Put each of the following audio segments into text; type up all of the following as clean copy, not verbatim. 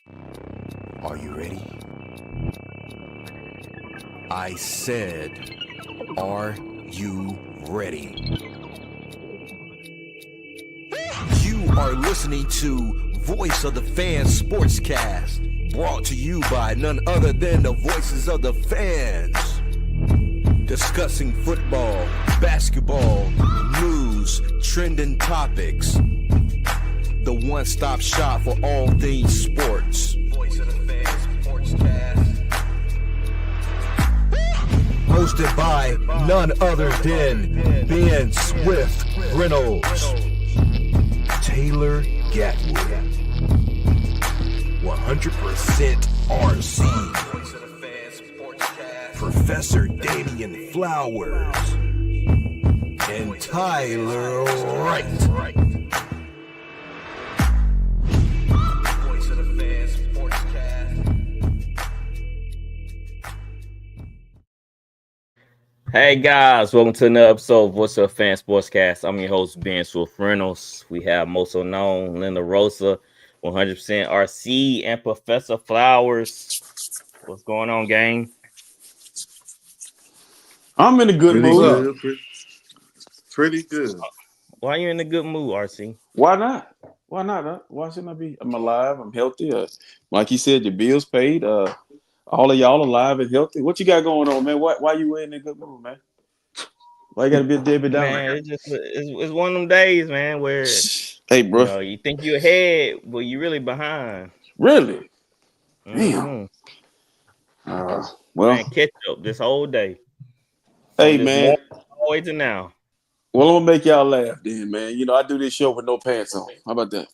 Are you ready? I said, are you ready? You are listening to Voice of the Fans Sportscast, brought to you by none other than the voices of the fans. Discussing football, basketball, news, trending topics. The one-stop shop for all things sports. Voice of the Fans Sportscast. Hosted by none other than Ben Swift Reynolds, Taylor Gatwood, 100% RC, Professor Damian Flowers, and Tyler Wright. Hey guys, welcome to another episode of Voice of the Fan Sportscast. I'm your host, Ben Swift Reynolds. We have most known Linda Rosa, 100% RC, and Professor Flowers. What's going on, gang? I'm in a good mood. Pretty good. Why are you in a good mood, RC? Why not? Why not? Huh? Why shouldn't I be? I'm alive. I'm healthy. Like you said, your bills paid. All of y'all alive and healthy. What you got going on, man? Why you in a good mood, man? Why you gotta be a Debbie Downer? Man, it's one of them days, man, where hey, bro, you know, you think you're ahead, but you're really behind. Really? Mm-hmm. Damn. Well, man, catch up this whole day. Hey, man. All the way to now. Well, I'm gonna make y'all laugh, then, man. You know, I do this show with no pants on. How about that?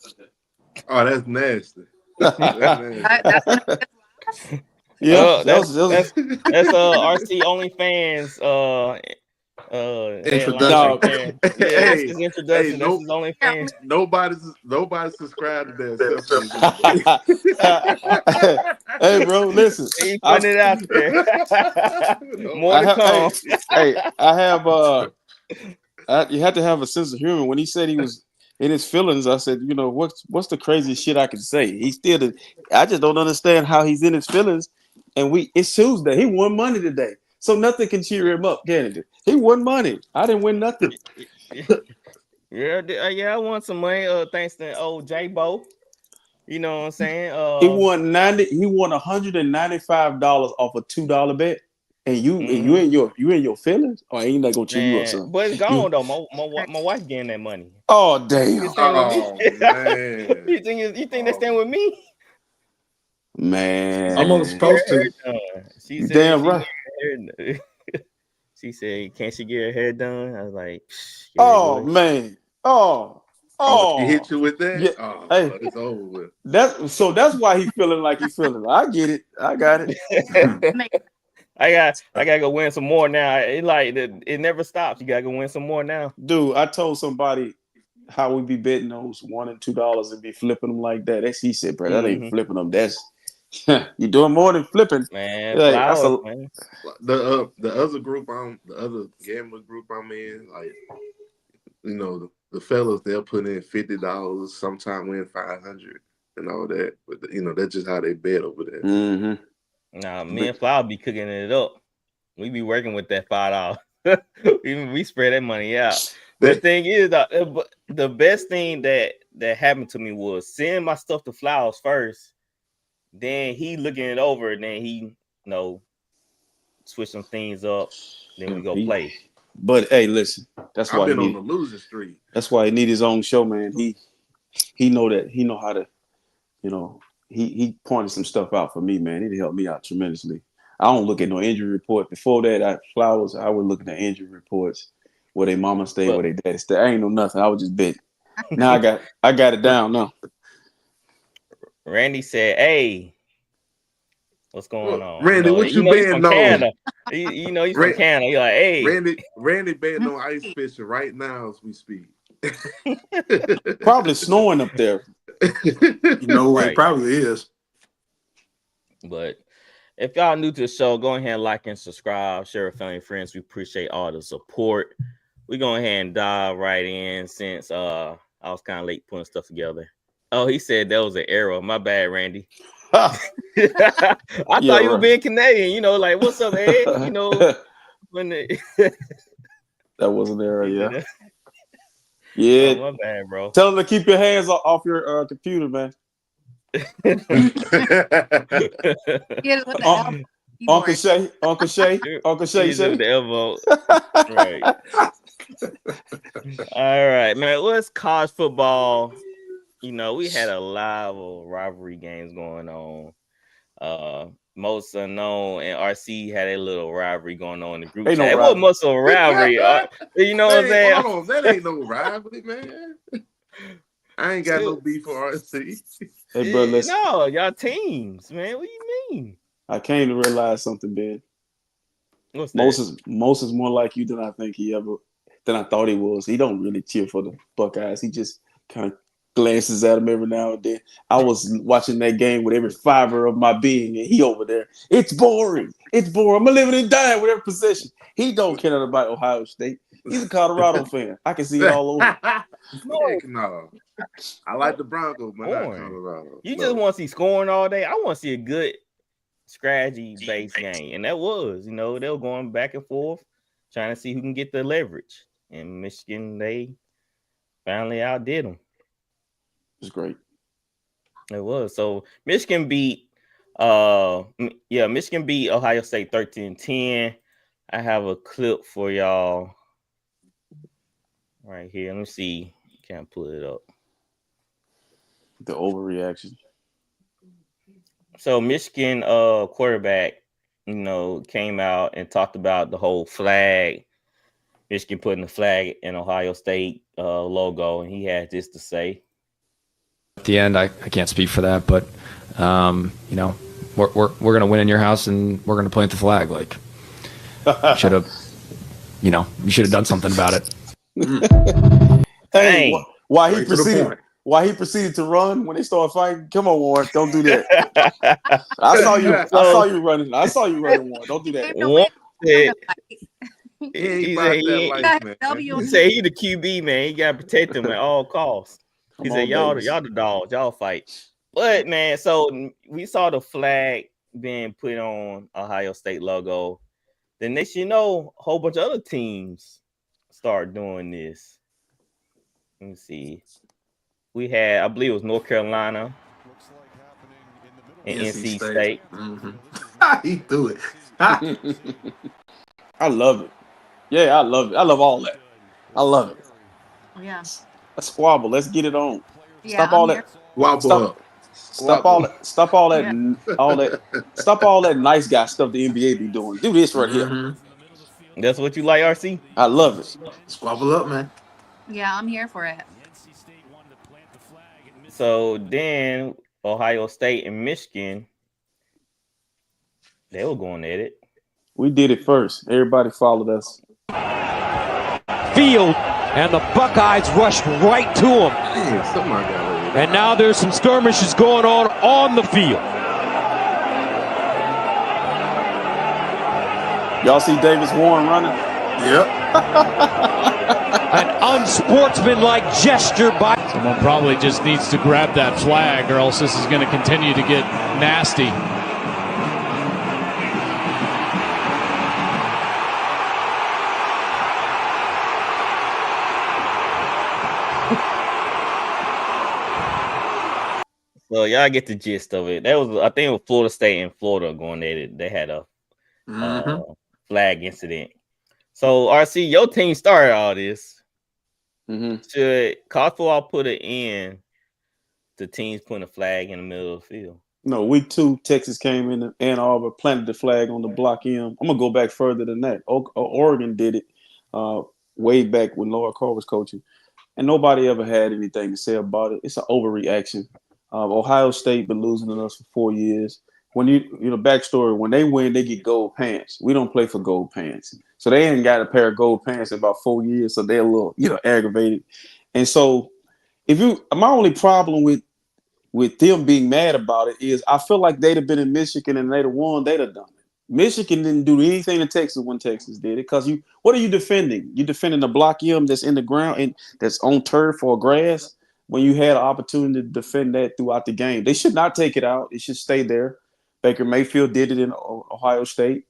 Oh, that's nasty. Yeah, that's RC OnlyFans introduction. That's his introduction. That's his OnlyFans. Nobody subscribed to that. Hey, bro, listen. He putting it out there. More to come. I have you have to have a sense of humor. When he said he was in his feelings, I said, you know, what's the craziest shit I can say? I just don't understand how he's in his feelings. And it's Tuesday. He won money today. So nothing can cheer him up, can it? He won money. I didn't win nothing. Yeah, I won some money. Thanks to old J-Bo. You know what I'm saying? He won $195 off a $2 bet. And you in your feelings? Or ain't that gonna cheer you up, son? But it's gone though. My wife getting that money. Oh damn! Man. You think they stand with me? Man, I'm supposed to. She said, damn right. She said, "Can't she get her hair done?" I was like, "Oh man, oh." He hit you with that? Yeah. Oh, hey, it's over with. That's why he's feeling like he's feeling. I get it. I got it. I gotta go win some more now. It never stops. You gotta go win some more now. Dude, I told somebody how we be betting those $1 and $2 and be flipping them like that. He said, bro, that ain't flipping them. That's you're doing more than flipping. Man, like, man. The other group the other gambling group I'm in, like, you know, the fellas, they'll put in $50, sometimes win $500 and all that. But you know, that's just how they bet over there. Mm-hmm. Nah, me and Flower be cooking it up. We be working with that $5. we spread that money out. The thing is, the best thing that happened to me was sending my stuff to Flowers first. Then he looking it over, and then he, switch some things up. Then we go play. But hey, listen, that's why I've been on the losing streak. That's why he need his own show, man. He know that. He know how to, He pointed some stuff out for me, man. It helped me out tremendously. I don't look at no injury report. Before that, I would look at the injury reports, where their mama stayed, where their daddy stayed. I ain't know nothing. I was just betting. Now I got it down now. Randy said, "Hey, what's going on, Randy? What you betting on? Canada. He's from Canada. He's like, hey, Randy betting on ice fishing right now as we speak. Probably snowing up there. You know what? Right. It probably is. But if y'all new to the show, go ahead and like and subscribe, share with family and friends. We appreciate all the support. We're going ahead and dive right in since I was kind of late putting stuff together. Oh, he said that was an error. My bad, Randy. I thought Yeah, you were right. being Canadian, you know, like what's up, Ed? You know, when That wasn't there, yeah. oh, Yeah. my bad, bro. Tell them to keep your hands off your computer, man. Get it with the elbow Uncle keyboard. Uncle Shay. With the elbow. Right. All right, man. What's college football? You know, we had a lot of rivalry games going on. Most unknown and RC had a little rivalry going on in the group Ain't no chat. It wasn't rivalry. much of a rivalry. You know what I'm saying? Hold on, that ain't no rivalry, man. I ain't got no beef for RC. Hey, bro, listen. No, y'all teams, man. What do you mean? I came to realize something, Ben. What's that? Most is more like you than I thought he was. He don't really cheer for the Buckeyes. He just kind of glances at them every now and then. I was watching that game with every fiber of my being, and he over there. It's boring. I'm living and dying with every possession. He don't care nothing about Ohio State. He's a Colorado fan. I can see it all over. No. I like the Broncos, but not Boring. Colorado. You just want to see scoring all day. I want to see a good strategy-based game, and that was, you know, they were going back and forth, trying to see who can get the leverage. And Michigan, they finally outdid them. It was great. It was. So Michigan beat Ohio State 13-10. I have a clip for y'all right here. Let me see. Can't pull it up. The overreaction. So Michigan quarterback, you know, came out and talked about the whole flag. Michigan putting the flag in Ohio State logo, and he had this to say. At the end, I can't speak for that, but you know, we're gonna win in your house, and we're gonna plant the flag. Like, you should have done something about it. Hey, why he Straight proceeded to run when they started fighting? Come on, Warren, don't do that. I saw you running, Warren. Don't do that. Warren said, He ain't about that life, man. he said he the QB, man. He got to protect him at all costs. He said, y'all the dogs, y'all fight. But, man, so we saw the flag being put on Ohio State logo. The next you know, a whole bunch of other teams start doing this. Let me see. We had, I believe it was North Carolina and NC State. Mm-hmm. He threw it. I love it. Yeah, I love it. I love all that. I love it. Yeah. Let's squabble. Let's get it on. Yeah, Stop all that. Stop all that nice guy stuff the NBA be doing. Do this right here. That's what you like, RC? I love it. Squabble up, man. Yeah, I'm here for it. So then Ohio State and Michigan, they were going at it. We did it first. Everybody followed us. Field, and the Buckeyes rushed right to him. And now there's some skirmishes going on the field. Y'all see Davis Warren running? Yep. An unsportsmanlike gesture by... Someone probably just needs to grab that flag, or else this is going to continue to get nasty. So y'all get the gist of it. That was, I think it was Florida State and Florida going at it. They had a flag incident. So RC, your team started all this. Should college football put an end to teams putting a flag in the middle of the field? No, week 2, Texas came in Ann Arbor, planted the flag on the block M. I'm gonna go back further than that. Oregon did it way back when Laura Carr was coaching, and nobody ever had anything to say about it. It's an overreaction. Ohio State been losing to us for 4 years. When you backstory, when they win, they get gold pants. We don't play for gold pants. So they ain't got a pair of gold pants in about 4 years. So they're a little, aggravated. And so my only problem with them being mad about it is I feel like they'd have been in Michigan and they'd have won, they'd have done it. Michigan didn't do anything to Texas when Texas did it. Because what are you defending? You defending the block M that's in the ground and that's on turf or grass? when you had an opportunity to defend that throughout the game. They should not take it out. It should stay there. Baker Mayfield did it in Ohio State.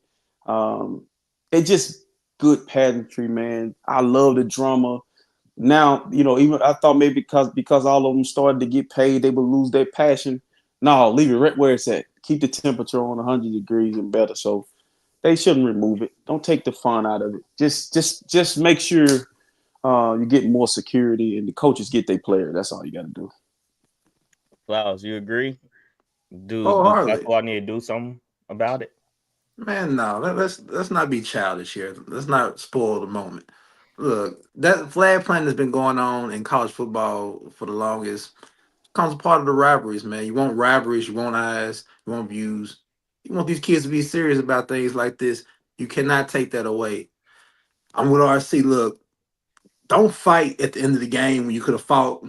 It just good pageantry, man. I love the drama. Now, even I thought maybe because all of them started to get paid, they would lose their passion. No, leave it right where it's at. Keep the temperature on 100 degrees and better. So they shouldn't remove it. Don't take the fun out of it. Just make sure you get more security and the coaches get their player. That's all you got to do. Flowers, you agree? Do I need to do something about it? Man, no. Let's not be childish here. Let's not spoil the moment. Look, that flag planting has been going on in college football for the longest. It comes part of the rivalries, man. You want rivalries, you want eyes, you want views. You want these kids to be serious about things like this. You cannot take that away. I'm with RC. Look, don't fight at the end of the game when you could have fought,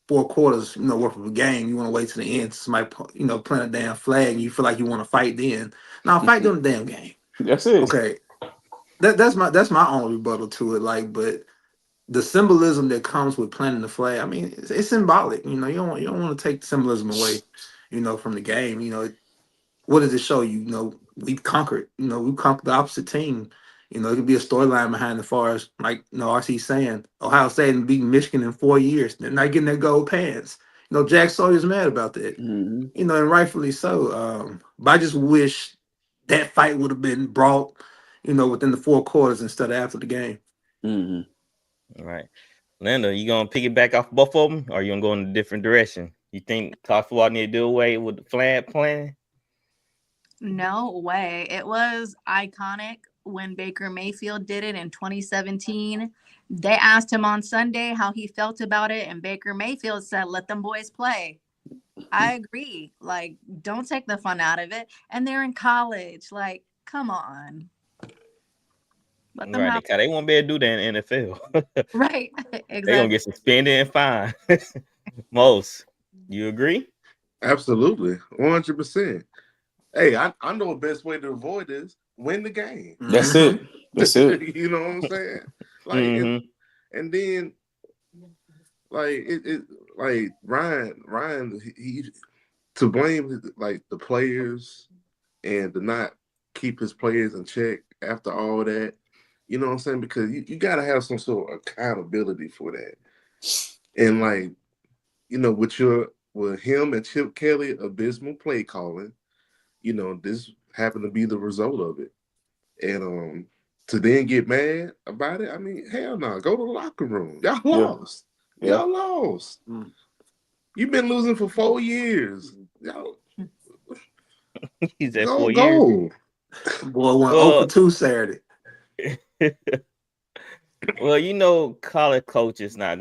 4 quarters, worth of a game. You want to wait to the end. Somebody, plant a damn flag, and you feel like you want to fight then. Now fight during the damn game. That's it. Okay. That's my only rebuttal to it. But the symbolism that comes with planting the flag, I mean, it's symbolic. You don't want to take the symbolism away, from the game. What does it show you? We conquered. We conquered the opposite team. It could be a storyline behind as far as RC saying Ohio State and beating Michigan in 4 years. They're not getting their gold pants. Jack Sawyer's mad about that. Mm-hmm. And rightfully so. But I just wish that fight would have been brought, within the 4 quarters instead of after the game. Mm-hmm. All right. Linda, you going to piggyback off both of them, or you going to go in a different direction? You think college football need to do away with the flag planting? No way. It was iconic when Baker Mayfield did it in 2017. They asked him on Sunday how he felt about it, and Baker Mayfield said, let them boys play. I agree. Don't take the fun out of it. And they're in college. Come on. Let them right, they won't be able to do that in the NFL. Right. Exactly. They're going to get suspended and fined. Most. You agree? Absolutely. 100%. Hey, I know the best way to avoid this. Win the game. That's it. That's it. You know what I'm saying? And then Ryan, he to blame the players and to not keep his players in check after all that. You know what I'm saying? Because you gotta have some sort of accountability for that. And with him and Chip Kelly abysmal play calling, this happened to be the result of it. And to then get mad about it, I mean, hell no. Go to the locker room. Y'all lost. Yeah. Y'all lost. You've been losing for 4 years. Y'all. He's at 4 years. Boy went 0 for 2 Saturday. Well, college coaches they're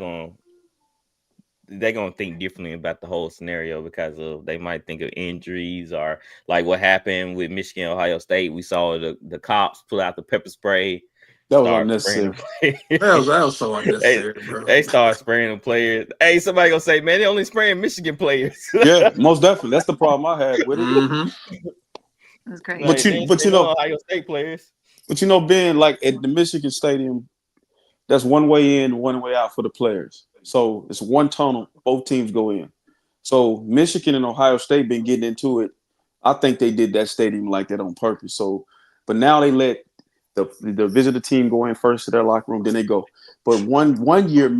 gonna think differently about the whole scenario because they might think of injuries or like what happened with Michigan, Ohio State. We saw the cops pull out the pepper spray. That was unnecessary. That was so unnecessary, bro. They start spraying the players. Hey, somebody gonna say, man, they only spraying Michigan players. Yeah, most definitely. That's the problem I had with it. Mm-hmm. That's great. But Ohio State players. But being at the Michigan Stadium, that's one way in, one way out for the players. So it's one tunnel, both teams go in. So Michigan and Ohio State been getting into it. I think they did that stadium like that on purpose. So, but now they let the visitor team go in first to their locker room, then they go. But one year,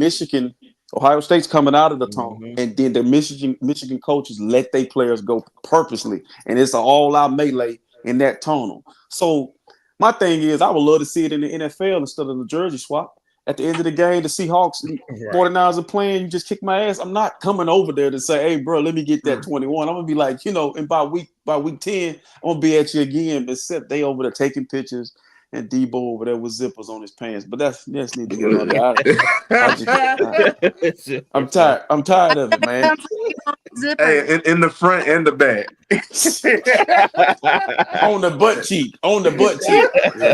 Ohio State's coming out of the tunnel, and then the Michigan coaches let their players go purposely, and it's an all-out melee in that tunnel. So my thing is, I would love to see it in the NFL instead of the jersey swap. At the end of the game, the Seahawks, 49ers are playing, you just kick my ass. I'm not coming over there to say, hey, bro, let me get that 21. I'm going to be like, and by week 10, I'm going to be at you again. But except they over there taking pictures and Debo over there with zippers on his pants. But that's need to get on there. I'm tired. I'm tired of it, man. Hey, in the front and the back. on the butt cheek. Yeah,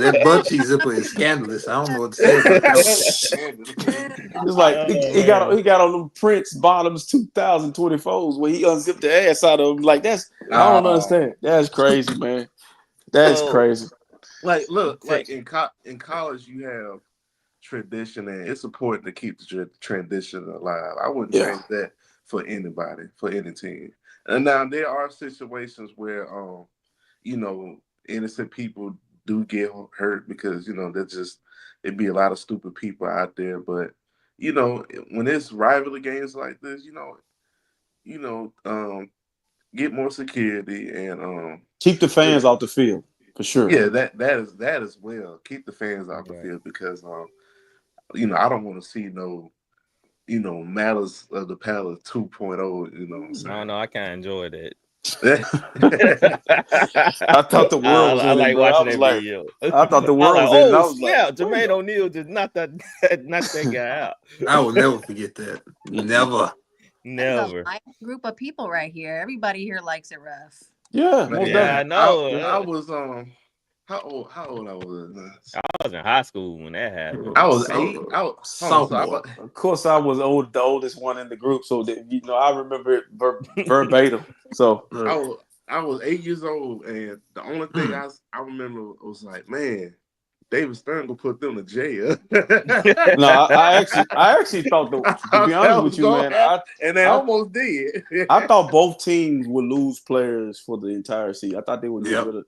that butt cheek zipper is scandalous. I don't know what to say about that. It's like he got on them Prince bottoms 2024s where he unzipped the ass out of them. Like I don't understand. That's crazy, man. That's crazy. Look, in college you have tradition, and it's important to keep the tradition alive. I wouldn't Yeah. change that for anybody, for any team. And now there are situations where, innocent people do get hurt because it'd be a lot of stupid people out there. But when it's rivalry games like this, get more security and keep the fans off the field for sure. Yeah, that is well. Keep the fans off the field because I don't want to see no Malice of the Palace 2.0. You know what I'm saying? No, I can't enjoy that. I thought the world was in I like it, bro. watching I was that like, video. I thought the world was in it. I was snap! like, Jermaine O'Neal just knocked that guy out. I will never forget that. Never. Never. That's a light group of people right here. Everybody here likes it rough. Yeah, Man, I know. I was how old I was? I was in high school when that happened. I was 8. Of course, I was the oldest one in the group, so that, I remember it verbatim. So I was 8 years old, and the only thing I remember was like, man, David Stern gonna put them to jail. No, I actually thought, to be honest with you, man, and they almost did. I thought both teams would lose players for the entire season. I thought they would get rid of,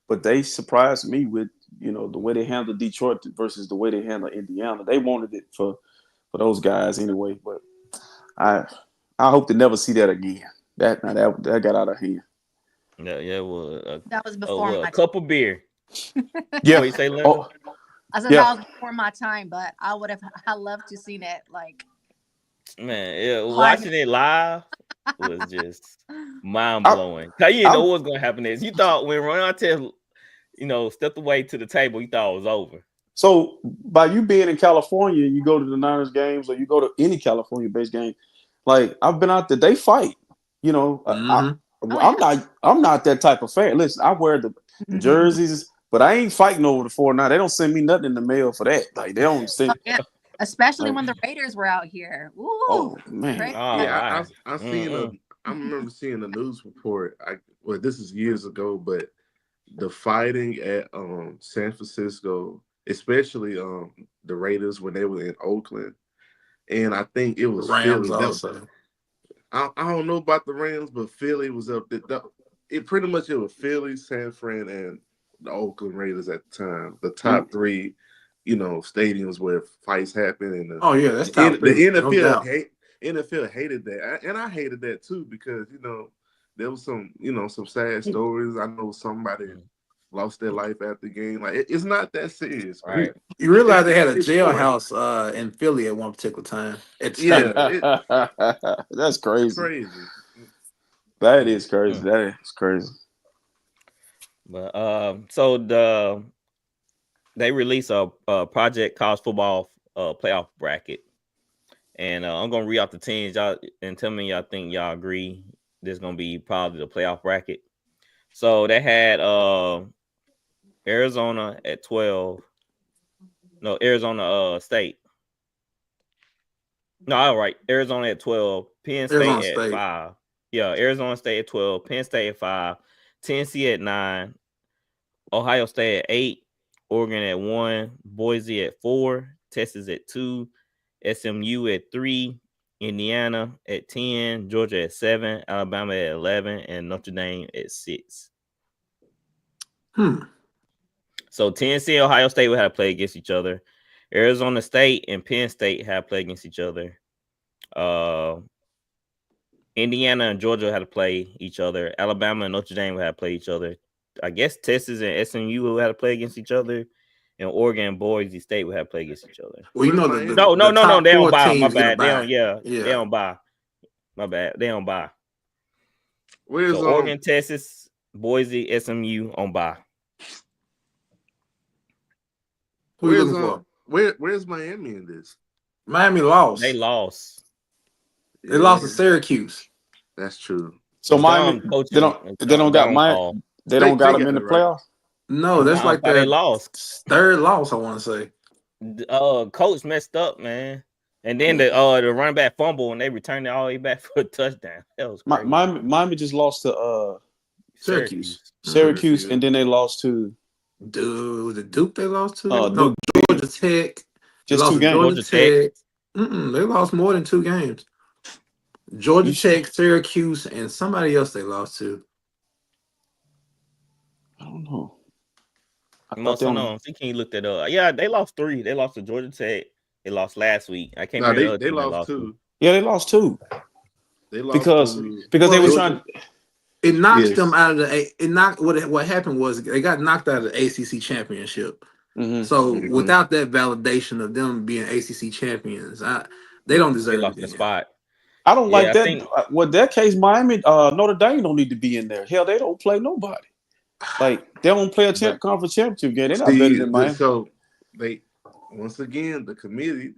but they surprised me with the way they handled Detroit versus the way they handled Indiana. They wanted it for those guys anyway, but I hope to never see that again. That got out of hand. Yeah, well, that was before a cup of beer. Yeah, you say, Linda? I said that was before my time, but I loved to seen it. Like, man, watching it live was just mind blowing. Cause you didn't know what was gonna happen next. You thought when Ron Artest, stepped away to the table, you thought it was over. So by you being in California, you go to the Niners games or you go to any California-based game, like I've been out there, they fight. I'm not that type of fan. Listen, I wear the jerseys, but I ain't fighting over the 49. They don't send me nothing in the mail for that. Like they don't send. Especially when the Raiders were out here. Ooh, oh man! I remember seeing a news report. This is years ago, but the fighting at San Francisco, especially the Raiders when they were in Oakland, and I think it was Rams Philly. also. I don't know about the Rams, but Philly was up there. It was Philly, San Fran, and the Oakland Raiders at the time. The top three, stadiums where fights happen. And that's top three. The NFL hated that, and I hated that too because there was some sad stories. I know somebody lost their life after the game. Like it's not that serious, right? You realize they had a jailhouse in Philly at one particular time. That's crazy. That is crazy. That is crazy. But so they released a Project College Football playoff bracket, and I'm gonna read out the teams y'all and tell me y'all think y'all agree this is gonna be probably the playoff bracket. So they had Arizona at 12. No, Arizona State. No, all right. Arizona at 12. Penn State at 5. Yeah, Arizona State at 12. Penn State at 5. Tennessee at 9. Ohio State at 8. Oregon at 1. Boise at 4. Texas at 2. SMU at 3. Indiana at 10. Georgia at 7. Alabama at 11. And Notre Dame at 6. So Tennessee and Ohio State will have to play against each other. Arizona State and Penn State have to play against each other. Indiana and Georgia had to play each other. Alabama and Notre Dame will have to play each other. I guess Texas and SMU will have to play against each other. And Oregon and Boise State will have to play against each other. Well, no. They don't buy. My bad. They don't buy. My bad. They don't buy. Where's Oregon, Texas, Boise, SMU on buy. Where's Miami in this? Miami lost. They lost. They lost to Syracuse. That's true. So Miami, they don't got Miami. They don't got them in the playoffs. No, that's like they lost. Third loss, I want to say. Coach messed up, man. And then the running back fumble and they returned it all the way back for a touchdown. That was crazy. Miami just lost to Syracuse. And then they lost to Was it Duke they lost to? Duke. Georgia Tech. Just lost 2 to games. Georgia Tech. They lost more than 2 games. Georgia Tech, Syracuse, and somebody else they lost to. I don't know. You must know. See, can you look that up? Yeah, they lost 3. They lost to Georgia Tech. They lost last week. I can't remember. They lost 2. Yeah, they lost 2. They lost because they were trying. It knocked them out of the. It knocked what happened was they got knocked out of the ACC championship. So without that validation of them being ACC champions, they don't deserve. They lost the spot. I don't like that. With that case, Miami, Notre Dame don't need to be in there. Hell, they don't play nobody. Like they don't play a conference championship game. They're not better than Miami. So they once again the committee,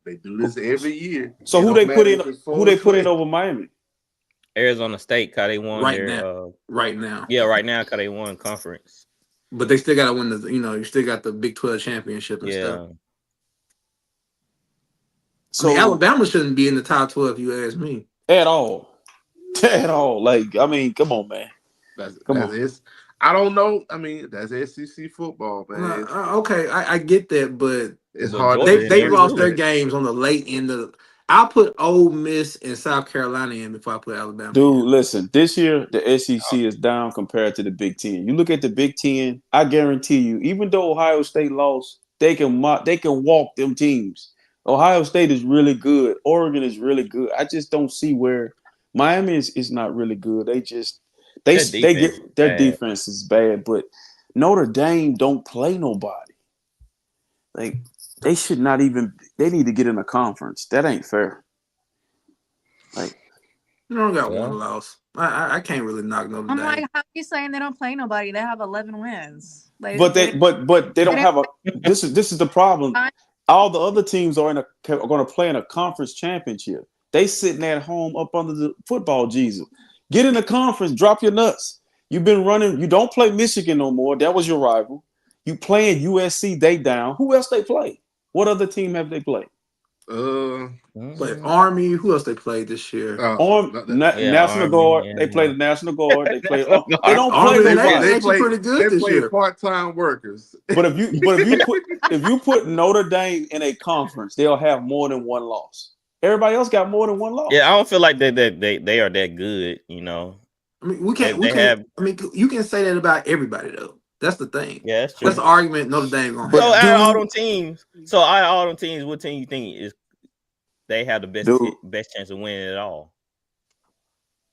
they do this every year. So who they put in? Who they put in over Miami? Arizona State, cause they won right now. Yeah, right now, cause they won conference. But they still got to win the. You still got the Big 12 championship and stuff. So Alabama shouldn't be in the top 12 if you ask me. At all. At all. Like, I mean, come on, man. Come on. I don't know. I mean, that's SEC football, man. Okay, I get that, but it's hard. They lost their games on the late end of. I'll put Ole Miss and South Carolina in before I put Alabama. Dude, listen. This year, the SEC is down compared to the Big Ten. You look at the Big Ten. I guarantee you, even though Ohio State lost, they can walk them teams. Ohio State is really good. Oregon is really good. I just don't see where Miami is not really good. Their defense is bad, but Notre Dame don't play nobody. Like they should not even. They need to get in a conference. That ain't fair. Like you don't got one loss. I can't really knock Notre Dame. I'm like, how are you saying they don't play nobody? They have 11 wins. But they don't have a. This is the problem. All the other teams are going to play in a conference championship. They sitting at home up under the football Jesus. Get in the conference, drop your nuts. You've been running. You don't play Michigan no more. That was your rival. You playing USC, they down. Who else they play? What other team have they played? But Army. Who else they played this year? National Guard. They play the National Guard. They play. They don't play. They play pretty good this year. Part-time workers. But if you put Notre Dame in a conference, they'll have more than one loss. Everybody else got more than one loss. Yeah, I don't feel like they are that good. I mean, we can't. I mean, you can say that about everybody though. That's the thing. Yeah, that's true. That's the argument Notre Dame gonna have. So out of all them teams, what team you think is they have the best chance of winning it all?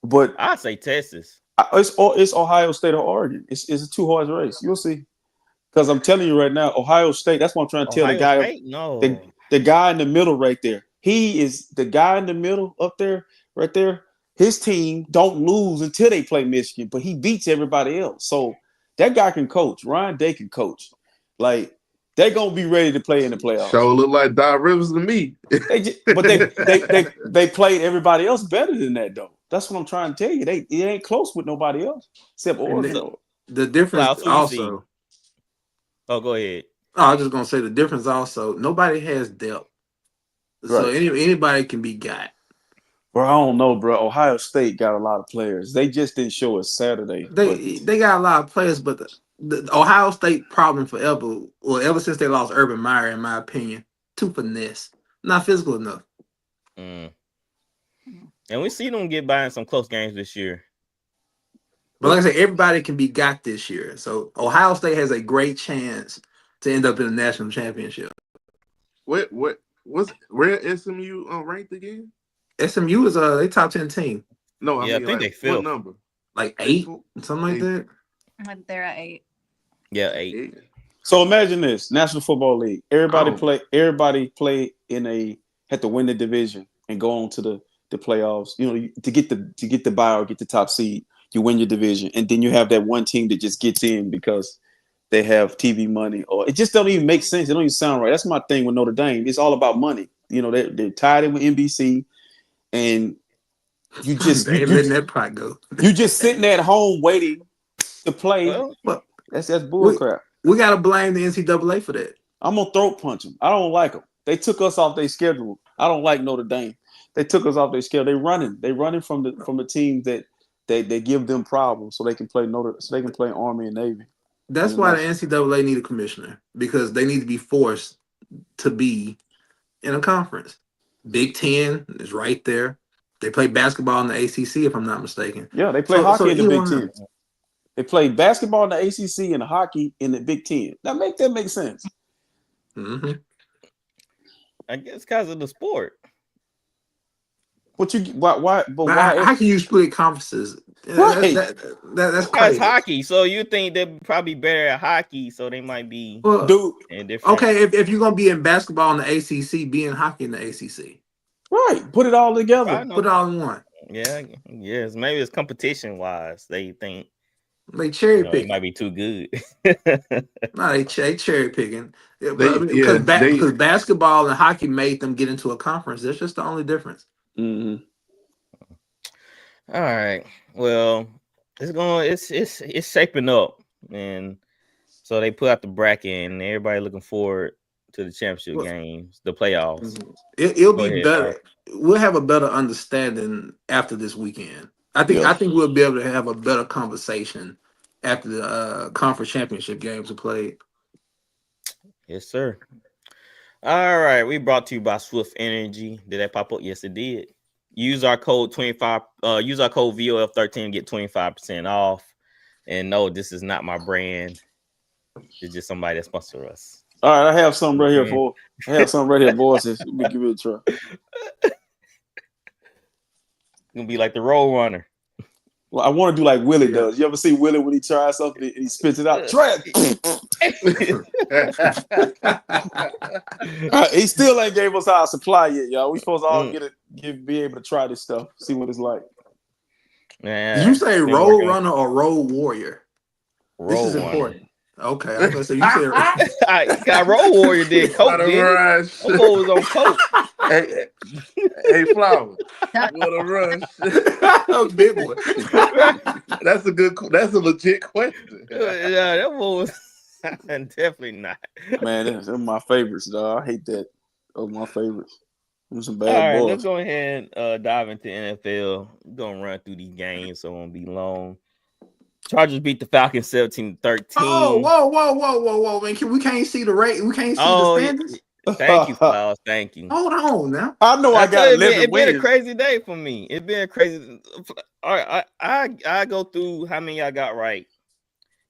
But I'd say Texas. It's Ohio State or Oregon. It's a 2-horse race. You'll see. Because I'm telling you right now, Ohio State. That's what I'm trying to tell the guy. The guy in the middle right there. He is the guy in the middle up there, right there. His team don't lose until they play Michigan, but he beats everybody else. So that guy can coach. Ryan Day can coach. Like they're gonna be ready to play in the playoffs. So look like Doc Rivers to me. But they played everybody else better than that though. That's what I'm trying to tell you. It ain't close with nobody else except Oregon. The difference also. Oh, go ahead. I was just gonna say the difference also. Nobody has depth, so anybody can be got. Bro, I don't know, bro. Ohio State got a lot of players. They just didn't show us Saturday. They got a lot of players, but the Ohio State problem ever since they lost Urban Meyer, in my opinion, too finesse, not physical enough. And we see them get by in some close games this year. But like I said, everybody can be got this year. So Ohio State has a great chance to end up in the national championship. Where SMU ranked again? SMU is they top 10 team. No, I think they feel what number? Like 8, something like that. They're at 8. Yeah, 8. So imagine this: National Football League. Everybody play had to win the division and go on to the playoffs. To get the bye or get the top seed, you win your division, and then you have that one team that just gets in because they have TV money, or it just don't even make sense. It don't even sound right. That's my thing with Notre Dame. It's all about money. They're tied in with NBC. And you just letting that pot go. You just sitting at home waiting to play. Well, that's bullcrap. We gotta blame the NCAA for that. I'm gonna throat punch them. I don't like them. They took us off their schedule. I don't like Notre Dame. They took us off their schedule. They running from the teams that they give them problems so they can play Army and Navy. That's why the NCAA need a commissioner, because they need to be forced to be in a conference. Big Ten is right there. They play basketball in the ACC, if I'm not mistaken. Yeah, they play hockey in the Big Ten. They play basketball in the ACC and hockey in the Big Ten. That make sense. Mm-hmm. I guess because of the sport. Why how can you split conferences? Right. That's crazy. Hockey. So you think they're probably better at hockey, so they might be different. Okay, if you're gonna be in basketball in the ACC, be in hockey in the ACC. Right. Put it all together. Put it all in one. Yeah. Yes. Maybe it's competition wise. They think they cherry pick. It might be too good. No, they cherry picking. Because basketball and hockey made them get into a conference. That's just the only difference. Mm-hmm. All right. Well, it's shaping up, and so they put out the bracket, and everybody looking forward to the championship games, the playoffs. It'll be better. We'll have a better understanding after this weekend. I think we'll be able to have a better conversation after the conference championship games are played. Yes, sir. All right, we brought to you by Swift Energy. Did that pop up? Yes, it did. Use our code 25. Use our code VOF13 to get 25% off. And no, this is not my brand. It's just somebody that sponsors us. All right, I have something right here for. I have something right here, boys. Let me give it a try. Gonna be like the Road Runner. Well, I want to do like Willie does. You ever see Willie when he tries something and he spits it out? Try it. He still ain't gave us our supply yet, y'all. We supposed to all be able to try this stuff, see what it's like. Man, did you say Road Runner or Road Warrior? This is important. Okay, I was gonna say you said Road Warrior did coke. Was on coke. Hey, Flower. What a rush! Big one. That's a legit question. Yeah, that was definitely not. Man, those are my favorites, dog. I hate that. Those are my favorites. Those some bad boys. All right, let's go ahead and dive into NFL. We're gonna run through these games, so it won't be long. Chargers beat the Falcons 17-13. Oh, whoa, man! We can't see the rate. We can't see the standings. Thank you, Klaus. Thank you. Hold on now. I know I got 11 It's wins. been a crazy day for me. It's been a crazy. All right, I go through how many I got right,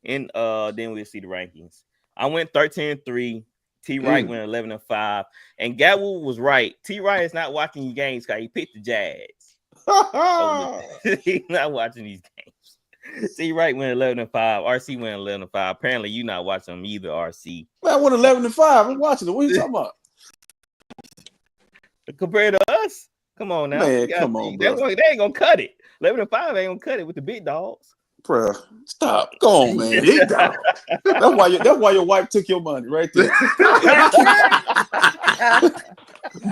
and then we'll see the rankings. I went 13-3. T. Wright went 11-5, and Gatwood was right. T. Wright is not watching these games because he picked the Jags. He's not watching these games. T. Wright went 11-5. RC went 11-5. Apparently, you're not watching them either, RC. Man, I went 11-5. I'm watching it. What are you talking about? Compared to us? Come on now. Man, come on, bro. They ain't going to cut it. 11-5 ain't going to cut it with the big dogs. Bruh, stop. Go on, man. Big dog. That's why your wife took your money right there.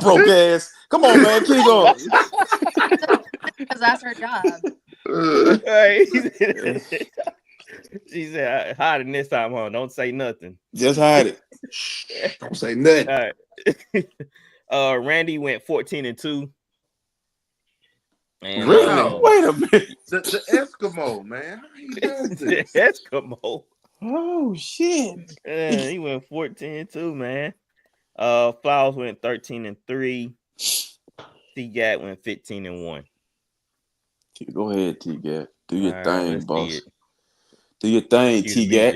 Broke ass. Come on, man. Keep going. Because that's her job. She said, hide it this time, huh? Don't say nothing. Just hide it. Don't say nothing. All right. Randy went 14-2. And, really? Wait a minute. The Eskimo, man. How he does this? The Eskimo. Oh, shit. He went 14-2, man. Flowers went 13-3. T-Gat went 15-1. Go ahead, T-Gat. Do your All thing, right, boss. Do your thing, T-Gat.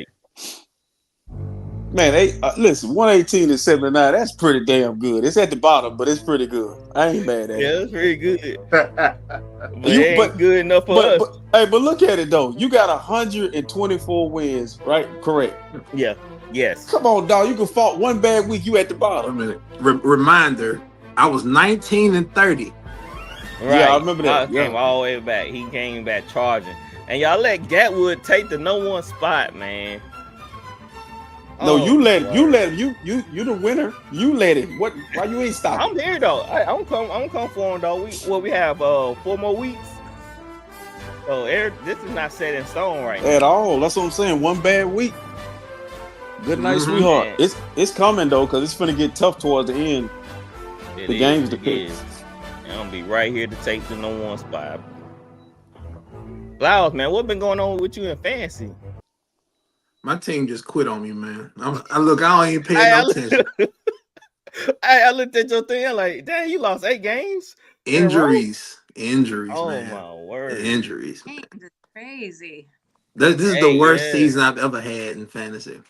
Man, listen, 118-79, that's pretty damn good. It's at the bottom, but it's pretty good. I ain't mad at it. Yeah, it's pretty good. But it ain't good enough for us. But look at it, though. You got 124 wins, right? Correct. Yeah. Yes. Come on, dog. You can fault one bad week, you at the bottom. Wait a minute. Reminder, I was 19-30. Right. Yeah, I remember that. Came all the way back. He came back charging. And y'all let Gatwood take the no one spot, man. No, you let him. You the winner. You let him. What? Why you ain't stopping? I'm here though. I'm come for him though. We have 4 more weeks. So this is not set in stone right now. At all. That's what I'm saying. One bad week. Good night, sweetheart. Man. It's coming though, because it's gonna get tough towards the end. The game's the pick. I'm gonna be right here to take the no one spot. Flowers, man, what been going on with you in fantasy? My team just quit on me, man. I don't even pay no attention. I looked at your thing. I'm like, dang, you lost 8 games in a row. Injuries, Oh man. my word. Injuries. Dang, this is crazy. This is the worst season I've ever had in fantasy.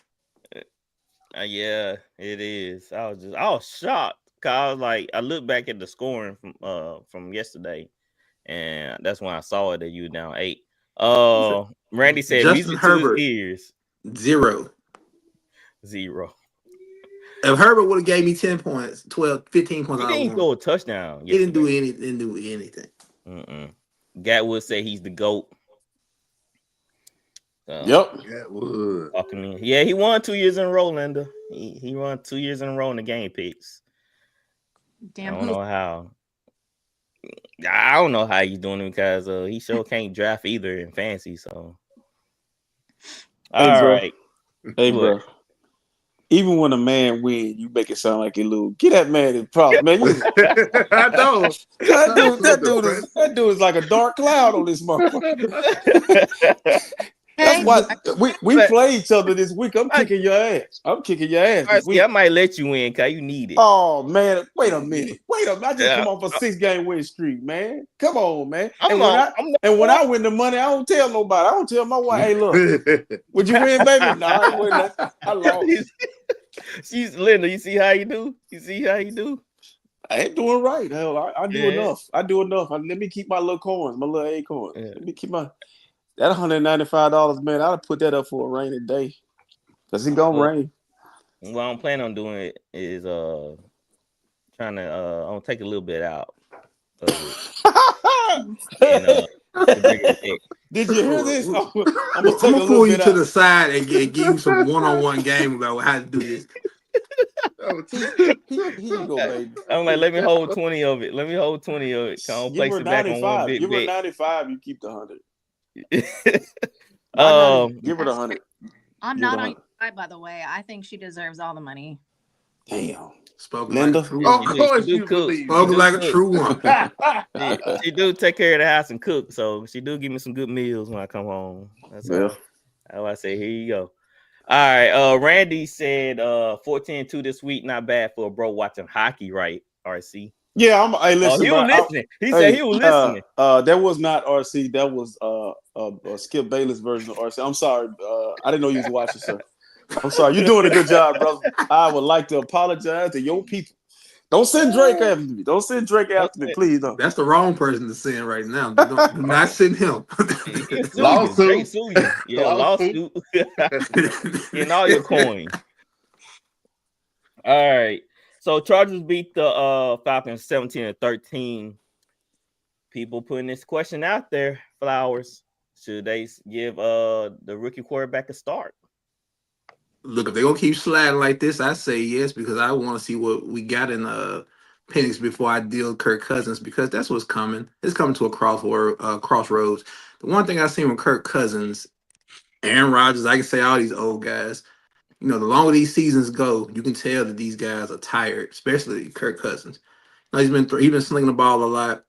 Yeah, it is. I was shocked. Cause I was like, I looked back at the scoring from yesterday, and that's when I saw it that you were down 8. Randy said Justin music Herbert, to his ears. 0. If Herbert would have gave me 10 points, 12, 15 points, He didn't go a touchdown. He didn't do anything. Gatwood said he's the GOAT. Yep. Gatwood. Yeah, he won 2 years in a row, Linda. He won 2 years in a row in the game picks. Damn, I don't know how. I don't know how he's doing it because he sure can't draft either in fantasy. So, all right. Hey, bro. Even when a man wins, you make it sound like you lose. Get that man his props, man. I know. That dude is like a dark cloud on this motherfucker. That's why we play each other this week. I'm kicking your ass. I might let you in because you need it. Oh, man. Wait a minute. I just come off a 6-game win streak, man. Come on, man. When I win the money, I don't tell nobody. I don't tell my wife, hey, look, would you win, baby? No, I win. I lost. She's Linda. You see how you do? I ain't doing right. Hell, I do enough. Let me keep my little coins, my little acorns. Yeah. Let me keep my that $195, man. I'll put that up for a rainy day. Cause it's gonna rain. What I'm planning on doing it is trying to I'm gonna take a little bit out of it. Did you hear this? I'm gonna pull you to the side and give you some one-on-one game about how to do this. Here you go, baby. I'm like, let me hold 20 of it. Let me hold 20 of it. I'll place it back on one big Give her bet. 95. You keep the 100. Give her the 100. I'm not on your side, by the way. I think she deserves all the money. Damn. Spoken Linda. Like of course you cook. Spoken like a true one. She do take care of the house and cook, so she do give me some good meals when I come home. That's how I say, here you go. All right. Randy said 14-2 this week. Not bad for a bro watching hockey, right? RC. Yeah, listen. He was listening. He said he was listening. That was not RC. That was Skip Bayless version of RC. I'm sorry. I didn't know you was watching, sir. I'm sorry. You're doing a good job, brother. I would like to apologize to your people. Don't send Drake after me. Don't send Drake after me, please. Don't. That's the wrong person to send right now. Do not send him. Lawsuit. Yeah, lawsuit. Getting all your coins. All right. So Chargers beat the Falcons 17-13. People putting this question out there, Flowers. Should they give the rookie quarterback a start? Look, if they're gonna keep sliding like this, I say yes, because I want to see what we got in Penix before I deal Kirk Cousins, because that's what's coming. It's coming to a crossroads. The one thing I've seen with Kirk Cousins, Aaron Rodgers, I can say all these old guys, you know, the longer these seasons go, you can tell that these guys are tired, especially Kirk Cousins. You know, he's been slinging the ball a lot.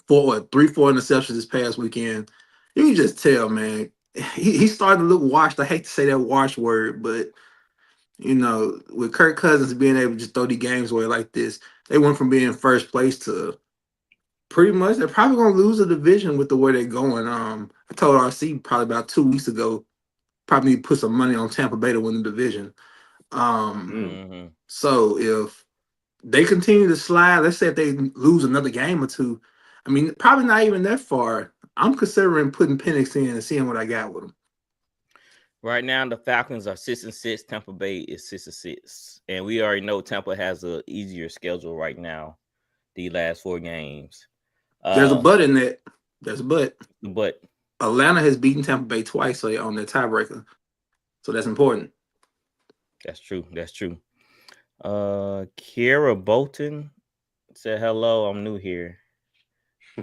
4 interceptions this past weekend. You can just tell, man. He's starting to look washed. I hate to say that wash word, but you know, with Kirk Cousins being able to just throw the games away like this, they went from being first place to pretty much they're probably gonna lose the division with the way they're going. I told RC probably about 2 weeks ago, probably need to put some money on Tampa Bay to win the division. So if they continue to slide, let's say if they lose another game or two, I mean, probably not even that far. I'm considering putting Penix in and seeing what I got with him. Right now, the Falcons are 6-6. Tampa Bay is 6-6, and we already know Tampa has an easier schedule right now. The last 4 games. There's a but in that. There's a but. But Atlanta has beaten Tampa Bay twice, so they're on their tiebreaker. So that's important. That's true. Kiera Bolton said, "Hello, I'm new here.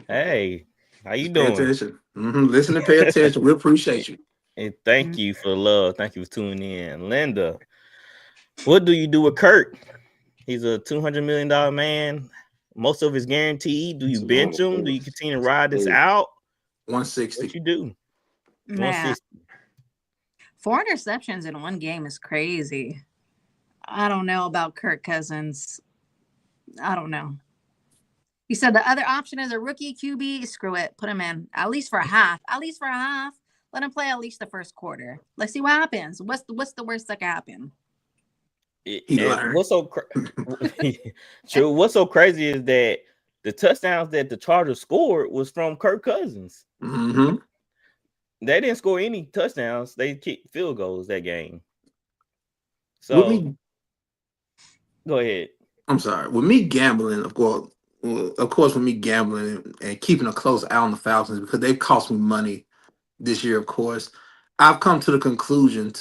Hey, how you doing? Pay attention. Listen and pay attention. We appreciate you. And thank you for the love. Thank you for tuning in. Linda, what do you do with Kurt? He's a $200 million man. Most of his guaranteed. Do you bench him? Do you continue to ride this out? 160. What you do? Man. 4 interceptions in one game is crazy. I don't know about Kirk Cousins. I don't know. He said the other option is a rookie QB. Screw it. Put him in. At least for a half. At least for a half. Let him play at least the first quarter. Let's see what happens. What's the worst that can happen? What's so true? What's so crazy is that the touchdowns that the Chargers scored was from Kirk Cousins. Mm-hmm. They didn't score any touchdowns. They kicked field goals that game. So go ahead. I'm sorry. With me gambling, of course, with me gambling and keeping a close eye on the Falcons because they've cost me money this year, of course, I've come to the conclusion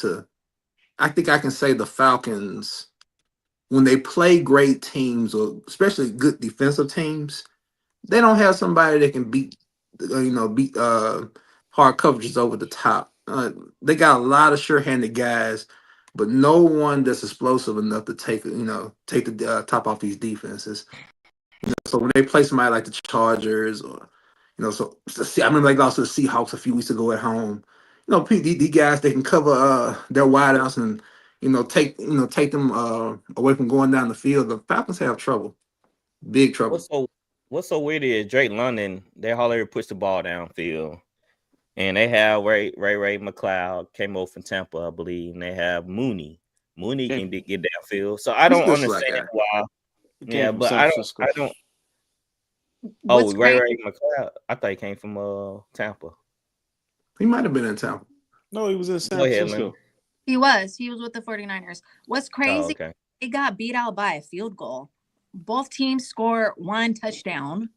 I think I can say the Falcons, when they play great teams or especially good defensive teams, they don't have somebody that can beat hard coverages over the top. They got a lot of sure-handed guys, but no one that's explosive enough to take the top off these defenses. So when they play somebody like the Chargers, or I remember they lost to the Seahawks a few weeks ago at home. These guys, they can cover their wideouts and take them away from going down the field. The Falcons have trouble, big trouble. What's so weird is Drake London, they hardly push the ball downfield. And they have Ray McLeod, came over from Tampa, I believe. And they have Mooney. Mooney can get downfield. So I don't understand why. Yeah, but I don't. Oh, Ray McLeod. I thought he came from Tampa. He might have been in Tampa. No, he was in San Francisco. He was with the 49ers. What's crazy? Oh, okay. They got beat out by a field goal. Both teams score one touchdown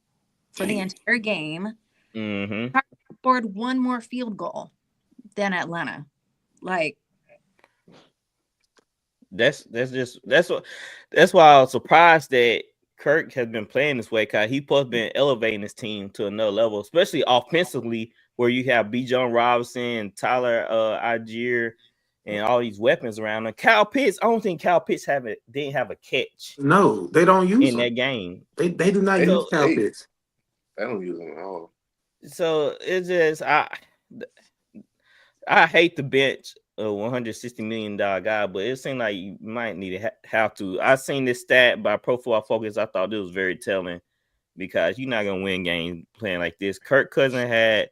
for the entire game. Mm-hmm. Scored one more field goal than Atlanta. Like that's why I was surprised that Kirk has been playing this way, because he supposed to been elevating his team to another level, especially offensively, where you have Bijan Robinson, Tyler Algier, and all these weapons around him. Kyle Pitts, I don't think Kyle Pitts didn't have a catch. No, they don't use in him. That game. They do not use Kyle Pitts. They don't use him at all. So it's just I hate the bench a $160 million guy, but it seemed like you might need to have to. I seen this stat by Pro Football Focus. I thought this was very telling, because you're not gonna win games playing like this. Kirk Cousins had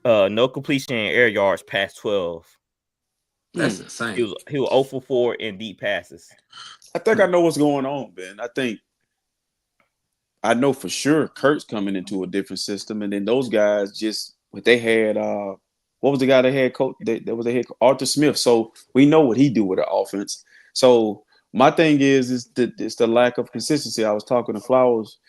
no completion in air yards past 12. That's insane. He was 0 for 4 in deep passes. I think I know what's going on, Ben. I know for sure Kurt's coming into a different system, and then those guys just what they had. What was the guy that had coach? That was a head coach, Arthur Smith. So we know what he do with the offense. So my thing is the lack of consistency. I was talking to Flowers.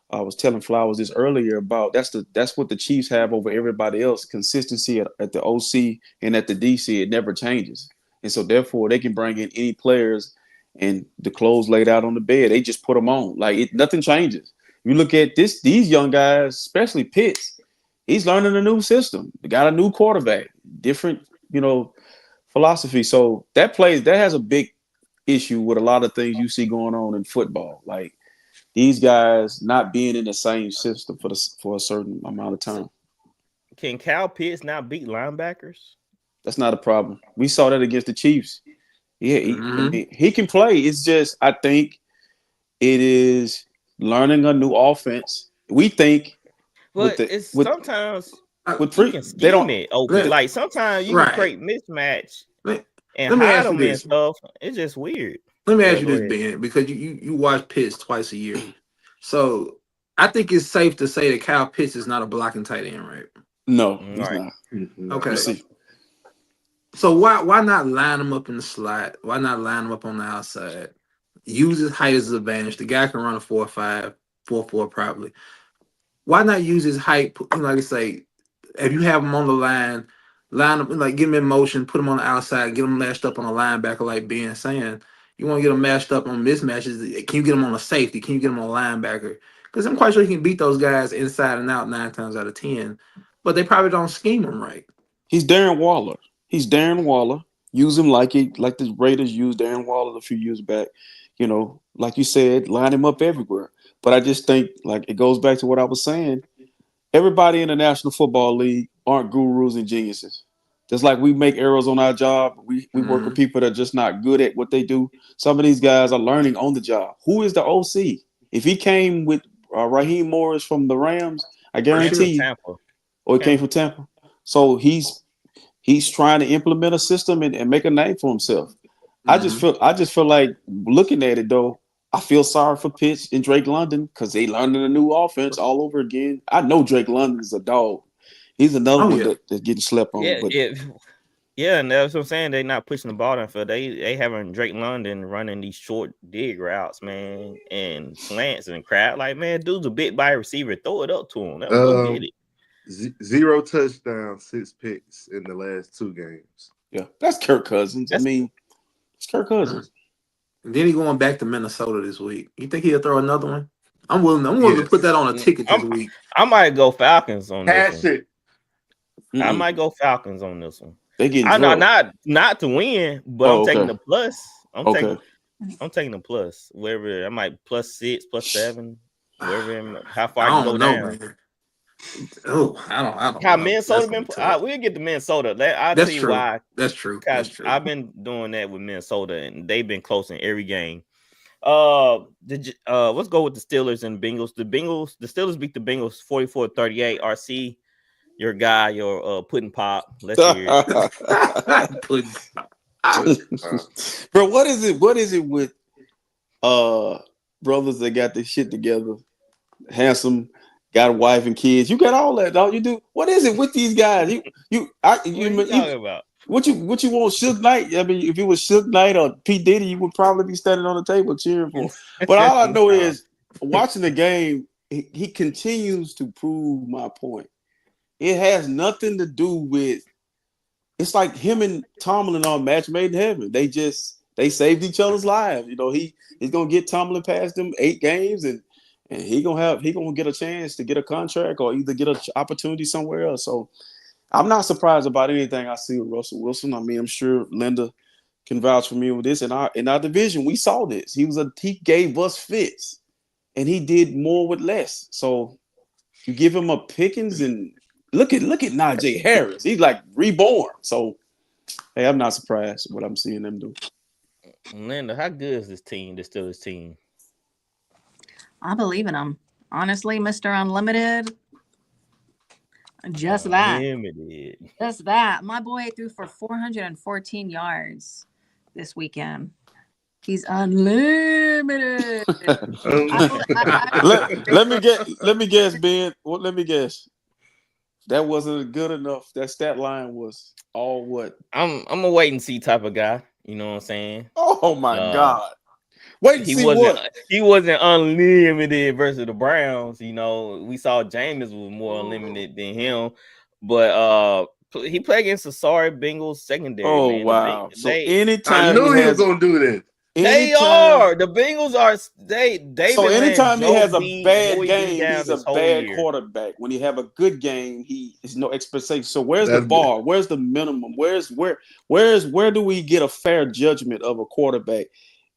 I was telling Flowers this earlier about that's what the Chiefs have over everybody else. Consistency at the OC and at the DC, it never changes, and so therefore they can bring in any players, and the clothes laid out on the bed, they just put them on. Like nothing changes. You look at these young guys, especially Pitts. He's learning a new system. They got a new quarterback, different, philosophy. So that has a big issue with a lot of things you see going on in football. Like these guys not being in the same system for a certain amount of time. Can Kyle Pitts not beat linebackers? That's not a problem. We saw that against the Chiefs. Yeah, he can play. It's just I think it is learning a new offense. We think. But sometimes they don't. Like sometimes you can create mismatch and hide them and stuff. It's just weird. Let me ask you this, Ben, because you watch Pitts twice a year, so I think it's safe to say that Kyle Pitts is not a blocking tight end, right? No, he's not. Okay. So why not line him up in the slot? Why not line him up on the outside? Use his height as an advantage. The guy can run a 4.5, 4.4 probably. Why not use his height? Like I say, if you have him on the line him, like get him in motion, put him on the outside, get him matched up on a linebacker, like Ben saying. You want to get him matched up on mismatches. Can you get him on a safety? Can you get him on a linebacker? Because I'm quite sure he can beat those guys inside and out 9 times out of 10. But they probably don't scheme him right. He's Darren Waller. Use him like the Raiders used Darren Waller a few years back. Like you said, line him up everywhere. But I just think, like, it goes back to what I was saying. Everybody in the National Football League aren't gurus and geniuses. Just like we make errors on our job, we work with people that are just not good at what they do. Some of these guys are learning on the job. Who is the OC? If he came with Raheem Morris from the Rams, I guarantee you. Tampa. Or he came from Tampa. So he's trying to implement a system and make a name for himself. I just feel like looking at it though, I feel sorry for Pitts and Drake London because they learning a new offense all over again. I know Drake London is a dog. He's another one that's getting slept on. Yeah, and that's what I'm saying. They're not pushing the ball downfield. They having Drake London running these short dig routes, man, and slants and crap. Like, man, dude's a bit by a receiver. Throw it up to him. Let him go get it. 0 touchdowns, 6 picks in the last 2 games. Yeah, that's Kirk Cousins. It's Kirk Cousins. Then he going back to Minnesota this week. You think he'll throw another one? I'm willing to put that on a ticket this week. I might go Falcons on this one. Mm-mm. I might go Falcons on this one. They getting not to win, but I'm taking the plus. I'm taking the plus. Wherever I might +6, +7, wherever how far you go down. Man. Oh, I don't. How Minnesota been? We'll get to Minnesota. I'll tell you why. That's true. I've been doing that with Minnesota, and they've been close in every game. Let's go with the Steelers and Bengals. The Steelers beat the Bengals 44-38. RC, your guy, your pudding pop. Let's hear it. Pudding pop. Bro, what is it with brothers that got this shit together? Handsome, got a wife and kids. You got all that, dog. You do. What is it with these guys? What are you talking about? What you want, Suge Knight? I mean, if it was Suge Knight or P. Diddy, you would probably be standing on the table cheering for him. But all I know is watching the game, he continues to prove my point. It has nothing to do with. It's like him and Tomlin are a match made in heaven. They saved each other's lives. You know, he's gonna get Tomlin past them 8 games, and he gonna get a chance to get a contract or either get an opportunity somewhere else. So I'm not surprised about anything I see with Russell Wilson. I mean, I'm sure Linda can vouch for me with this. In our division, we saw this. He gave us fits, and he did more with less. So you give him a Pickens and look at Najee Harris. He's like reborn. So hey, I'm not surprised what I'm seeing them do. Linda, how good is this team? This Steelers team. I believe in him. Honestly, Mr. Unlimited. Just that. My boy threw for 414 yards this weekend. He's unlimited. Let me guess, Ben. Well, let me guess. That wasn't good enough. That stat line was all what? I'm a wait and see type of guy. You know what I'm saying? Oh my God. Wait, he wasn't unlimited versus the Browns. You know, we saw Jameis was more unlimited than him, but he played against a sorry Bengals secondary. Oh man. wow! So anytime I knew he was gonna do that. They are the Bengals are they. So anytime he has a bad game, he's a bad quarterback. When he have a good game, he is no expectation. So where's the bar? Where's the minimum? Where do we get a fair judgment of a quarterback?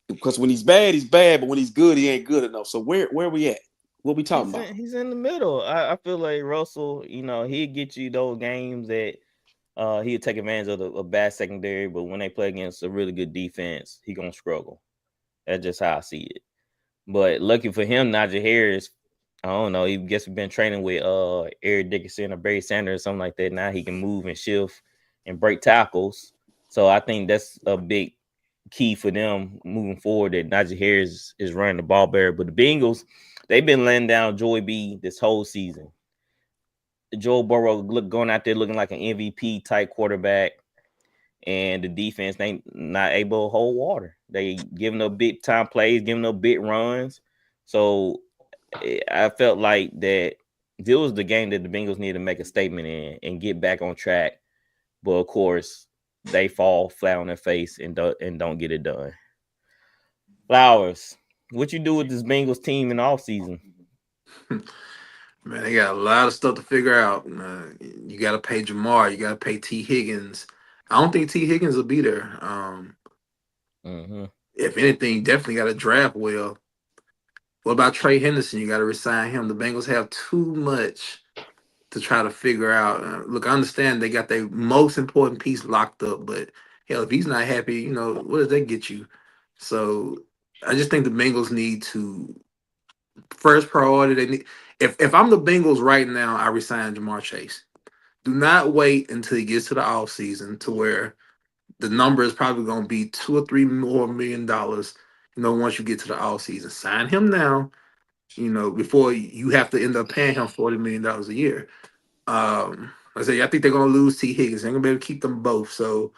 Because when he's bad, but when he's good, he ain't good enough. So where we at? What we talking about? He's in the middle. I feel like Russell, you know, he'll get you those games that he'll take advantage of a bad secondary, but when they play against a really good defense, he gonna struggle. That's just how I see it. But lucky for him, Najee Harris, I don't know. He guess we've been training with Eric Dickerson or Barry Sanders or something like that. Now he can move and shift and break tackles. So I think that's a big key for them moving forward, that Najee Harris is running the ball better. But the Bengals, they've been letting down Joey B this whole season. Joe Burrow going out there looking like an MVP type quarterback, and the defense they not able to hold water. They giving up big time plays, giving up big runs. So I felt like that this was the game that the Bengals needed to make a statement in and get back on track. But of course, they fall flat on their face and don't get it done. Flowers, what you do with this Bengals team in the offseason? Man, they got a lot of stuff to figure out. You got to pay Jamar. You got to pay T. Higgins. I don't think T. Higgins will be there. If anything, definitely got to draft well. What about Trey Henderson? You got to resign him. The Bengals have too much to try to figure out. Look, I understand they got their most important piece locked up, but hell, if he's not happy, you know, what does that get you? So I just think the Bengals need to first priority. They need. If I'm the Bengals right now, I resign Jamar Chase. Do not wait until he gets to the off season to where the number is probably going to be $2 or $3 more million. You know, once you get to the off season, sign him now. You know, before you have to end up paying him $40 million a year. I think they're going to lose T. Higgins. They're going to be able to keep them both. So,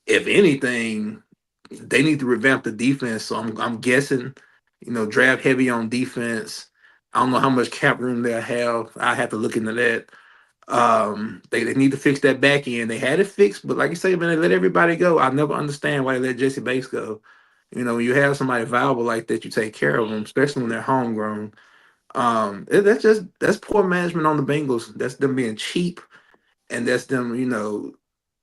if anything, they need to revamp the defense. So I'm guessing, you know, draft heavy on defense. I don't know how much cap room they'll have. I have to look into that. They need to fix that back end. They had it fixed, but like you say, man, they let everybody go. I never understand why they let Jesse Bates go. You know, when you have somebody valuable like that, you take care of them, especially when they're homegrown. That's poor management on the Bengals. That's them being cheap, and that's them, you know,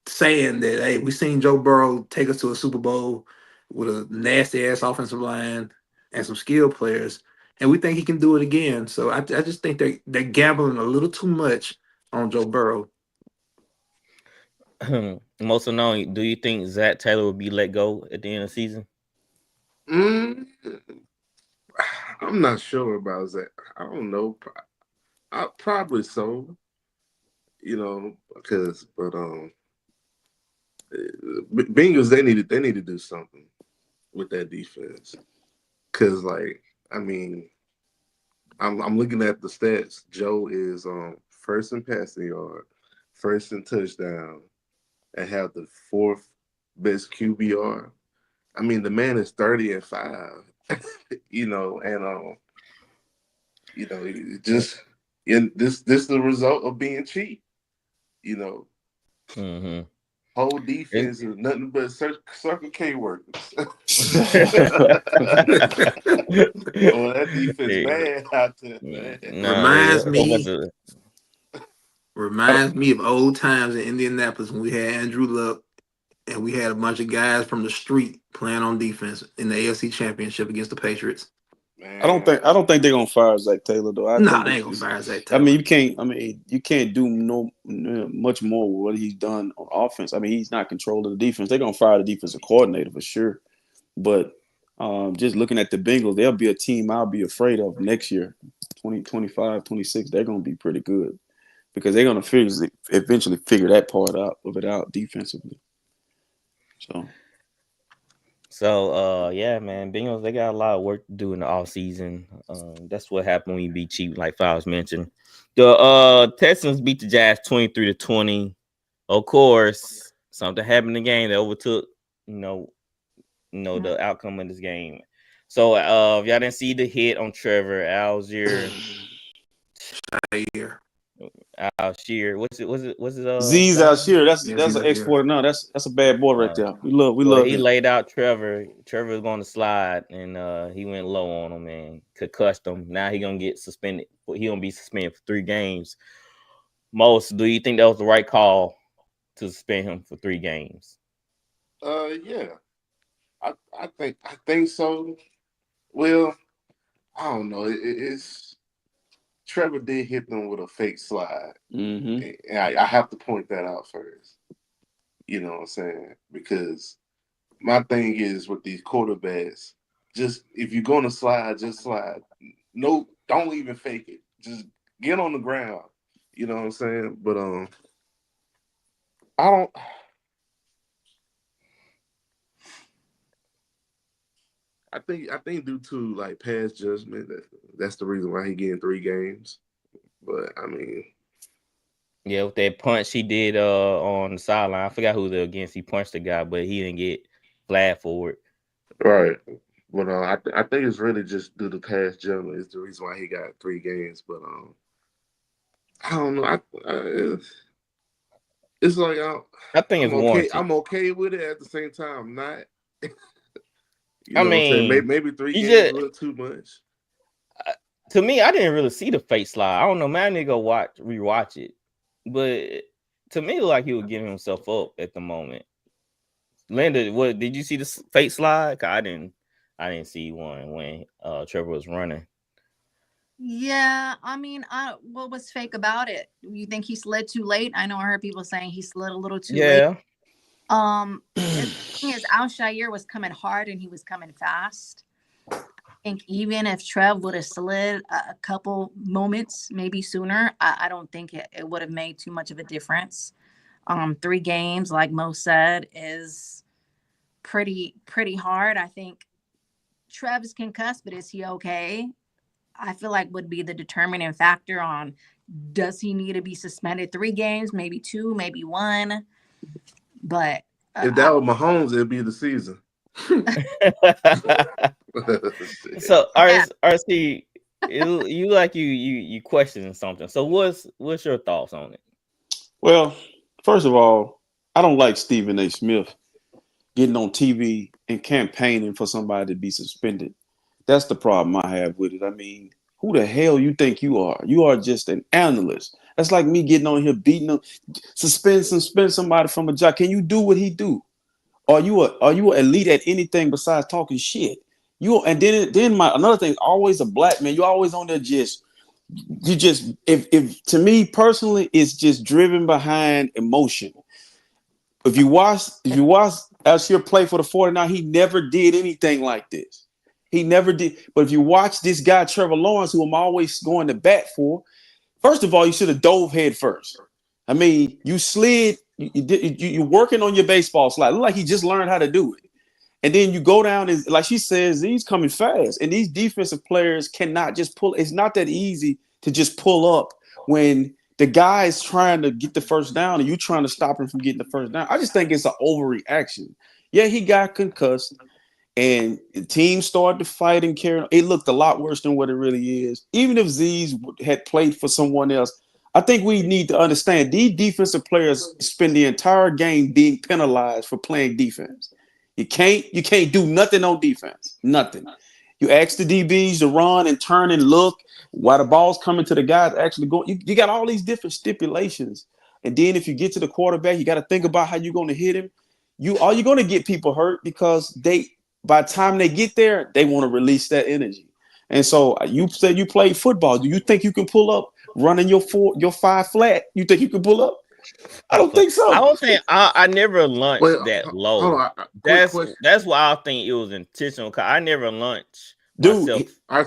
saying that, hey, we seen Joe Burrow take us to a Super Bowl with a nasty ass offensive line and some skilled players, and we think he can do it again. So I just think they're gambling a little too much on Joe Burrow. Most unknown, do you think Zach Taylor will be let go at the end of the season? I'm not sure about Zach. I don't know. Probably so. You know, but Bengals they need to do something with that defense. Cause like, I mean, I'm looking at the stats. Joe is first in passing yard, first in touchdown, and have the fourth best QBR. I mean, the man is 30-5. You know, and you know, just this is the result of being cheap. You know, whole defense is nothing but Circle K workers. Well, that defense bad out there, man. Reminds me of old times in Indianapolis when we had Andrew Luck and we had a bunch of guys from the street playing on defense in the AFC Championship against the Patriots. Man. I don't think they're gonna fire Zach Taylor though. They ain't gonna fire Zach Taylor. I mean, you can't do much more with what he's done on offense. I mean, he's not controlling the defense. They're gonna fire the defensive coordinator for sure. But just looking at the Bengals, they'll be a team I'll be afraid of next year, 2025, 26. They're gonna be pretty good because they're gonna eventually figure that part out of it out defensively. So yeah, man, Bengals, they got a lot of work to do in the off season. That's what happened when you beat cheap, like Files mentioned. The Texans beat the Jazz 23-20. Of course, something happened in the game that overtook, the outcome of this game. So if y'all didn't see the hit on Trevor Algier. Algier. What's it? Z's Algier. That's an export. No, that's a bad boy right there. We love he him. laid out Trevor. Trevor was going to slide, and he went low on him and concussed him. Now he gonna get suspended. He gonna be suspended for 3 games. Most, do you think that was the right call to suspend him for 3 games? Yeah, I think so. Well, I don't know. It's Trevor did hit them with a fake slide. Mm-hmm. And I have to point that out first. You know what I'm saying? Because my thing is with these quarterbacks, just if you're going to slide, just slide. No, don't even fake it. Just get on the ground. You know what I'm saying? But I think due to like past judgment, that's the reason why he getting 3 games. But I mean, yeah, with that punch he did on the sideline, I forgot who the against. He punched the guy, but he didn't get flagged for it. Right. But I think it's really just due to past judgment is the reason why he got 3 games. But I don't know. It's like I think it's warranted. I'm okay with it at the same time. Not. I mean, maybe 3 games is a little too much. To me, I didn't really see the fake slide. I don't know, man. I need to go rewatch it. But to me, it looked like he was giving himself up at the moment. Linda, what did you see the fake slide? I didn't see one when Trevor was running. Yeah, I mean, what was fake about it? You think he slid too late? I know I heard people saying he slid a little too late. Yeah. The thing is, Alshire was coming hard and he was coming fast. I think even if Trev would have slid a couple moments, maybe sooner, I don't think it would have made too much of a difference. 3 games, like Mo said, is pretty hard. I think Trev is concussed, but is he okay? I feel like would be the determining factor on does he need to be suspended 3 games, maybe 2, maybe 1. But if that was Mahomes, it'd be the season. So Yeah. RC, you questioning something. So what's your thoughts on it? Well, first of all, I don't like Stephen A. Smith getting on TV and campaigning for somebody to be suspended. That's the problem I have with it. I mean, who the hell you think you are? You are just an analyst. That's like me getting on here beating them, suspend somebody from a job. Can you do what he do? Are you an elite at anything besides talking shit? And then another thing, always a black man. You always on there if to me personally, it's just driven behind emotion. If you watch Alshire play for the 49, he never did anything like this. He never did. But if you watch this guy, Trevor Lawrence, who I'm always going to bat for, first of all, you should have dove head first. I mean, you slid, you're working on your baseball slide. Look like he just learned how to do it. And then you go down and, like she says, he's coming fast. And these defensive players cannot just pull. It's not that easy to just pull up when the guy is trying to get the first down and you trying to stop him from getting the first down. I just think it's an overreaction. Yeah, he got concussed and the team started to fight and carry on. It looked a lot worse than what it really is. Even if Z's had played for someone else, I think we need to understand these defensive players spend the entire game being penalized for playing defense. You can't do nothing on defense. Nothing. You ask the DBs to run and turn and look while the ball's coming to the guys actually going. You got all these different stipulations. And then if you get to the quarterback, you got to think about how you're going to hit him. You're going to get people hurt because by the time they get there, they want to release that energy. And so you said you played football. Do you think you can pull up running your 5 flat? You think you can pull up? I don't think so. I don't think I never lunched that low. That's why I think it was intentional. Cause I never lunched myself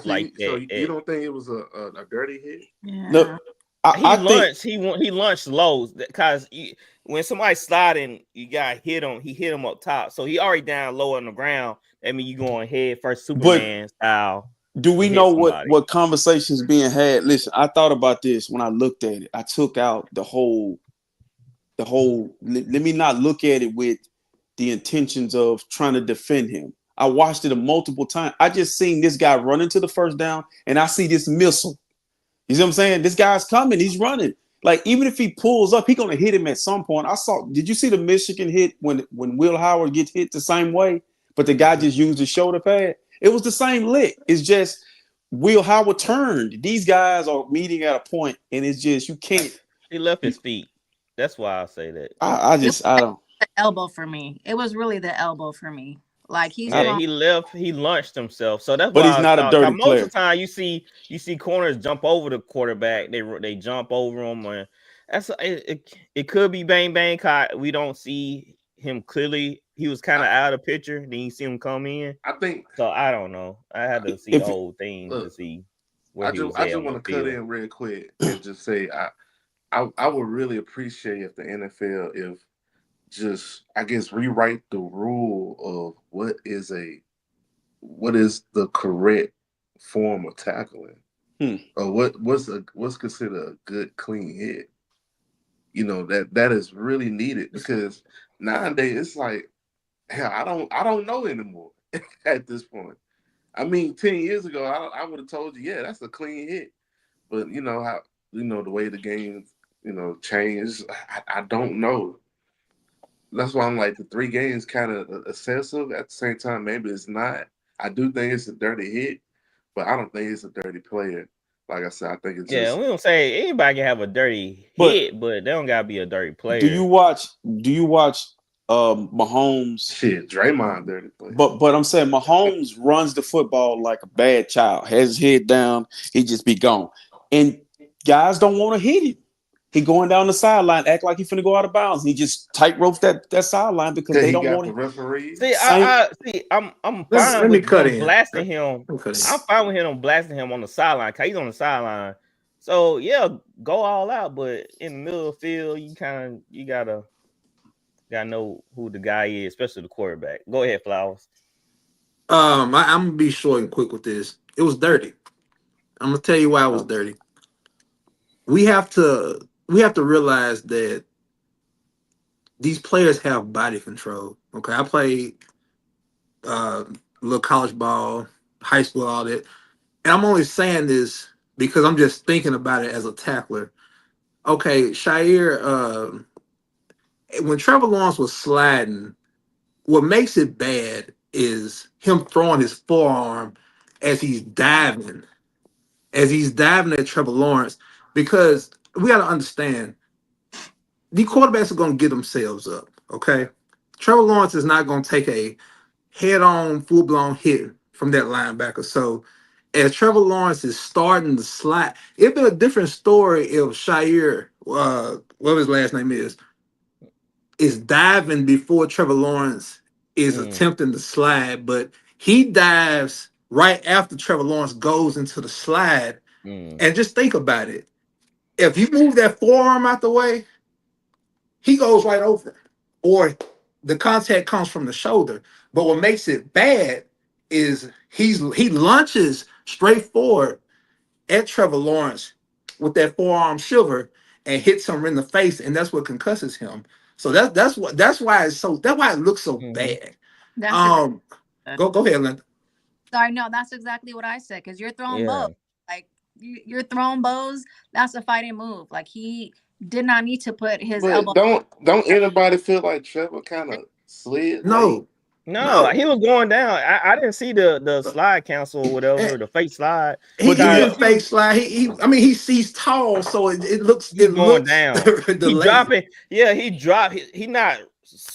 like that. So you don't think it was a dirty hit? Yeah. No, he lunched low because when somebody's sliding, you got hit him. He hit him up top, so he already down low on the ground. I mean, you going head first, Superman style. Do we know what conversations being had? Listen, I thought about this when I looked at it. I took out the whole. Let me not look at it with the intentions of trying to defend him. I watched it multiple times. I just seen this guy running to the first down, and I see this missile. You see what I'm saying? This guy's coming. He's running. Like, even if he pulls up, he's going to hit him at some point. Did you see the Michigan hit when Will Howard gets hit the same way, but the guy just used his shoulder pad? It was the same lick. It's just Will Howard turned. These guys are meeting at a point, and it's just you can't. He left his feet. That's why I say that. I don't. The elbow for me. It was really the elbow for me. Like he launched himself. So that's but why he's not a dirty player. Most of the time you see corners jump over the quarterback. They jump over him. And it could be bang bang. We don't see him clearly. He was kind of out of the picture. Then you see him come in. I think so. I don't know. I had to see the whole thing to see where he was at. I just want to cut in real quick and just say I would really appreciate if the NFL rewrite the rule of what is the correct form of tackling, or what's considered a good clean hit. You know, that is really needed because nowadays it's like, hell, I don't know anymore at this point. I mean, 10 years ago, I would have told you, yeah, that's a clean hit. But you know how the way the game changed. I don't know. That's why I'm like the 3 games kind of excessive. At the same time, maybe it's not. I do think it's a dirty hit, but I don't think it's a dirty player. Like I said, I think it's we don't say anybody can have a dirty hit, but they don't gotta be a dirty player. Do you watch Mahomes. Shit, Draymond dirty play. But I'm saying Mahomes runs the football like a bad child. Has his head down, he just be gone. And guys don't want to hit him. He going down the sideline, act like he finna go out of bounds. And he just tight ropes that sideline because they don't want the it. referee. See, I'm fine let me with cut him in. blasting him. I'm fine with him blasting him on the sideline. Cause he's on the sideline. So yeah, go all out. But in the middle of the field, you gotta know who the guy is, especially the quarterback. Go ahead, Flowers. I'm gonna be short and quick with this. It was dirty. I'm gonna tell you why it was dirty. We have to realize that these players have body control. Okay, I played little college ball, high school, all that, and I'm only saying this because I'm just thinking about it as a tackler. Okay, Shair, when Trevor Lawrence was sliding, what makes it bad is him throwing his forearm as he's diving at Trevor Lawrence, because we got to understand the quarterbacks are going to get themselves up. Okay, Trevor Lawrence is not going to take a head-on, full-blown hit from that linebacker. So as Trevor Lawrence is starting to slide, it'd be a different story if Shair, whatever his last name is diving before Trevor Lawrence is attempting to slide, but he dives right after Trevor Lawrence goes into the slide. And just think about it. If you move that forearm out the way, he goes right over. Or the contact comes from the shoulder. But what makes it bad is he launches straight forward at Trevor Lawrence with that forearm shiver and hits him in the face, and that's what concusses him. So that's why it looks so bad. Go ahead, Linda. Sorry, no, that's exactly what I said. Because you're throwing bows, like you're throwing bows. That's a fighting move. Like he did not need to put his elbow. Don't anybody feel like Trevor kind of slid? No, he was going down. I didn't see the slide cancel or whatever, the fake slide. He didn't fake slide. He sees tall, so it looks going down. He dropping. Yeah, he dropped. He not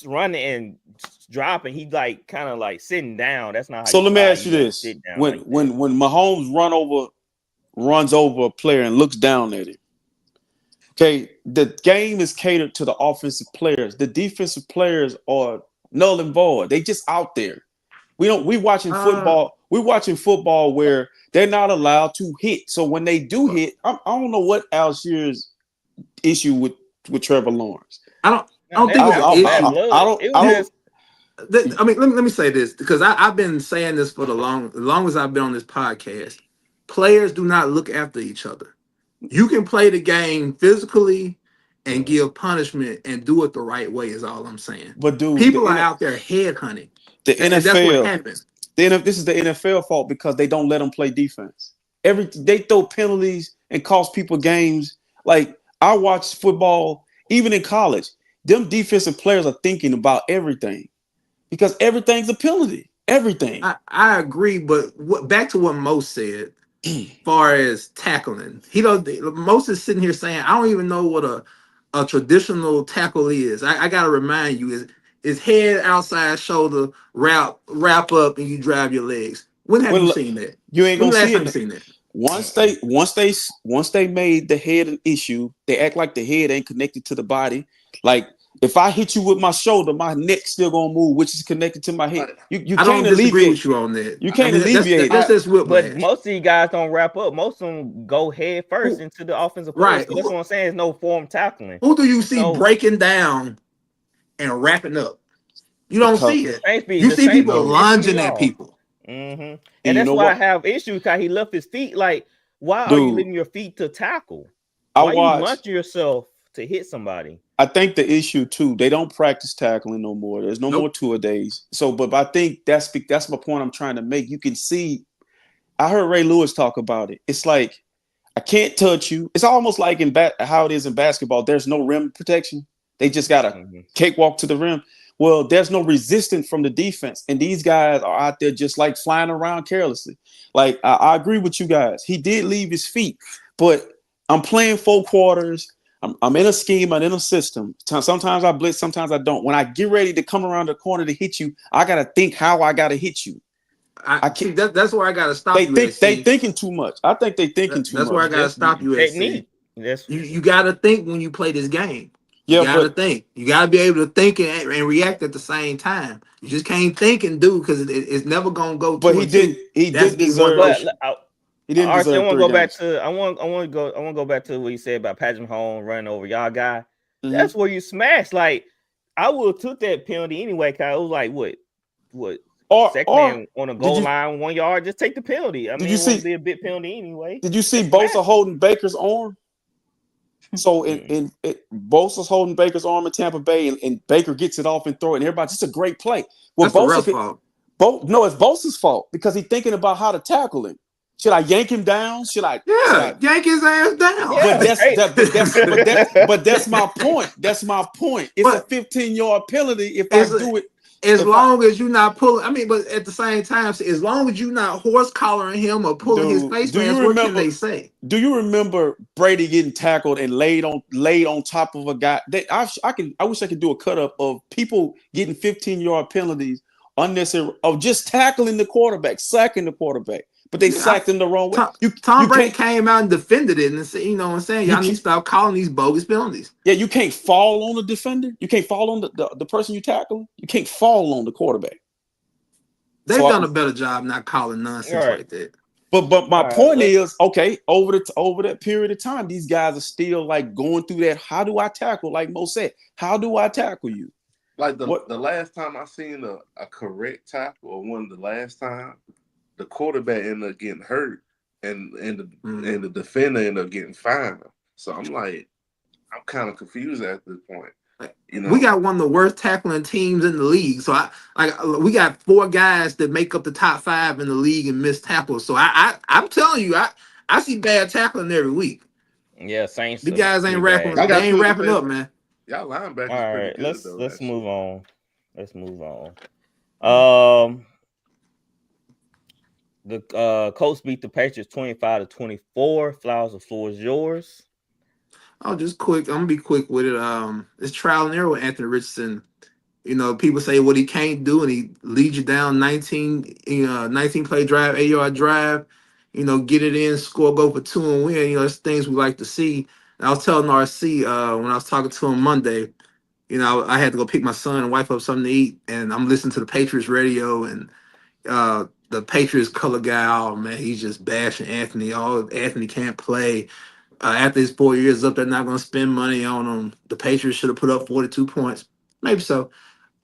running and dropping. He like kind of like sitting down. That's not how. So let me ask you this: when Mahomes runs over a player and looks down at it, okay, the game is catered to the offensive players. The defensive players are null and void. They just out there. We watching football. We're watching football where they're not allowed to hit. So when they do hit, I don't know what Alshier's issue with Trevor Lawrence. I don't think it's an issue. I mean, let me say this, because I've been saying this for the longest I've been on this podcast. Players do not look after each other. You can play the game physically and give punishment and do it the right way is all I'm saying. But dude, people are out there head hunting. The NFL, that's what happens. This is the NFL fault because they don't let them play defense. They throw penalties and cost people games. Like I watch football, even in college, them defensive players are thinking about everything because everything's a penalty. Everything. I agree, but back to what Mo said, as far as tackling, Mo is sitting here saying, I don't even know what a traditional tackle is. I gotta remind you, is head, outside shoulder, wrap up, and you drive your legs. When have you seen that? You ain't gonna see it. Seen that? Once they made the head an issue, they act like the head ain't connected to the body. Like if I hit you with my shoulder, my neck still gonna move, which is connected to my head. You I can't don't disagree alleviate with you on that. You can't alleviate it. But most of you guys don't wrap up. Most of them go head first into the offensive play. Right. So that's what I'm saying. There's no form tackling. Who do you see breaking down and wrapping up? You don't see it. You see people lunging at people. And that's why I have issues, because he left his feet. Like, why are you leaving your feet to tackle? Why you launch yourself to hit somebody? I think the issue too, they don't practice tackling no more. There's no more two-a-days. So, but I think that's my point I'm trying to make. You can see, I heard Ray Lewis talk about it. It's like, I can't touch you. It's almost like how it is in basketball. There's no rim protection. They just got to cakewalk to the rim. Well, there's no resistance from the defense. And these guys are out there just like flying around carelessly. Like, I agree with you guys. He did leave his feet, but I'm playing 4 quarters. I'm in a scheme, I'm in a system. Sometimes I blitz, sometimes I don't. When I get ready to come around the corner to hit you, I gotta think how I gotta hit you. I can't. That's where I gotta stop you. They thinking too much. I think they thinking too much. That's where I gotta stop you. Technique. You gotta think when you play this game. Yeah, you gotta think. You gotta be able to think and react at the same time. You just can't think and do because it's never gonna go. But he didn't. He didn't deserve. He didn't deserve. I want to go back to. I want to go back to what you said about Patrick Mahomes running over y'all guy. Mm-hmm. That's where you smash. Like I would have took that penalty anyway. Cause it was like what. Second on a goal line, 1 yard, just take the penalty. I mean, it wouldn't be a big penalty anyway. Did you see Bosa holding Baker's arm? So in Bosa's holding Baker's arm in Tampa Bay, and Baker gets it off and throw it, and everybody, just a great play. Well, That's the ref fault. No, it's Bosa's fault because he's thinking about how to tackle him. Should I yank him down? Yank his ass down. But that's my point. That's my point. It's a 15-yard penalty if I do it. As long as you're not pulling, I mean, but at the same time, as long as you're not horse collaring him or pulling his face mask, what can they say? Do you remember Brady getting tackled and laid on top of a guy? I wish I could do a cut up of people getting 15-yard penalties unnecessary of just tackling the quarterback, sacking the quarterback. But they sacked him the wrong way. Tom Brady came out and defended it and said, you know what I'm saying? Y'all need to stop calling these bogus penalties. Yeah, you can't fall on the defender. You can't fall on the person you tackle. You can't fall on the quarterback. They've done a better job not calling nonsense like that. But my point is, okay, over that period of time, these guys are still like going through that. How do I tackle? Like Mo said, how do I tackle you? Like the last time I seen a correct tackle, or one of the last time, the quarterback ended up getting hurt, and the defender ended up getting fined. So I'm kind of confused at this point. You know, we got one of the worst tackling teams in the league. So we got 4 guys that make up the top 5 in the league and miss tackles. So I'm telling you, I see bad tackling every week. Yeah, Saints. The guys ain't wrapping. They ain't wrapping up, man. Y'all linebackers. All right, let's move on. The Colts beat the Patriots 25-24. Flowers, the floor is yours. Oh, just quick. I'm gonna be quick with it. It's trial and error with Anthony Richardson. You know, people say what he can't do, and he leads you down 19 play drive, 8-yard drive. You know, get it in, score, go for 2 and win. You know, it's things we like to see. And I was telling RC when I was talking to him Monday. You know, I had to go pick my son and wife up something to eat, and I'm listening to the Patriots radio, and the Patriots color guy, oh man, he's just bashing Anthony. Oh, Anthony can't play. After his 4 years up, they're not going to spend money on him. The Patriots should have put up 42 points. Maybe so.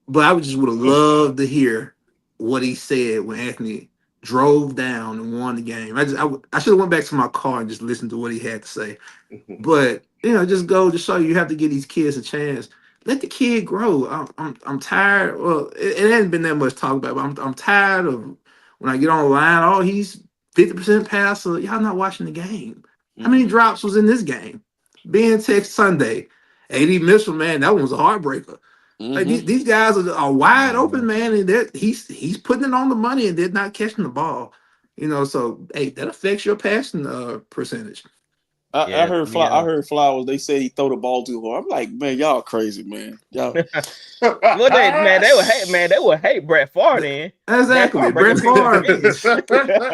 But I would have loved to hear what he said when Anthony drove down and won the game. I should have went back to my car and just listened to what he had to say. But, you know, just go to show you have to give these kids a chance. Let the kid grow. I'm tired. Well, it hasn't been that much talk about it, but I'm tired of when I get on the line, oh, he's 50% passer. Y'all not watching the game. How many drops was in this game? Being Tech Sunday, AD Mitchell, man, that one was a heartbreaker. Like these guys are wide open, man, and he's putting it on the money, and they're not catching the ball. You know, so hey, that affects your passing percentage. I heard Flowers. They said he throw the ball too hard. I'm like, man, y'all crazy, man. Y'all. Well, they would hate Brett Favre then. Exactly, Brett Favre.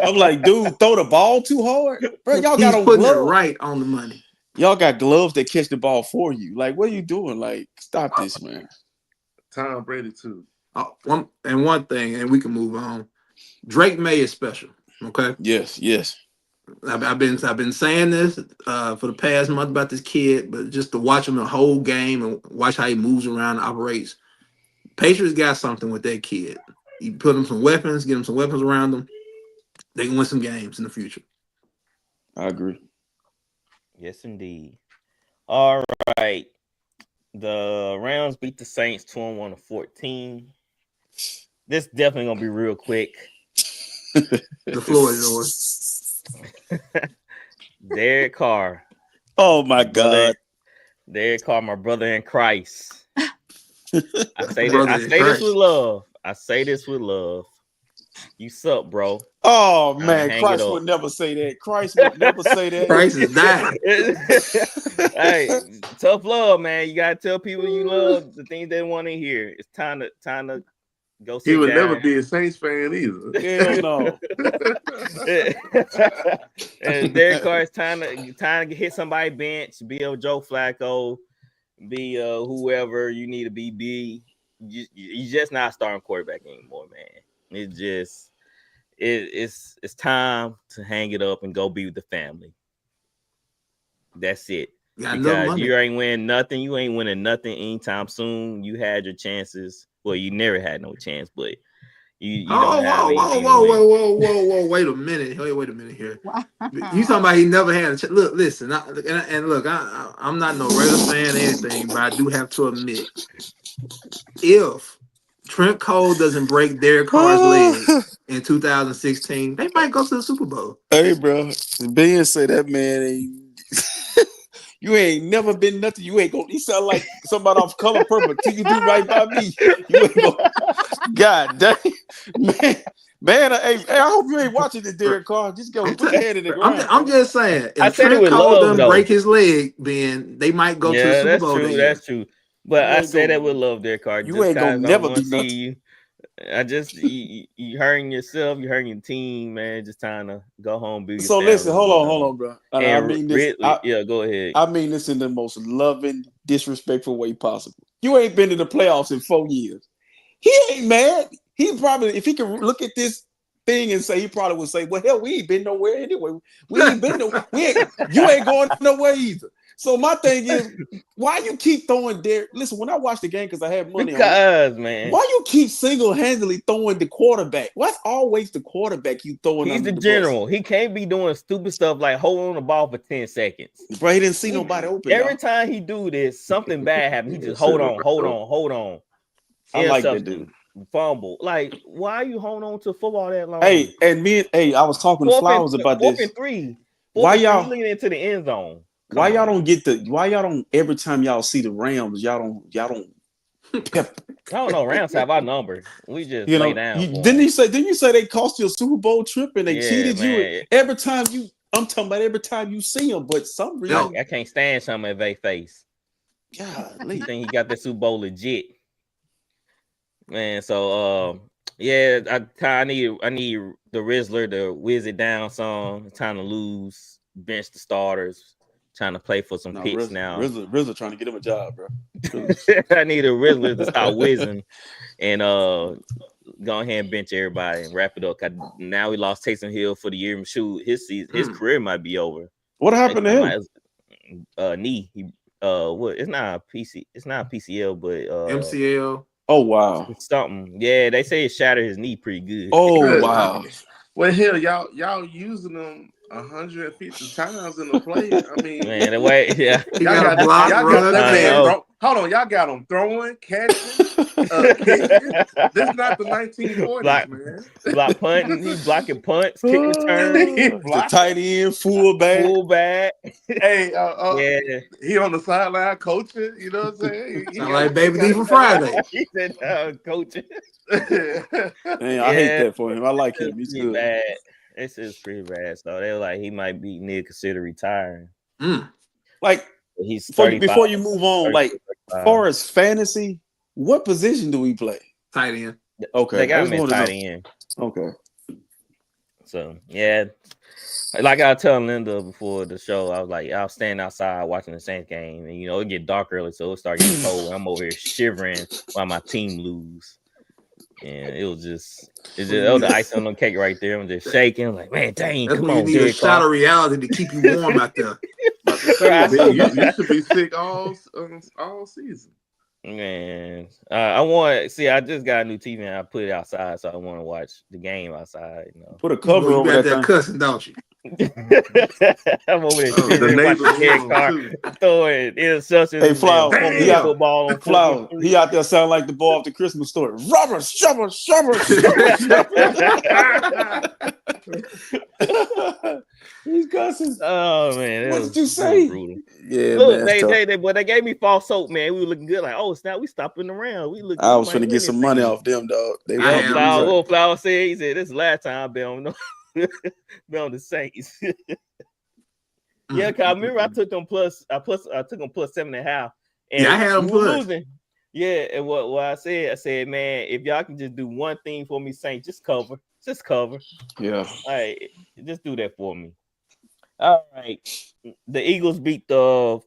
I'm like, dude, throw the ball too hard, bro. Y'all got He's putting it right on the money. Y'all got gloves that catch the ball for you. Like, what are you doing? Like, stop this, man. Tom Brady too. One thing, and we can move on. Drake May is special. Okay. Yes. I've been saying this for the past month about this kid, but just to watch him the whole game and watch how he moves around and operates. Patriots got something with that kid. You put him some weapons, get him some weapons around them. They can win some games in the future. I agree. Yes, indeed. All right. The Rams beat the Saints 21-14. This definitely gonna be real quick. The floor is yours. Derek Carr. Oh my God. Derek Carr, my brother in Christ. I say this with love. You suck, bro. Oh man, hang Christ it up. would never say that. Christ would never say that. Christ is dying. Hey, tough love, man. You gotta tell people you love the things they want to hear. It's time to go sit He would down. never be a Saints fan either. Hell no. And Derek Carr, it's time to hit somebody bench, be a Joe Flacco, be whoever you need to be. You just not starting quarterback anymore, man. It's just it's time to hang it up and go be with the family. That's it. Because you ain't winning nothing. You ain't winning nothing anytime soon. You had your chances. Well, you never had no chance, but you don't have anything. Whoa! Wait a minute. Wait a minute here. You talking about he never had a chance? Look, listen, look. I'm not no Raiders fan or anything, but I do have to admit, if Trent Cole doesn't break Derek Carr's leg in 2016, they might go to the Super Bowl. Hey, bro, Ben say that man ain't. You ain't never been nothing. You ain't gonna. He sound like somebody off Color Purple. Till you do right by me. You ain't gonna. God dang, man. Hey, I hope you ain't watching this, Derek Carr. Just go put your head in the ground. I'm just saying. If I said Trent it with Cole love, doesn't though. break his leg, Ben, they might go to the Super Bowl. That's true. But I said that with love, Derek Carr. You ain't gonna never be see you. I just you hurting yourself, you hurting your team, man. Just trying to go home. Be So listen, hold on, bro. I mean this. Go ahead. I mean this in the most loving, disrespectful way possible. You ain't been in the playoffs in 4 years. He ain't mad. He probably, if he can look at this thing and say, he probably would say, "Well, hell, we ain't been nowhere anyway. You ain't going nowhere either." So my thing is, why you keep throwing Derek? Listen, when I watched the game, because I had money on it, man. Why you keep single-handedly throwing the quarterback? Why's always the quarterback you throwing? He's the general. He can't be doing stupid stuff like holding the ball for 10 seconds. Bro, he didn't see nobody open. Every time he do this, something bad happens. He just hold on. I like that dude. Fumble. Like, why are you holding on to football that long? Hey, I was talking to Flowers about this. 4th and 3. Why y'all leaning into the end zone? Why y'all don't every time y'all see the Rams, y'all don't I don't know. Rams have our number. We just lay down. Didn't you say they cost you a Super Bowl trip and they cheated you? Every time I'm talking about every time you see them, but some reason I can't stand some of their face. God, I think he got the Super Bowl legit. Man, so I need the Rizzler to whiz it down some. Time to lose, bench the starters. Trying to play for some picks now. Rizzler trying to get him a job, bro. I need a Rizzler to start whizzing and go ahead and bench everybody and wrap it up. Now we lost Taysom Hill for the year. Shoot, his career might be over. What happened to him? Knee. What? It's not a PC. It's not a PCL, but MCL. Oh wow. It's something. Yeah, they say it shattered his knee pretty good. Oh wow. Well, hell, y'all using them 150 times in the play. I mean, man, the way, y'all got that man. Hold on, y'all got him throwing, catching, kicking. This is not the 1940s, man. Block punting, he's blocking punts, kick return, the tight end, fullback. Hey, he on the sideline coaching. You know what I'm saying? Sound like Baby D for Friday. He said, "Coaching." Man, I hate that for him. I like him. He's good. Bad. This is pretty bad. So they were like, he might be near consider retiring. Like, he's before you move on, like, as far as fantasy, what position do we play? Tight end. Okay, they got him in tight end. Okay. So yeah, like I was telling Linda before the show, I was like, I was standing outside watching the Saints game, and it get dark early, so it started getting cold. I'm over here shivering while my team lose. And it was the ice on the cake right there. I'm just shaking. I'm like, man, dang, that's come when on, you need a shot of reality to keep you warm out there. You should be sick all season. Man, I just got a new TV and I put it outside, so I want to watch the game outside. Put a cover over that cussing, don't you? I'm over there throwing interceptions. Hey, Flower, he out there sound like the boy off the Christmas story. Rubber, shubber. Wisconsin. Oh man, What did you say? Brutal. Yeah, Look, man. they gave me false hope, man. We were looking good. Like, oh, snap, we stopping around. I was trying to get some money off them, dog. They Flower said, he said, this is the last time I bet on the Saints. Yeah, cause I remember I took them plus 7.5. And I had them plus. losing. Yeah, and what I said, man, if y'all can just do one thing for me, Saints, just cover. Yeah. All right, just do that for me. All right. The Eagles beat the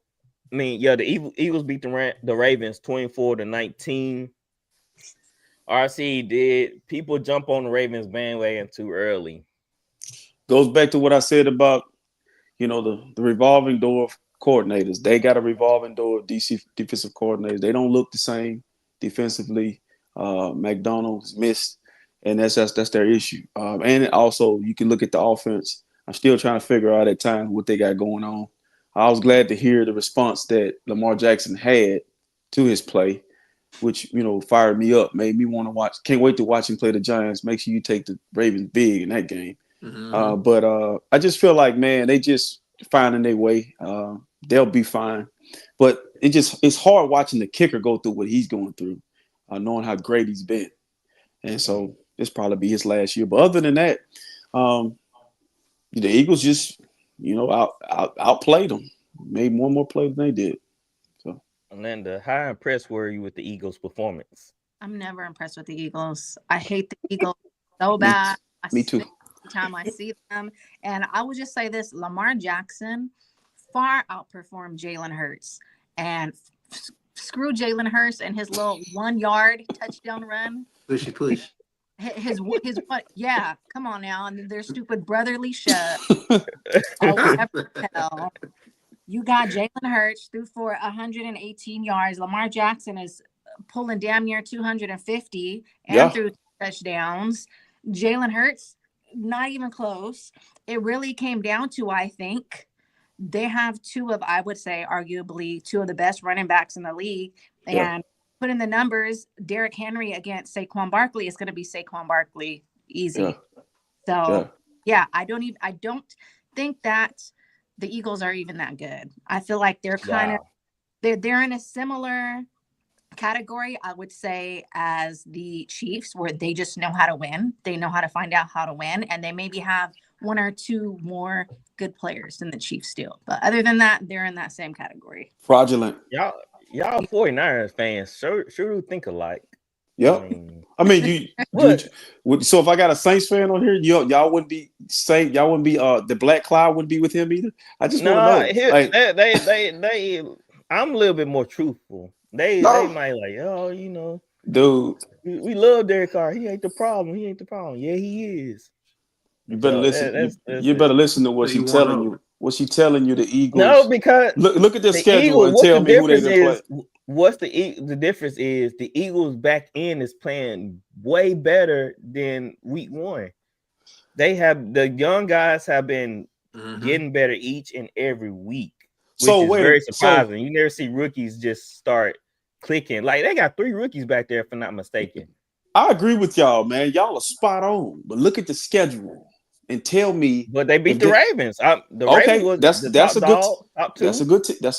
Eagles beat the Ravens 24-19. RC did people jump on the Ravens bandwagon too early? Goes back to what I said about, the revolving door of coordinators. They got a revolving door of DC defensive coordinators. They don't look the same defensively. McDonald's missed, and that's their issue. And also, you can look at the offense. I'm still trying to figure out at times what they got going on. I was glad to hear the response that Lamar Jackson had to his play, which, fired me up, made me want to watch. Can't wait to watch him play the Giants. Make sure you take the Ravens big in that game. Mm-hmm. But I just feel like, man, they just finding their way. They'll be fine. But it's hard watching the kicker go through what he's going through, knowing how great he's been. And so this probably be his last year. But other than that, the Eagles just, outplayed them. Made one more play than they did. So, Linda, how impressed were you with the Eagles' performance? I'm never impressed with the Eagles. I hate the Eagles so bad. Me too. Every time I see them. And I would just say this, Lamar Jackson far outperformed Jalen Hurts. And screw Jalen Hurts and his little 1 yard touchdown run. Push. His what? Yeah, come on now. And their stupid brotherly shove. Whatever the hell. You got Jalen Hurts threw for 118 yards. Lamar Jackson is pulling damn near 250 and threw touchdowns. Jalen Hurts, not even close. It really came down to, I think, they have I would say, arguably two of the best running backs in the league. And put in the numbers, Derrick Henry against Saquon Barkley is going to be Saquon Barkley easy. So I don't think that the Eagles are even that good. I feel like they're they're in a similar category, I would say, as the Chiefs, where they just know how to win. They know how to find out how to win, and they maybe have one or two more good players than the Chiefs still. But other than that, they're in that same category. Fraudulent. Y'all 49ers fans sure do think alike. Yep. So if I got a Saints fan on here, y'all wouldn't be Saint. Y'all wouldn't be the Black Cloud wouldn't be with him either. I just want to know. I'm a little bit more truthful. They might dude. We love Derek Carr. He ain't the problem. Yeah, he is. You better listen. You better listen to what she's telling you. What she telling you? The Eagles. No, because look at the schedule and tell me who they're gonna play. What's the difference is the Eagles back end is playing way better than week one. The young guys have been getting better each and every week. Which is very surprising. You never see rookies just start clicking. Like they got 3 rookies back there, if I'm not mistaken. I agree with y'all, man. Y'all are spot on. But look at the schedule and tell me. But they beat the Ravens. Ravens was that's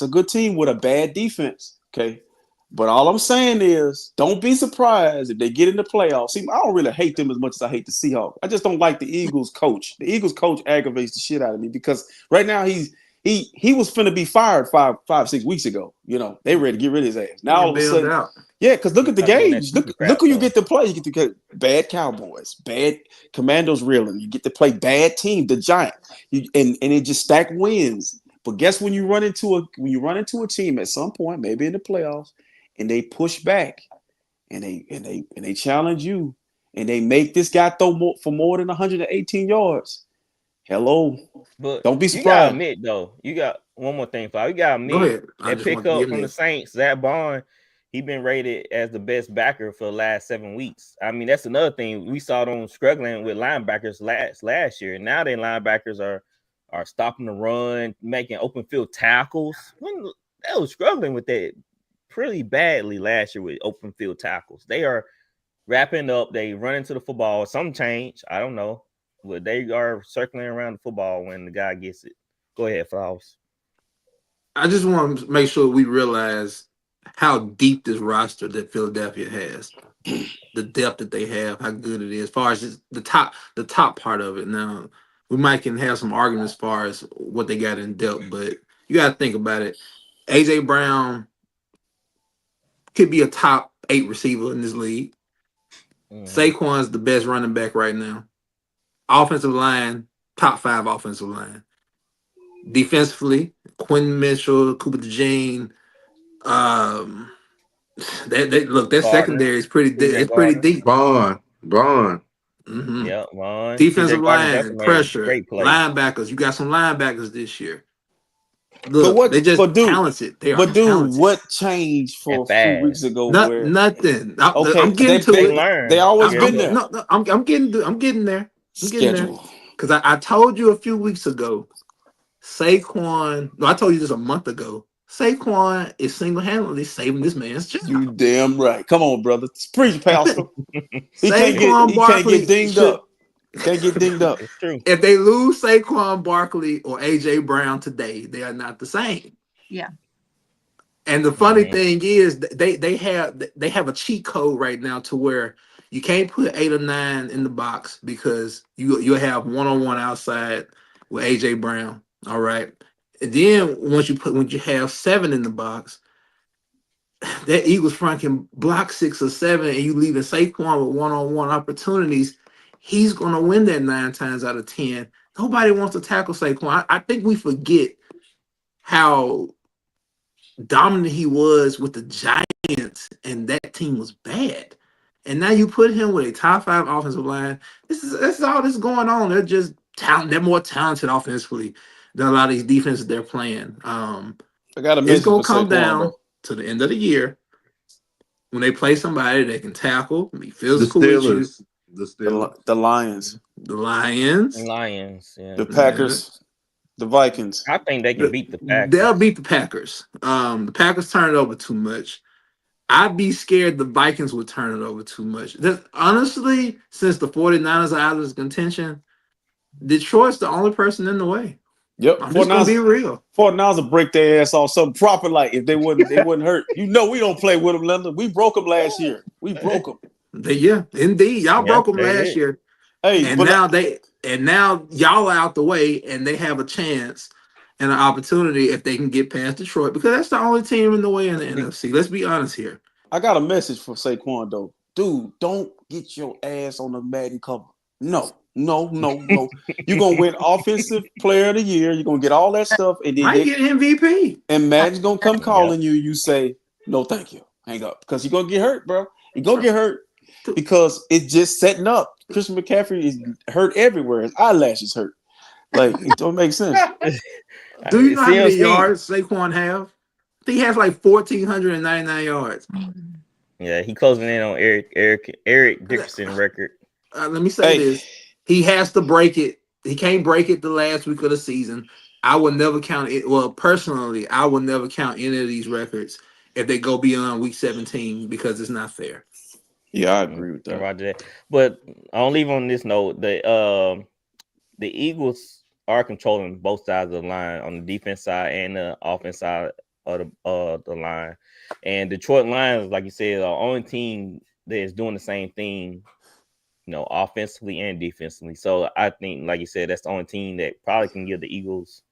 a good team with a bad defense. Okay. But all I'm saying is don't be surprised if they get in the playoffs. See, I don't really hate them as much as I hate the Seahawks. I just don't like the Eagles coach. The Eagles coach aggravates the shit out of me because right now he was finna be fired 5-6 weeks ago. They ready to get rid of his ass. Now all of a sudden, because look at the games. Look who you get to play. You get to get bad Cowboys, bad Commandos reeling. You get to play bad team, the Giants, and it just stack wins. But guess when you run into a team at some point, maybe in the playoffs, and they push back, and they challenge you, and they make this guy throw for more than 118 yards. Hello, but don't be surprised. You gotta admit, though, you got one more thing, Fly. You gotta admit that pickup from the Saints, Zach Bond, he been rated as the best backer for the last 7 weeks. I mean, that's another thing. We saw them struggling with linebackers last year. Now their linebackers are stopping the run, making open field tackles. They was struggling with that pretty badly last year with open field tackles. They are wrapping up. They run into the football. Some change. I don't know. but they are circling around the football when the guy gets it. Go ahead, Flowers. I just want to make sure we realize how deep this roster that Philadelphia has, the depth that they have, how good it is, as far as just the top part of it. Now, we might can have some arguments as far as what they got in depth, but you got to think about it. AJ Brown could be a top 8 receiver in this league. Saquon's the best running back right now. Offensive line, top 5 offensive line. Defensively, Quinn Mitchell, Cooper DeJean, that secondary is pretty deep. It's pretty deep. Bond. Mm-hmm. Yeah, Vaughn. Defensive TJ Gardner line, definitely pressure, great play. linebackers. You got some linebackers this year. Look, they just talented. They are talented. What changed for a few weeks ago? Nothing. Okay, I'm getting to it. They always been there. No, I'm getting there. I'm getting there. Because I told you a few weeks ago, Saquon. No, I told you this a month ago. Saquon is single-handedly saving this man's job. You damn right. Come on, brother. Preach, Pastor. He can't get dinged up. Can't get dinged up. It's true. If they lose Saquon Barkley or AJ Brown today, they are not the same. Yeah. And the funny thing is, they have a cheat code right now to where you can't put 8 or 9 in the box because you'll have 1-on-1 outside with AJ Brown. All right. And then once you have 7 in the box, that Eagles front can block 6 or 7, and you leaving Saquon with 1-on-1 opportunities. He's gonna win that 9 times out of 10. Nobody wants to tackle Saquon. I think we forget how dominant he was with the Giants, and that team was bad. And now you put him with a top 5 offensive line. This is all this going on. They're just they're more talented offensively than a lot of these defenses they're playing. I got a it's gonna come down to the end of the year when they play somebody that can tackle, be physical. The Lions. Yeah. The Packers. The Vikings. I think they can beat the Packers. They'll beat the Packers. The Packers turn it over too much. I'd be scared the Vikings would turn it over too much. Honestly, since the 49ers are out of contention, Detroit's the only person in the way. Yep. I'm just gonna be real. 49ers will break their ass off something proper, like if they wouldn't hurt. We don't play with them, Linda. We broke them last year. We broke them. Indeed. Y'all broke them last year. Hey, and now y'all are out the way, and they have a chance and an opportunity if they can get past Detroit, because that's the only team in the way in the NFC. Let's be honest here. I got a message for Saquon though. Dude, don't get your ass on the Madden cover. No. You're gonna win Offensive Player of the Year. You're gonna get all that stuff, and then I get MVP. And Madden's gonna come calling you. You say no, thank you. Hang up, because you're gonna get hurt, bro. You're gonna get hurt because it's just setting up. Christian McCaffrey is hurt everywhere. His eyelashes hurt. Like it don't make sense. Do you know how many yards Saquon have? He has like 1,499 yards. Yeah, he closing in on Eric Dickerson record. Let me say this. He has to break it. He can't break it the last week of the season. I will never count it. Well, personally, I will never count any of these records if they go beyond week 17 because it's not fair. Yeah, I agree with that. Roger that. But I'll leave on this note. The Eagles are controlling both sides of the line on the defense side and the offense side of the line. And Detroit Lions, like you said, are the only team that is doing the same thing, offensively and defensively. So I think, like you said, that's the only team that probably can give the Eagles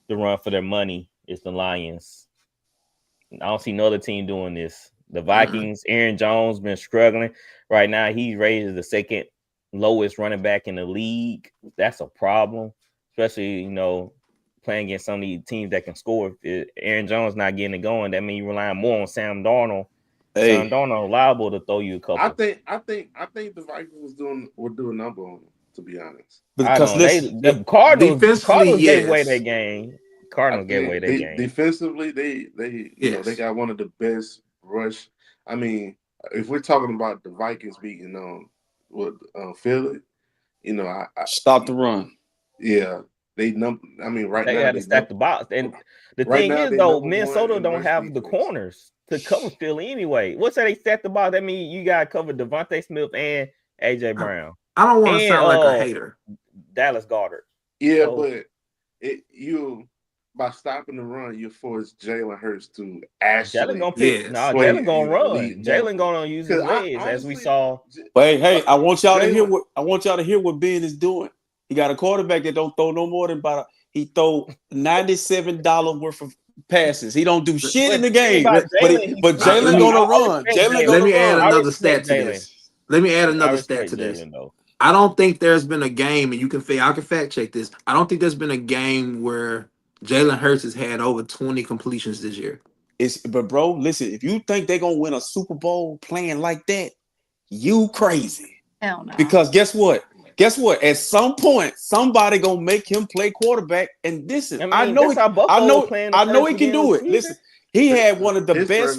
the run for their money is the Lions. I don't see no other team doing this. The Vikings, Aaron Jones been struggling. Right now, he's rated the second lowest running back in the league. That's a problem, especially, playing against some of these teams that can score. If Aaron Jones not getting it going, that means you're relying more on Sam Darnold. Hey. Sam Darnold liable to throw you a couple. I think the Vikings would do a number on them, to be honest. Because the Cardinals gave away their game. Cardinals gave away their game. Defensively, they got one of the best rush. I mean, if we're talking about the Vikings beating Philly, stop the run. Yeah, they right now got to stack the box. And the thing is, though, Minnesota don't have the corners to cover Philly anyway. What's that? They stack the box. That means you got to cover Devontae Smith and AJ Brown. I don't want to And sound like a hater. Dallas Goedert. Yeah, So- but by stopping the run, you force Jalen Hurts to actually. Jalen gonna pick. Yes. No, play Jalen gonna at run. elite Jalen level. gonna use his 'Cause I- legs, as we honestly, saw. But hey, I want y'all to hear Jalen- what Ben is doing. He got a quarterback that don't throw no more than he throw $97 worth of passes. He don't do shit in the game. About But Jalen, Jalen gonna run. Jalen Let gonna me add run. another stat to Jalen. this. Let me add I another stat respect to this. Jalen, though. I don't think there's been a game, and I can fact check this. I don't think there's been a game where Jalen Hurts has had over 20 completions this year. But bro, listen, if you think they're gonna win a Super Bowl playing like that, you crazy. Hell no. Because guess what? At some point, somebody gonna make him play quarterback. And listen, I know he can do it. Listen, he had one of the best.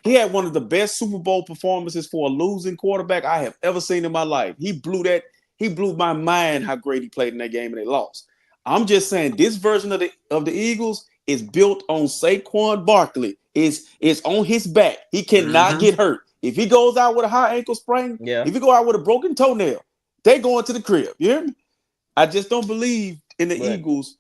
He had one of the best Super Bowl performances for a losing quarterback I have ever seen in my life. He blew my mind how great he played in that game, and they lost. I'm just saying this version of the Eagles is built on Saquon Barkley. It's on his back. He cannot get hurt. If he goes out with a high ankle sprain, if he go out with a broken toenail, they going to the crib. You hear me? I just don't believe in the Eagles.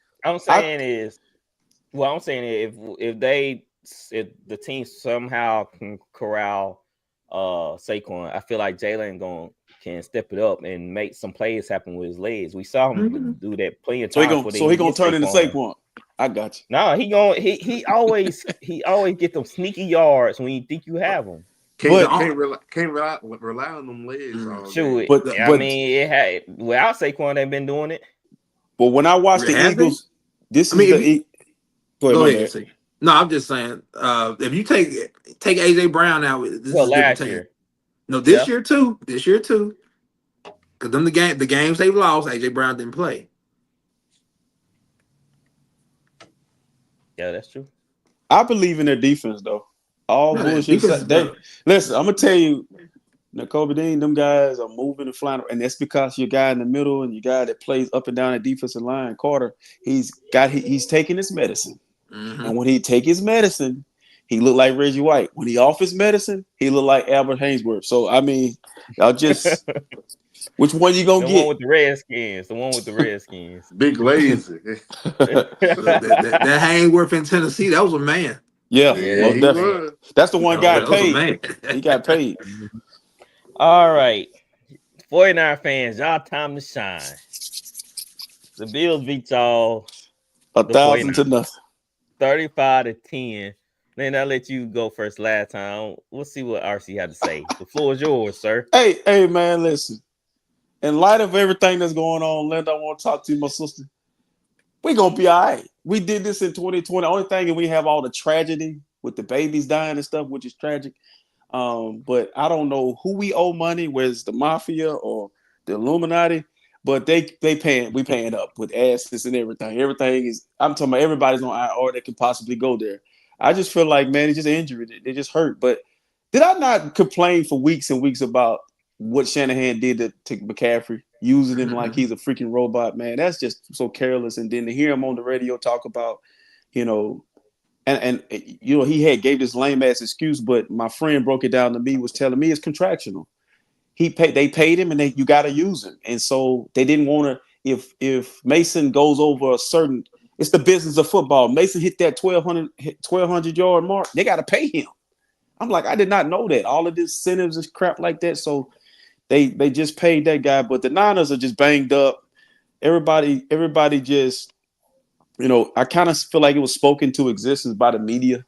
If the team somehow can corral Saquon, I feel like Jalen can step it up and make some plays happen with his legs. We saw him do that plenty of times. So he gonna turn into Saquon. I got you. No, he always get them sneaky yards when you think you have them. Can't rely on them legs. Shoot, without Saquon, they've been doing it. But when I watch the Eagles, Go ahead. No, I'm just saying, if you take AJ Brown out, this is last year. No, this year too. Because the games they've lost, AJ Brown didn't play. Yeah, that's true. I believe in their defense, though. Bullshit. Listen, I'm gonna tell you, Kobe Dean, them guys are moving and flying, and that's because your guy in the middle and your guy that plays up and down the defensive line, Carter. He's taking his medicine, and when he take his medicine, he look like Reggie White. When he off his medicine, he look like Albert Hainsworth. So I mean, y'all just which one you gonna get? The one with the Redskins. Big lazy. that Hainsworth in Tennessee, that was a man. Yeah, definitely. That's the one guy paid. He got paid. All right, 49 fans, y'all time to shine. The Bills beat y'all 1,000 to nothing, 35-10. Then I'll let you go first. Last time, we'll see what RC had to say. The floor is yours, sir. Hey, man, listen. In light of everything that's going on, Linda, I want to talk to you, my sister. We're gonna be all right. We did this in 2020. The only thing is we have all the tragedy with the babies dying and stuff, which is tragic. But I don't know who we owe money, whether it's the mafia or the Illuminati, but we paying up with asses and everything. I'm talking about everybody's on IR that can possibly go there. I just feel like, man, it's just injury. They just hurt. But did I not complain for weeks and weeks about what Shanahan did to McCaffrey, using him like he's a freaking robot, man? That's just so careless. And then to hear him on the radio talk about, and he gave this lame ass excuse, but my friend broke it down to me, was telling me it's contractual. They paid him, and you got to use him. And so they didn't want to. If Mason goes over a certain, it's the business of football. Mason hit that 1,200 yard mark, they got to pay him. I'm like, I did not know that. All of this incentives is crap like that. So they just paid that guy. But the Niners are just banged up. Everybody just, I kind of feel like it was spoken to existence by the media,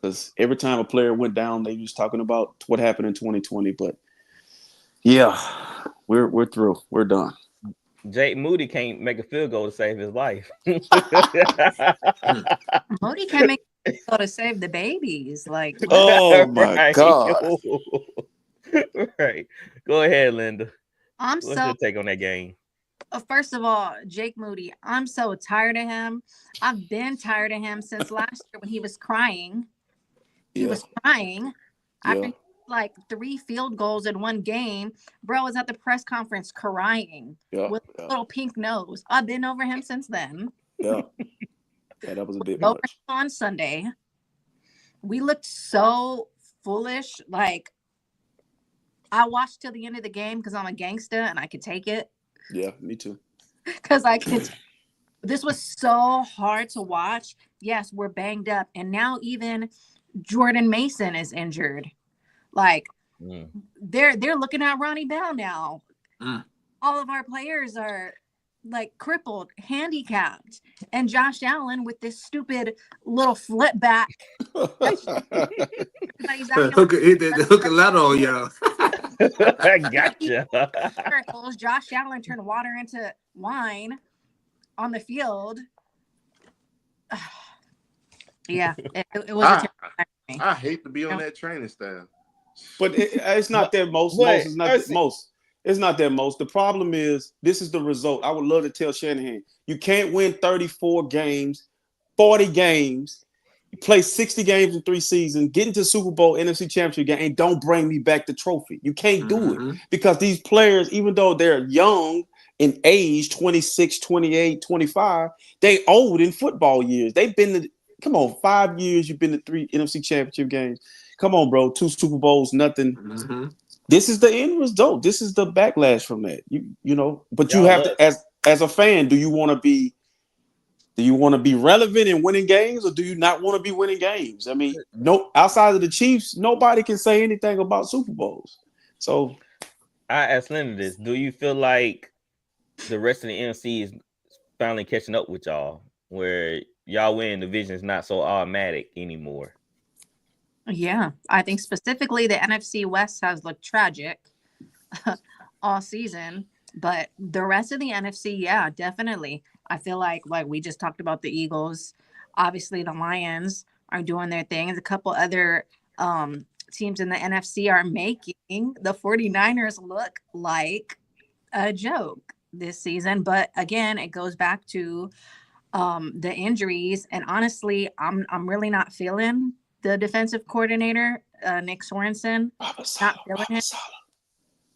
because every time a player went down, they was talking about what happened in 2020. But yeah, we're through. We're done. Jake Moody can't make a field goal to save his life. Moody can't make a field goal to save the babies. Like, oh my God. Right. Go ahead, Linda. What's your take on that game? First of all, Jake Moody, I'm so tired of him. I've been tired of him since last year when he was crying. He was crying after like 3 field goals in one game. Bro was at the press conference crying with a little pink nose. I've been over him since then. Yeah, that was a bit much. On Sunday, we looked so foolish. Like, I watched till the end of the game because I'm a gangster and I could take it. Yeah, me too. Because I could. This was so hard to watch. Yes, we're banged up, and now even Jordan Mason is injured. Like they're looking at Ronnie Bell now. All of our players are like crippled, handicapped, and Josh Allen with this stupid little flip back. Hook a lot on y'all. I gotcha. Miracles. Josh Allen turned water into wine on the field. Yeah, it was. I hate to be on that training staff, but it's not that most. It's not that most. It's not that most. The problem is this is the result. I would love to tell Shanahan, you can't win 34 games, 40 games. You play 60 games in 3 seasons, get into Super Bowl, NFC Championship game, and don't bring me back the trophy. You can't do it because these players, even though they're young in age, 26, 28, 25, they old in football years. They've been come on, 5 years you've been to 3 NFC Championship games. Come on, bro, 2 Super Bowls, nothing. This is the end result. This is the backlash from that. You know, but you have to, as a fan, do you want to be relevant in winning games, or do you not want to be winning games? I mean, no, outside of the Chiefs, nobody can say anything about Super Bowls. So I asked Linda this: do you feel like the rest of the NFC is finally catching up with y'all, where y'all winning division is not so automatic anymore? Yeah, I think specifically the NFC West has looked tragic all season, but the rest of the NFC, yeah, definitely. I feel like we just talked about the Eagles. Obviously, the Lions are doing their thing. And a couple other teams in the NFC are making the 49ers look like a joke this season. But again, it goes back to the injuries. And honestly, I'm really not feeling the defensive coordinator, Nick Sorensen. Not feeling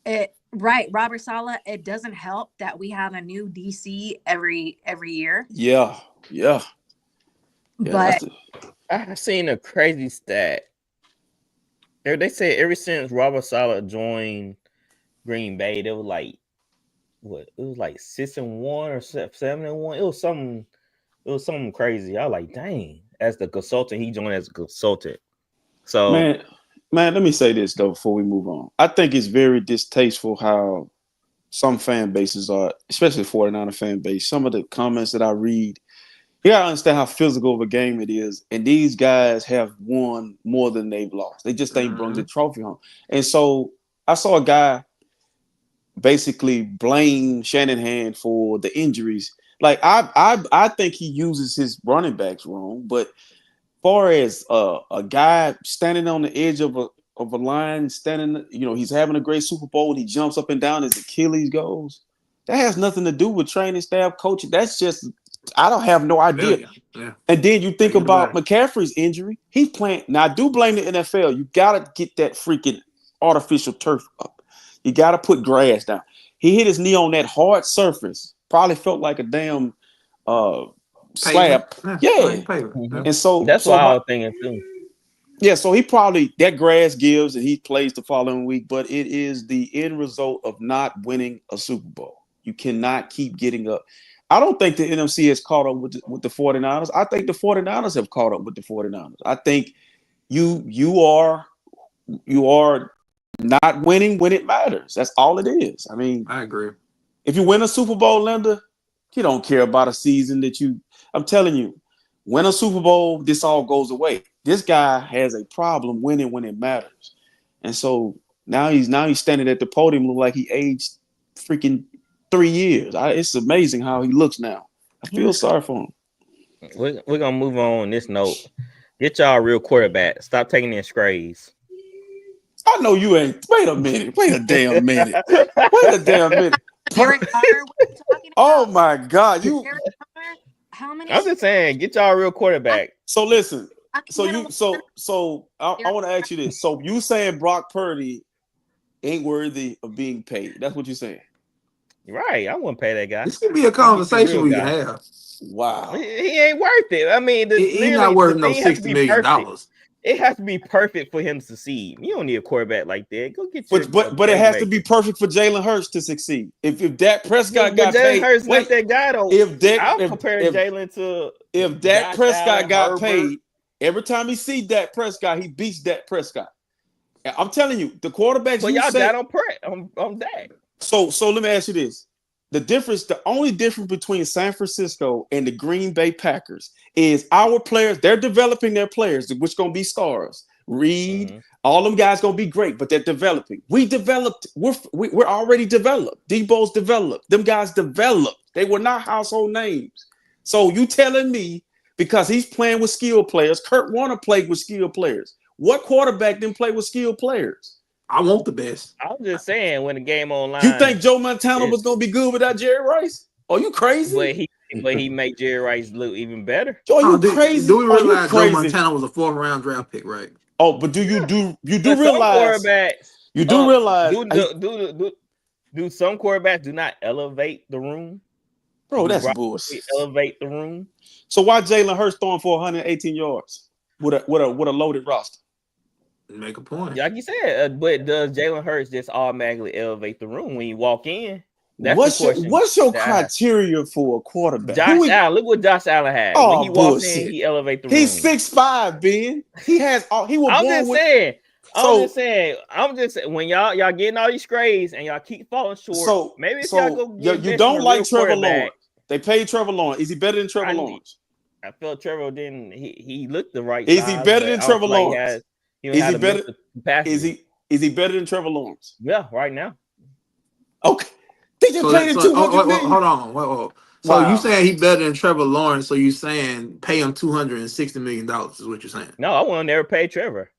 it. Robert Saleh. It doesn't help that we have a new DC every year. Yeah. But I've seen a crazy stat. They say ever since Robert Saleh joined Green Bay, they were like, what? It was like 6-1 or 7-1. It was something crazy. I was like, dang. As the consultant, he joined as a consultant. So man, let me say this though before we move on. I think it's very distasteful how some fan bases are, especially 49er fan base. Some of the comments that I read, I understand how physical of a game it is, and these guys have won more than they've lost. They just ain't brought the trophy home. And so I saw a guy basically blame Shanahan for the injuries. Like I think he uses his running backs wrong, but far as a guy standing on the edge of a line, he's having a great Super Bowl and he jumps up and down, his Achilles goes. That has nothing to do with training staff, coaching. That's just, I don't have no idea. Yeah. And then you think about McCaffrey's injury. He's playing. Now, I do blame the NFL. You got to get that freaking artificial turf up. You got to put grass down. He hit his knee on that hard surface. Probably felt like a damn slab. Yeah. And so that's what I was thinking too. Yeah, so he probably, that grass gives and he plays the following week, but it is the end result of not winning a Super Bowl. You cannot keep getting up. I don't think the NFC has caught up with the 49ers. I think the 49ers have caught up with the 49ers. I think you are not winning when it matters. That's all it is. I mean, I agree. If you win a Super Bowl, Linda, you don't care about a season I'm telling you, win a Super Bowl, this all goes away. This guy has a problem winning when it matters. And so now he's standing at the podium look like he aged freaking 3 years. It's amazing how he looks now. I feel sorry for him. We're going to move on this note. Get y'all a real quarterback. Stop taking in strays. I know you ain't. Wait a minute. Wait a damn minute. Wait a damn minute. Derek Carr, what are you talking about? Oh my God. How many? I'm just saying, get y'all a real quarterback. So listen. I want to ask you this. So you saying Brock Purdy ain't worthy of being paid? That's what you're saying. Right. I wouldn't pay that guy. This could be a conversation we can have. Wow. He ain't worth it. I mean, he's not worth no $60 million. it has to be perfect for him to succeed. You don't need a quarterback like that. Go get your but it has to be perfect for Jalen Hurts to succeed. If Dak Prescott got Jalen paid, Hurts not that guy though. I'll compare Jalen to if Dak Prescott got Herbert. paid, every time he see Dak Prescott, he beats Dak Prescott. I'm telling you, the quarterbacks. But y'all got on Dak. So let me ask you this: the only difference between San Francisco and the Green Bay Packers is our players. They're developing their players, which gonna be stars. Reed, all them guys gonna be great, but they're developing. We developed. We're already developed. Debo's developed. Them guys developed. They were not household names. So you telling me because he's playing with skilled players? Kurt Warner played with skilled players. What quarterback didn't play with skilled players? I want the best. I'm just saying when the game online. You think Joe Montana was gonna be good without Jerry Rice? Are you crazy? But he made Jerry Rice look even better. Joe, you crazy? Do we realize Joe Montana was a 4th round draft pick, right? Oh, but do you realize? You do realize? Do some quarterbacks do not elevate the room? Bro, that's bullshit. Elevate the room. So why Jalen Hurts throwing for 118 yards with a loaded roster? Make a point. Like you said, but does Jalen Hurts just automatically elevate the room when you walk in? That's what's your criteria for a quarterback? Josh Allen, look what Josh Allen had. Oh, when he walks in, he elevates the room. He's 6'5", Ben. He has he was I'm just saying when y'all getting all these grades and y'all keep falling short. Maybe if y'all go you don't like Trevor Lawrence. They paid Trevor Lawrence. Is he better than Trevor Lawrence? I felt Trevor didn't. He looked the right. Is he better than Trevor Lawrence? Is he better? Is he better than Trevor Lawrence? Yeah, right now. Okay. They just paid him $200 million. Hold on. So you saying he better than Trevor Lawrence? So you saying pay him $260 million is what you're saying? No, I want to never pay Trevor.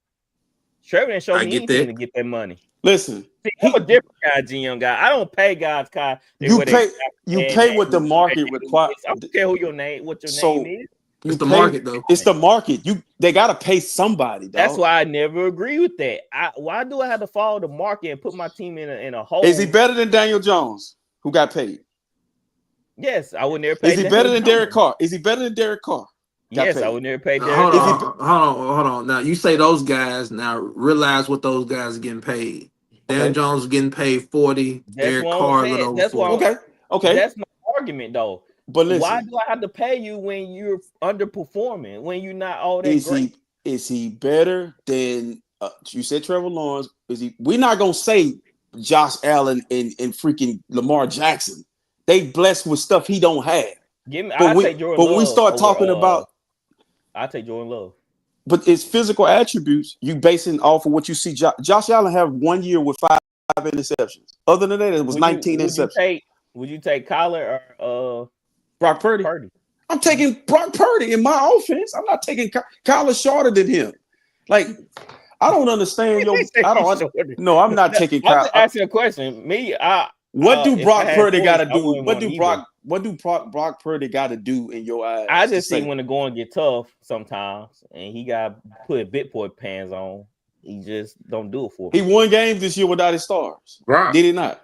Trevor didn't show me anything to get that money. Listen, I'm a different kind of young guy. I don't pay guys. You pay what the market requires. I don't care who your name, what your name is. It's the market, though. It's the market. They gotta pay somebody. Dog. That's why I never agree with that. Why do I have to follow the market and put my team in a hole? Is he better than Daniel Jones, who got paid? Yes, I would never pay. Is he better than Derek Carr? Is he better than Derek Carr? Yes, I would never pay Derek. Hold on. Now you say those guys. Now realize what those guys are getting paid. Dan Jones is getting paid 40. Derek Carr a little over 40. Okay. That's my argument, though. But listen, why do I have to pay you when you're underperforming? When you're not all that great? Is he better than you said Trevor Lawrence? Is he? We're not gonna say Josh Allen and freaking Lamar Jackson. They blessed with stuff he don't have. But we start talking about. I take Jordan Love. But it's physical attributes. You basing off of what you see. Josh Allen have 1 year with 5 interceptions. Other than that, it was 19 interceptions. Would you take Kyler or Brock Purdy? I'm taking Brock Purdy in my offense. I'm not taking Kyler shorter than him. Like, I don't understand your. No, I'm not taking Kyler. I'm asking a question. What do Brock Purdy got to do? What do Brock Purdy got to do in your eyes? I just see when the going get tough sometimes, and he got to put bit boy pants on. He just don't do it for me. He won games this year without his stars. Right. Did he not?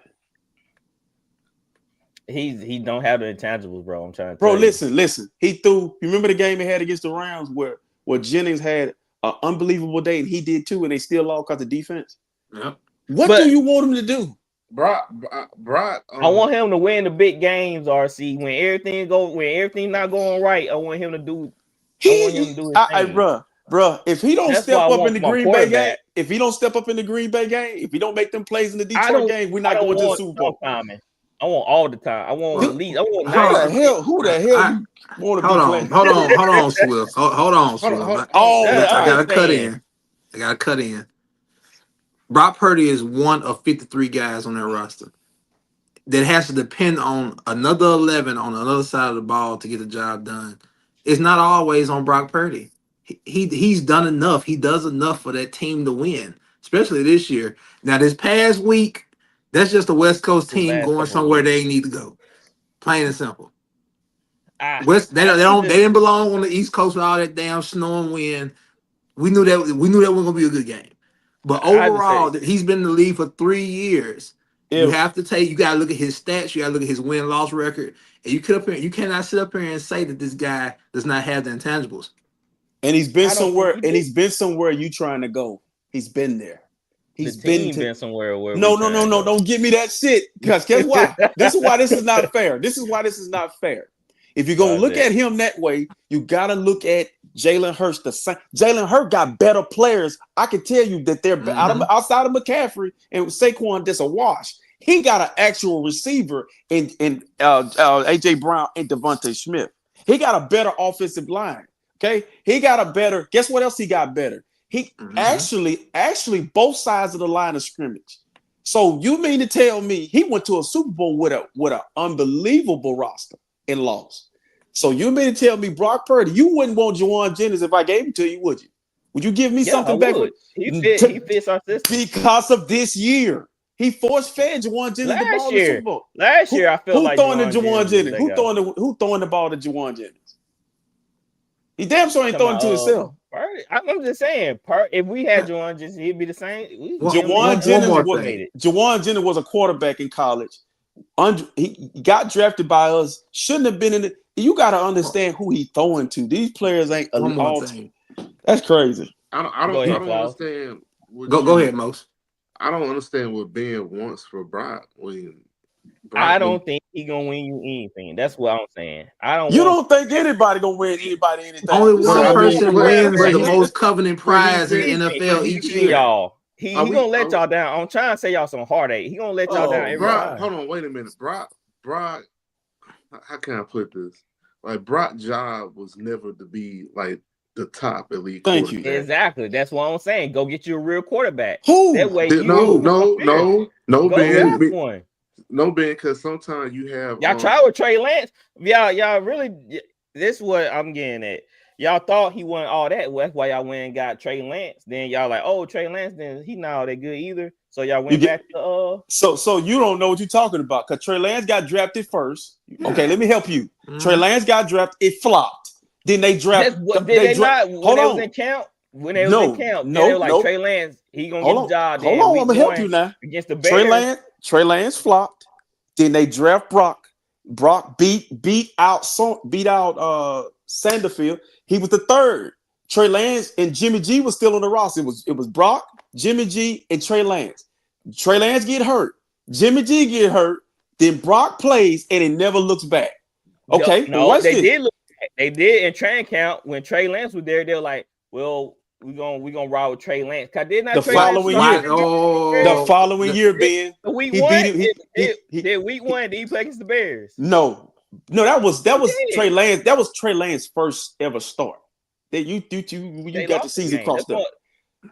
He don't have the intangibles, bro. I'm trying to. Bro, listen. He threw. You remember the game he had against the Rams where Jennings had an unbelievable day and he did too, and they still lost because of defense. Yeah. What do you want him to do? Brock. I want him to win the big games, RC. When everything not going right, I want him to do. Bro, if he don't step up in the Green Bay game, if he don't make them plays in the Detroit game, we're not going to the Super Bowl. I want all the time. I want at least. I want who the hell you want to be playing? Hold on, Swift. Hold on, Swift. I gotta cut in. Brock Purdy is one of 53 guys on that roster that has to depend on another 11 on the other side of the ball to get the job done. It's not always on Brock Purdy. He's done enough. He does enough for that team to win, especially this year. Now, this past week, that's just a West Coast team going somewhere they need to go. Plain and simple. They didn't belong on the East Coast with all that damn snow and wind. We knew that wasn't gonna be a good game. But overall, he's been in the league for 3 years. You gotta look at his stats, you gotta look at his win-loss record, and you cannot sit up here and say that this guy does not have the intangibles. And he's been somewhere. And he's been somewhere you trying to go. He's been there. He's been somewhere. Where no. Don't give me that shit. Because guess why? This is why this is not fair. This is why this is not fair. If you're gonna look at him that way, you gotta look at Jalen Hurts. Jalen Hurts got better players. I can tell you that they're outside of McCaffrey and Saquon. That's a wash. He got an actual receiver in AJ Brown and Devontae Smith. He got a better offensive line. Okay, he got a better. Guess what else he got better? He actually both sides of the line of scrimmage. So you mean to tell me he went to a Super Bowl with an unbelievable roster and lost? So you mean to tell me Brock Purdy, you wouldn't want Juwan Jennings if I gave him to you, would you? Would you give me something back? He fits our system because of this year. He force-fed Juwan Jennings the ball in the Super Bowl. Last year, I felt like Juwan Jennings. Who throwing the ball to Juwan Jennings? He damn sure ain't throwing it to himself. I'm just saying, if we had Juwan Jennings, he'd be the same. Juwan Jennings was a quarterback in college. He got drafted by us. Shouldn't have been in it. You got to understand who he throwing to. These players ain't all. That's crazy. I don't understand. Go ahead, Mose. I don't understand what Ben wants for Brock. I don't think he gonna win you anything. That's what I'm saying. You don't think anybody gonna win anybody anything? Only one person wins the most coveting prize in the NFL each year. Y'all, he gonna let y'all down. I'm trying to say y'all some heartache. He gonna let y'all down every time. Hold on, wait a minute. Brock. How can I put this? Like Brock's job was never to be like the top elite. Thank you. Exactly. That's what I'm saying. Go get you a real quarterback. Who? That way no, Ben. One. No, Ben, because sometimes you have y'all try with Trey Lance. Y'all really. This is what I'm getting at. Y'all thought he wasn't all that. Well, that's why y'all went and got Trey Lance. Then y'all like, oh, Trey Lance. Then he not all that good either. So y'all went back to So you don't know what you're talking about because Trey Lance got drafted first. Okay, let me help you. Trey Lance got drafted. It flopped. Then they drafted. Hold on. In camp. When they was in camp, they were like Trey Lance. He gonna get the job. Hold on, I'm gonna help you now. Against the Bears. Trey Lance flopped. Then they draft Brock. Brock beat out Sanderfield. He was the third. Trey Lance and Jimmy G was still on the roster. It was Brock, Jimmy G, and Trey Lance. Trey Lance get hurt. Jimmy G get hurt. Then Brock plays and it never looks back. Okay, they did in training camp when Trey Lance was there. They were like, well, we gonna ride with Trey Lance. The following year, Ben. Week one, week one, did he play against the Bears? No, that was Trey Lance. That was Trey Lance's first ever start. That you got the season crossed up.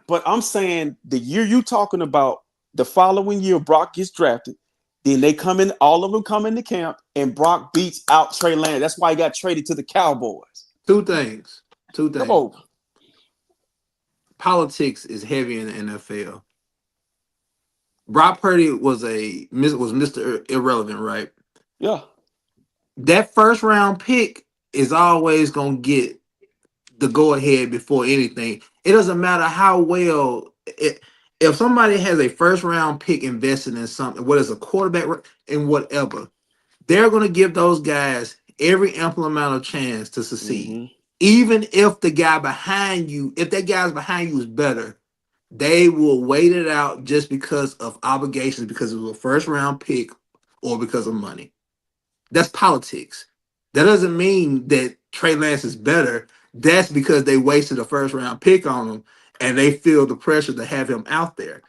But I'm saying the year you talking about, the following year, Brock gets drafted. Then they come in, all of them come into camp, and Brock beats out Trey Lance. That's why he got traded to the Cowboys. Two things. Come on. Politics is heavy in the NFL. Brock Purdy was Mr. Irrelevant, right? Yeah. That first round pick is always gonna get the go ahead before anything. It doesn't matter how well if somebody has a first round pick invested in something, whether it's a quarterback and whatever, they're gonna give those guys every ample amount of chance to succeed. Mm-hmm. Even if the guy behind you, if that guy's behind you is better, they will wait it out just because of obligations, because it was a first round pick or because of money. That's politics. That doesn't mean that Trey Lance is better. That's because they wasted a first round pick on him and they feel the pressure to have him out there.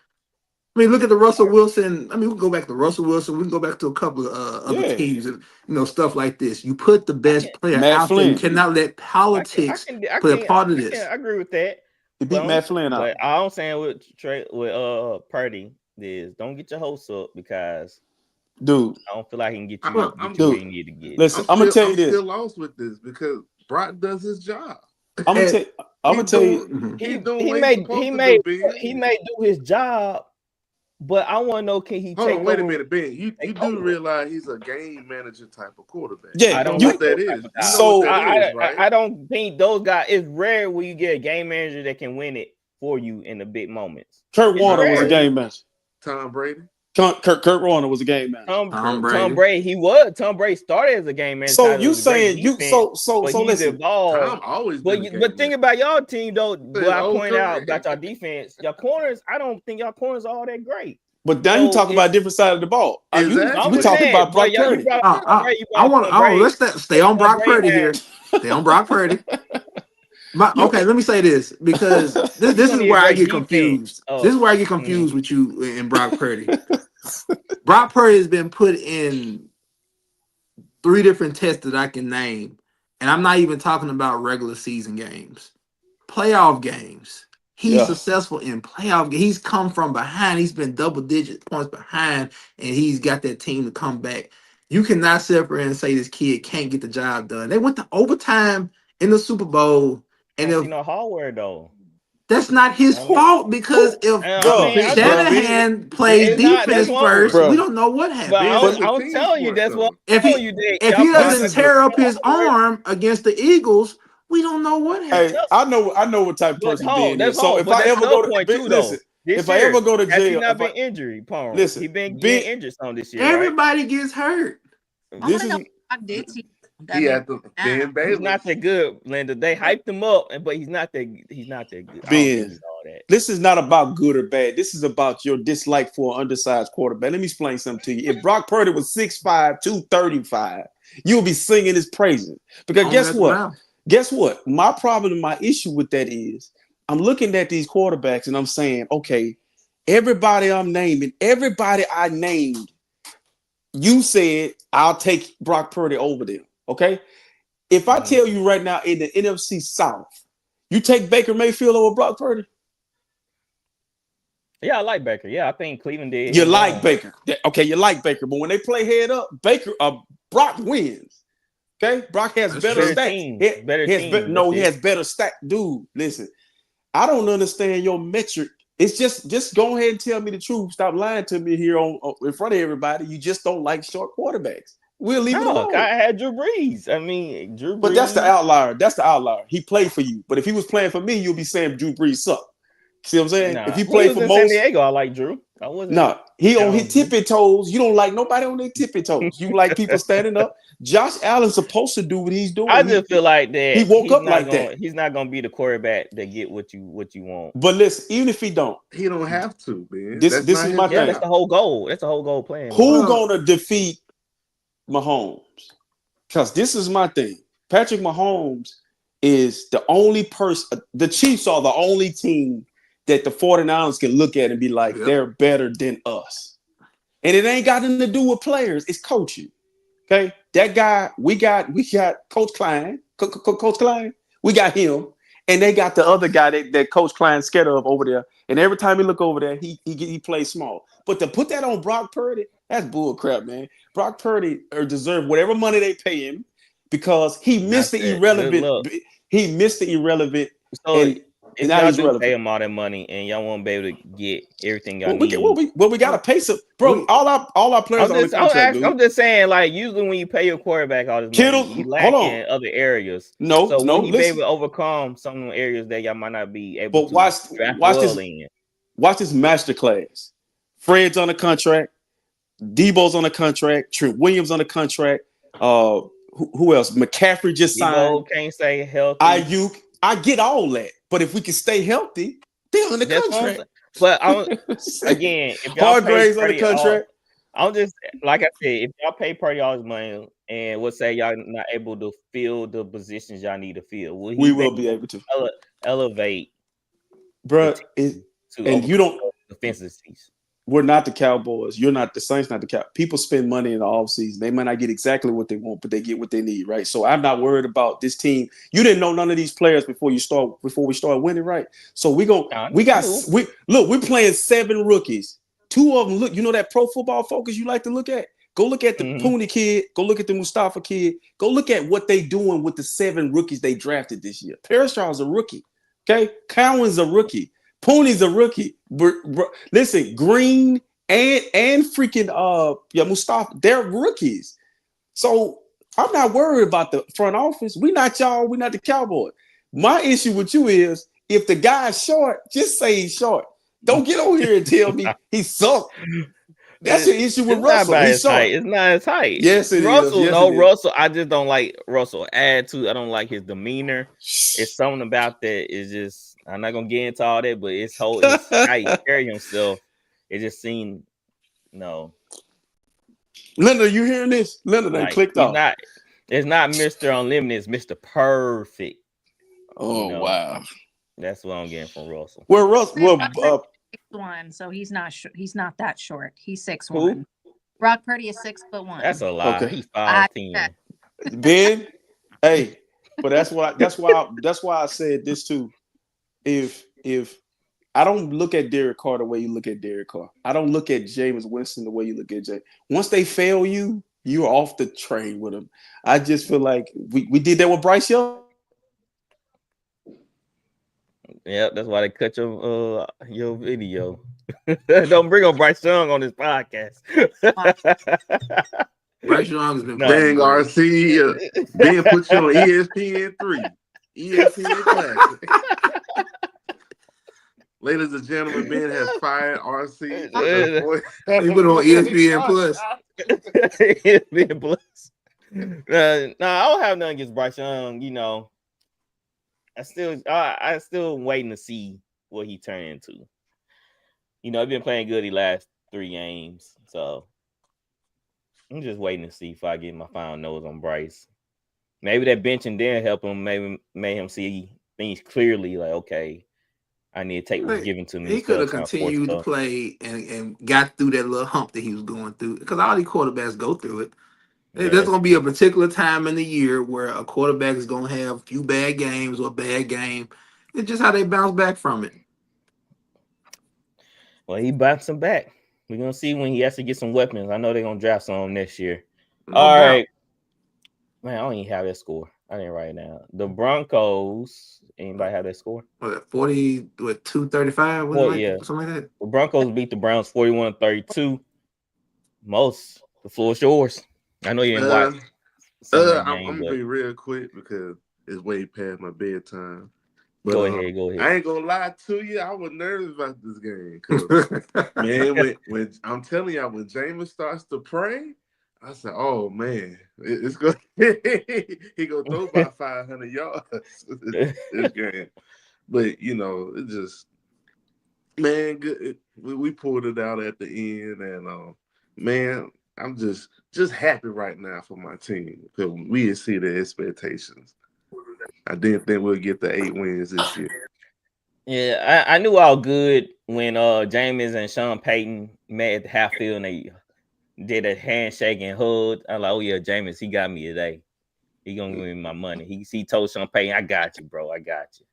I mean, look at the Russell Wilson. I mean, we can go back to Russell Wilson. We can go back to a couple of other teams and stuff like this. You put the best player out there. You cannot let politics play a part of this. I agree with that. He beat Matt Flynn out. But all I'm saying with Purdy is don't get your hopes up because dude, I don't feel like he can get you where you need to get. Listen, I'm gonna tell you this. I'm still lost with this because Brock does his job. I'm gonna tell you. He may do his job. But I want to know, can he take wait a minute, Ben. You do realize he's a game manager type of quarterback. Yeah, I don't know what that is. I don't think those guys, it's rare when you get a game manager that can win it for you in the big moments. Kurt Warner was a game manager. Tom Brady. Kurt Warner was a game manager. Tom Brady. Tom Brady started as a game manager. So you saying he's listen. evolved. Tom always but think about y'all team though. What I point out about y'all defense, y'all corners. I don't think y'all corners are all that great. But now you talking about a different side of the ball. Exactly. We talking about Brock Purdy. Let's stay on Brock Purdy here. Stay on Brock Purdy. Okay, let me say this because this is where I get confused. This is where I get confused with you and Brock Purdy. Brock Purdy has been put in 3 different tests that I can name, and I'm not even talking about regular season games, playoff games. He's successful in playoff games. He's come from behind. He's been double-digit points behind, and he's got that team to come back. You cannot sit there and say this kid can't get the job done. They went to overtime in the Super Bowl. And hardware though. That's not his fault because if Shanahan plays defense first, we don't know what happened. I'm telling you, that's what. If he doesn't tear up his arm against the Eagles, we don't know what happened. Hey, I know what type of person Ben is. So if I ever go to if I ever go to jail, he not been injured. Listen, he been getting injured on this year. Everybody gets hurt. This is. I did see. He's not that good, Linda. They hyped him up, but he's not that good. Ben, this is not about good or bad. This is about your dislike for an undersized quarterback. Let me explain something to you. If Brock Purdy was 6'5", 235, you'll be singing his praises. Because guess what? My problem and my issue with that is I'm looking at these quarterbacks and I'm saying, okay, everybody I named, you said I'll take Brock Purdy over them. Okay, if I tell you right now in the NFC South, you take Baker Mayfield over Brock Purdy? Yeah, I like Baker. Yeah, I think Cleveland did. You like Baker. Okay, you like Baker. But when they play head up, Brock wins. Okay, Brock has better stats. He has better stats. Dude, listen, I don't understand your metric. It's just go ahead and tell me the truth. Stop lying to me here in front of everybody. You just don't like short quarterbacks. We'll leave it alone. I had Drew Brees. Drew Brees. But that's the outlier. He played for you. But if he was playing for me, you'll be saying Drew Brees sucked. See what I'm saying? If he played for San Diego, I like Drew. He on his tippy toes. You don't like nobody on their tippy toes. You like people standing up. Josh Allen's supposed to do what he's doing. I just feel like that he woke up like that. He's not gonna be the quarterback that get what you want. But listen, even if he don't have to, man. This is my thing. That's the whole goal. That's the whole goal plan. Who gonna defeat Mahomes? Because this is my thing. Patrick Mahomes is the only person. The Chiefs are the only team that the 49ers can look at and be like, they're better than us. And it ain't got nothing to do with players. It's coaching. Okay, that guy we got Coach Klein. Coach Klein. We got him, and they got the other guy that Coach Klein's scared of over there. And every time he look over there, he plays small. But to put that on Brock Purdy, that's bull crap, man. Brock Purdy deserve whatever money they pay him because he missed the irrelevant. He missed the irrelevant. So if y'all do pay him all that money and y'all won't be able to get everything y'all need. We got to pay some, bro. All our players on the contract. I'm just saying, like usually when you pay your quarterback all this money, he lack in other areas. So when you be able to overcome some areas that y'all might not be able to. But watch this masterclass. Fred's on a contract. Debo's on a contract. Trent Williams on a contract. Who else? McCaffrey just signed. Can't say healthy. Ayuk. I get all that, but if we can stay healthy, they're on the contract. But again, if y'all Hargrave's on the contract, I'm just like I said, if y'all pay Purdy all his money and we'll say y'all not able to fill the positions y'all need to fill, we will be able to elevate, bro. And you don't defensiveness. We're not the Cowboys. You're not the Saints. Not the Cowboys. People spend money in the offseason. They might not get exactly what they want, but they get what they need, right? So I'm not worried about this team. You didn't know none of these players before we start winning, right? So we're playing 7 rookies. 2 of them look. You know that Pro Football Focus you like to look at? Go look at the Pooney kid. Go look at the Mustafa kid. Go look at what they doing with the 7 rookies they drafted this year. Parashaw's a rookie. Okay, Cowan's a rookie. Pooney's a rookie. Listen, Green and freaking Mustafa, they're rookies. So I'm not worried about the front office. We not y'all. We not the Cowboys. My issue with you is if the guy's short, just say he's short. Don't get over here and tell me he sucked. That's an issue with It's Russell. not by He's his short. height. It's not his height. Yes, it is. Russell, Yes, no, it is. Russell. I just don't like Russell attitude. I don't like his demeanor. It's something about that. Is just I'm not gonna get into all that, but it's how he carry himself. It just seemed Linda, you hearing this? Linda, they clicked off. It's not Mr. Unlimited. It's Mr. Perfect. Oh wow, that's what I'm getting from Russell. Well, Russell, 6'1", so he's not that short. He's 6'1". Brock Purdy is 6'1". That's a lie. Okay. He's 5'10". Ben, hey, but that's why I said this too. If I don't look at Derek Carr the way you look at Derek Carr, I don't look at Jameis Winston the way you look at Jay. Once they fail you, you're off the train with them. I just feel like we did that with Bryce Young. Yep, that's why they cut your video. Don't bring on Bryce Young on this podcast. Bryce Young has been playing RC. Ben put you on ESPN3, ESPN Classic. Ladies and gentlemen, Ben has fired RC. He put on ESPN Plus. ESPN Plus. No, I don't have nothing against Bryce Young. I still waiting to see what he turned into. He's been playing good the last 3 games, so I'm just waiting to see if I get my final nose on Bryce. Maybe that benching didn't help him. Maybe made him see things clearly. Like, okay, I need to take what's given to me. He could have continued to play and got through that little hump that he was going through, because all these quarterbacks go through it. Yeah. There's going to be a particular time in the year where a quarterback is going to have a few bad games or a bad game. It's just how they bounce back from it. Well, he bouncing back. We're going to see when he has to get some weapons. I know they're going to draft some next year. All right. Man, I don't even have that score. I didn't write it down. The Broncos, anybody have that score? 235? Well, yeah. Something like that. The Broncos beat the Browns 41-32. The floor is yours. I know you didn't watch. I'm going to be real quick because it's way past my bedtime. But, go ahead. I ain't gonna lie to you. I was nervous about this game. Man, when I'm telling y'all, when Jameis starts to pray, I said, "Oh man, it's gonna he gonna throw about 500 yards this game." But it just, man, good. We pulled it out at the end, and man, I'm just happy right now for my team because we exceeded the expectations. I didn't think we'll get the 8 wins this year. Yeah, I knew all good when Jameis and Sean Payton met at the half field and they did a handshake and hug. I was like, oh yeah, Jameis, he got me today. He gonna give me my money. He told Sean Payton, I got you, bro. I got you.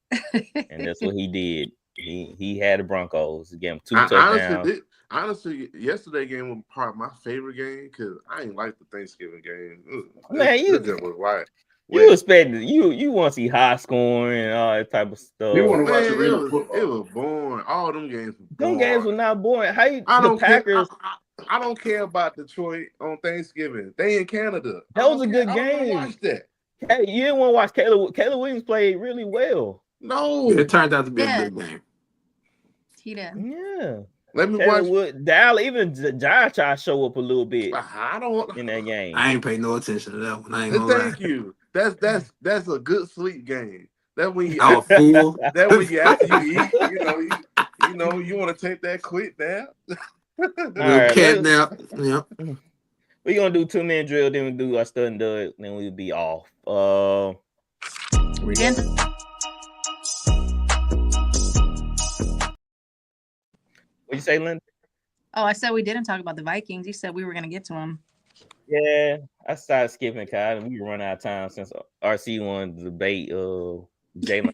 And that's what he did. He had the Broncos. He gave him 2 touchdowns. Honestly, yesterday game was probably my favorite game because I ain't like the Thanksgiving game. Man, you was right. You expected you want to see high scoring and all that type of stuff. You want to watch real football. It was boring. All them games were boring. Them games were not boring. Packers. I don't care about Detroit on Thanksgiving. They in Canada. That was a good game. I don't watch that. Hey, you didn't want to watch Caleb. Caleb Williams played really well. No. It turned out to be a good game. He did. Yeah. Let me watch. Dallas, even Giants tried to show up a little bit in that game. I ain't pay no attention to that one. I ain't gonna Thank you. That's a good sleep game. That when you fool. That when you after you eat, you want to take that quick nap. Cat nap. Yep. We're gonna do 2-minute drill, then we do our stud and dud, then we'll be off. What'd you say, Linda? Oh, I said we didn't talk about the Vikings. You said we were gonna get to them. Yeah, I started skipping Kyle, and we run out of time since RC won the debate. Jalen.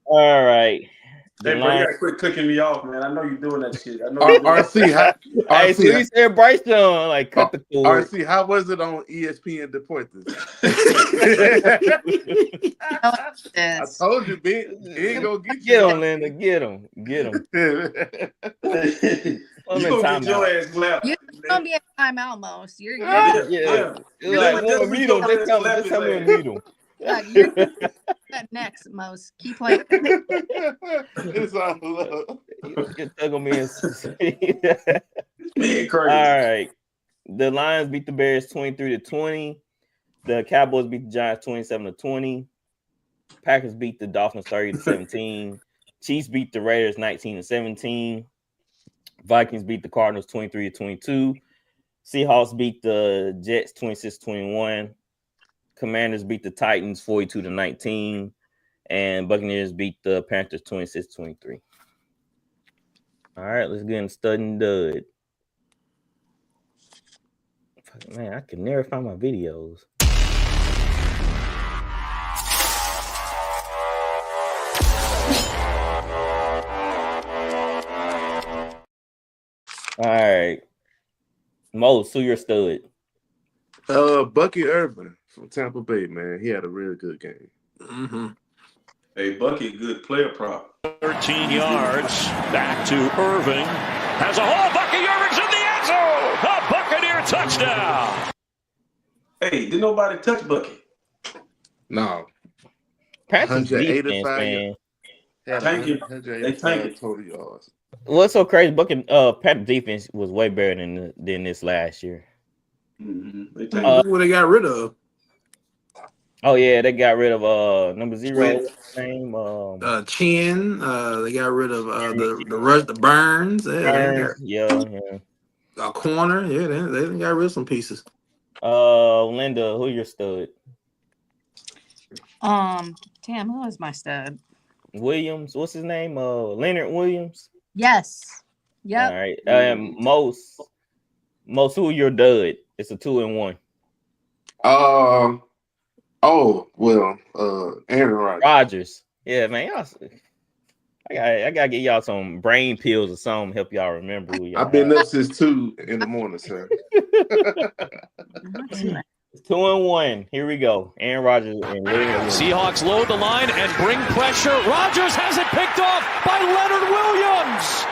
All right. Hey, bro, you gotta quit cooking me off, man. I know you're doing that shit. I know. RC, so you said Bryce Young, like cut the cord. RC, how was it on ESPN Deportes? I told you, Ben. He ain't gonna get you. Get him, Linda. Get him. You gonna get your ass clapped. You're gonna be at timeout most. You're yeah. Like, want to meet him? Just tell me to meet him. You're next, Mose. Keep playing. It's all love. You took on me. Man, crazy. All right. The Lions beat the Bears 23-20. The Cowboys beat the Giants 27-20. Packers beat the Dolphins 30-17. Chiefs beat the Raiders 19-17. Vikings beat the Cardinals 23-22. Seahawks beat the Jets 26-21. Commanders beat the Titans 42-19. And Buccaneers beat the Panthers 26-23. All right, let's get in stud and dud. Man, I can never find my videos. All right. Mose, who your stud? Bucky Irvin from Tampa Bay, man. He had a real good game. Mm-hmm. Hey, Bucky, good player prop. 13 yards. Back to Irving. Has a hole. Bucky Irving's in the end zone. A Buccaneer touchdown. Hey, did nobody touch Bucky? No. Panthers defense, man. Thank you. They tank it. Total yards. What's so crazy? Panthers defense was way better than this last year. Mm-hmm. What they got rid of? Oh yeah, they got rid of number 0 name. Chin. They got rid of the Burns. Yeah. A corner. Yeah, they got rid of some pieces. Linda, who your stud? Damn, who is my stud? Williams. What's his name? Leonard Williams. Yes. Yep. All right. Most who your dud? It's a 2-1. Aaron Rodgers. Rodgers. Yeah, man. Y'all, I gotta get y'all some brain pills or something. Help y'all remember who y'all. I've been up since 2 in the morning, sir. 2-1. Here we go. Aaron Rodgers and Seahawks load the line and bring pressure. Rodgers has it picked off by Leonard Williams.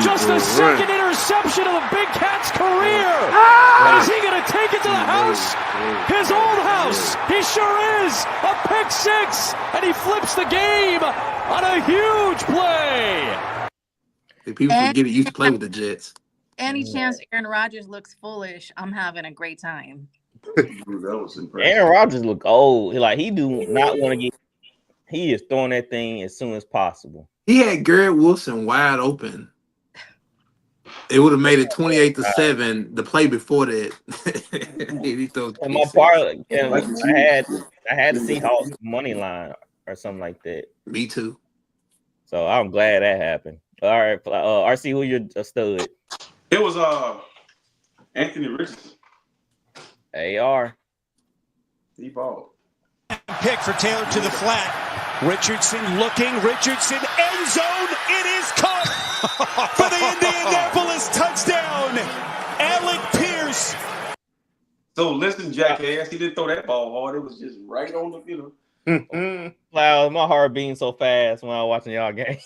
Just the second interception of the Big Cat's career. Is he going to take it to the house? His old house. He sure is. A pick six. And he flips the game on a huge play. People forget he used to play with the Jets. Any chance Aaron Rodgers looks foolish, I'm having a great time. That was impressive. Aaron Rodgers look old. He do not want to get. He is throwing that thing as soon as possible. He had Garrett Wilson wide open. It would have made it 28-7. The play before that, he throws. And my parlay, I had the Seahawks money line or something like that. Me too. So I'm glad that happened. All right, RC, who your stud? It was Anthony Richardson. AR. He balled. Pick for Taylor to the flat. Richardson looking. Richardson end zone. It is caught for the Indianapolis touchdown. Alec Pierce. So listen, jackass, he didn't throw that ball hard. It was just right on the, Wow, my heart beating so fast when I was watching y'all game.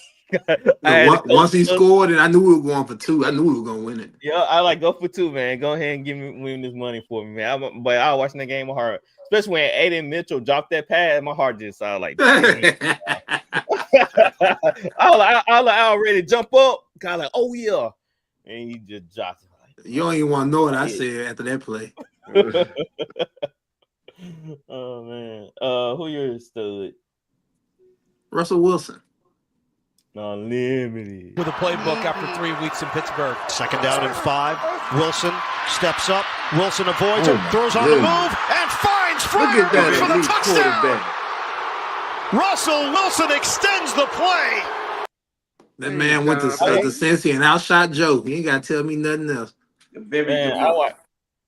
Once he scored, and I knew we were going for 2. I knew we were going to win it. Yeah, I go for 2, man. Go ahead and win this money for me, man. But I was watching the game, my heart, especially when Aiden Mitchell dropped that pass, my heart just sounded like I already jump up, kind of like, oh yeah, and he just dropped it. You don't even want to know what I said after that play. Oh man, who your stud? Russell Wilson. Unlimited. With a playbook after 3 weeks in Pittsburgh. Second down and 5. Wilson steps up. Wilson avoids him, throws on the move, and finds Fryer for the touchdown. Russell Wilson extends the play. That man went to Cincy and outshot Joe. He ain't got to tell me nothing else. Man,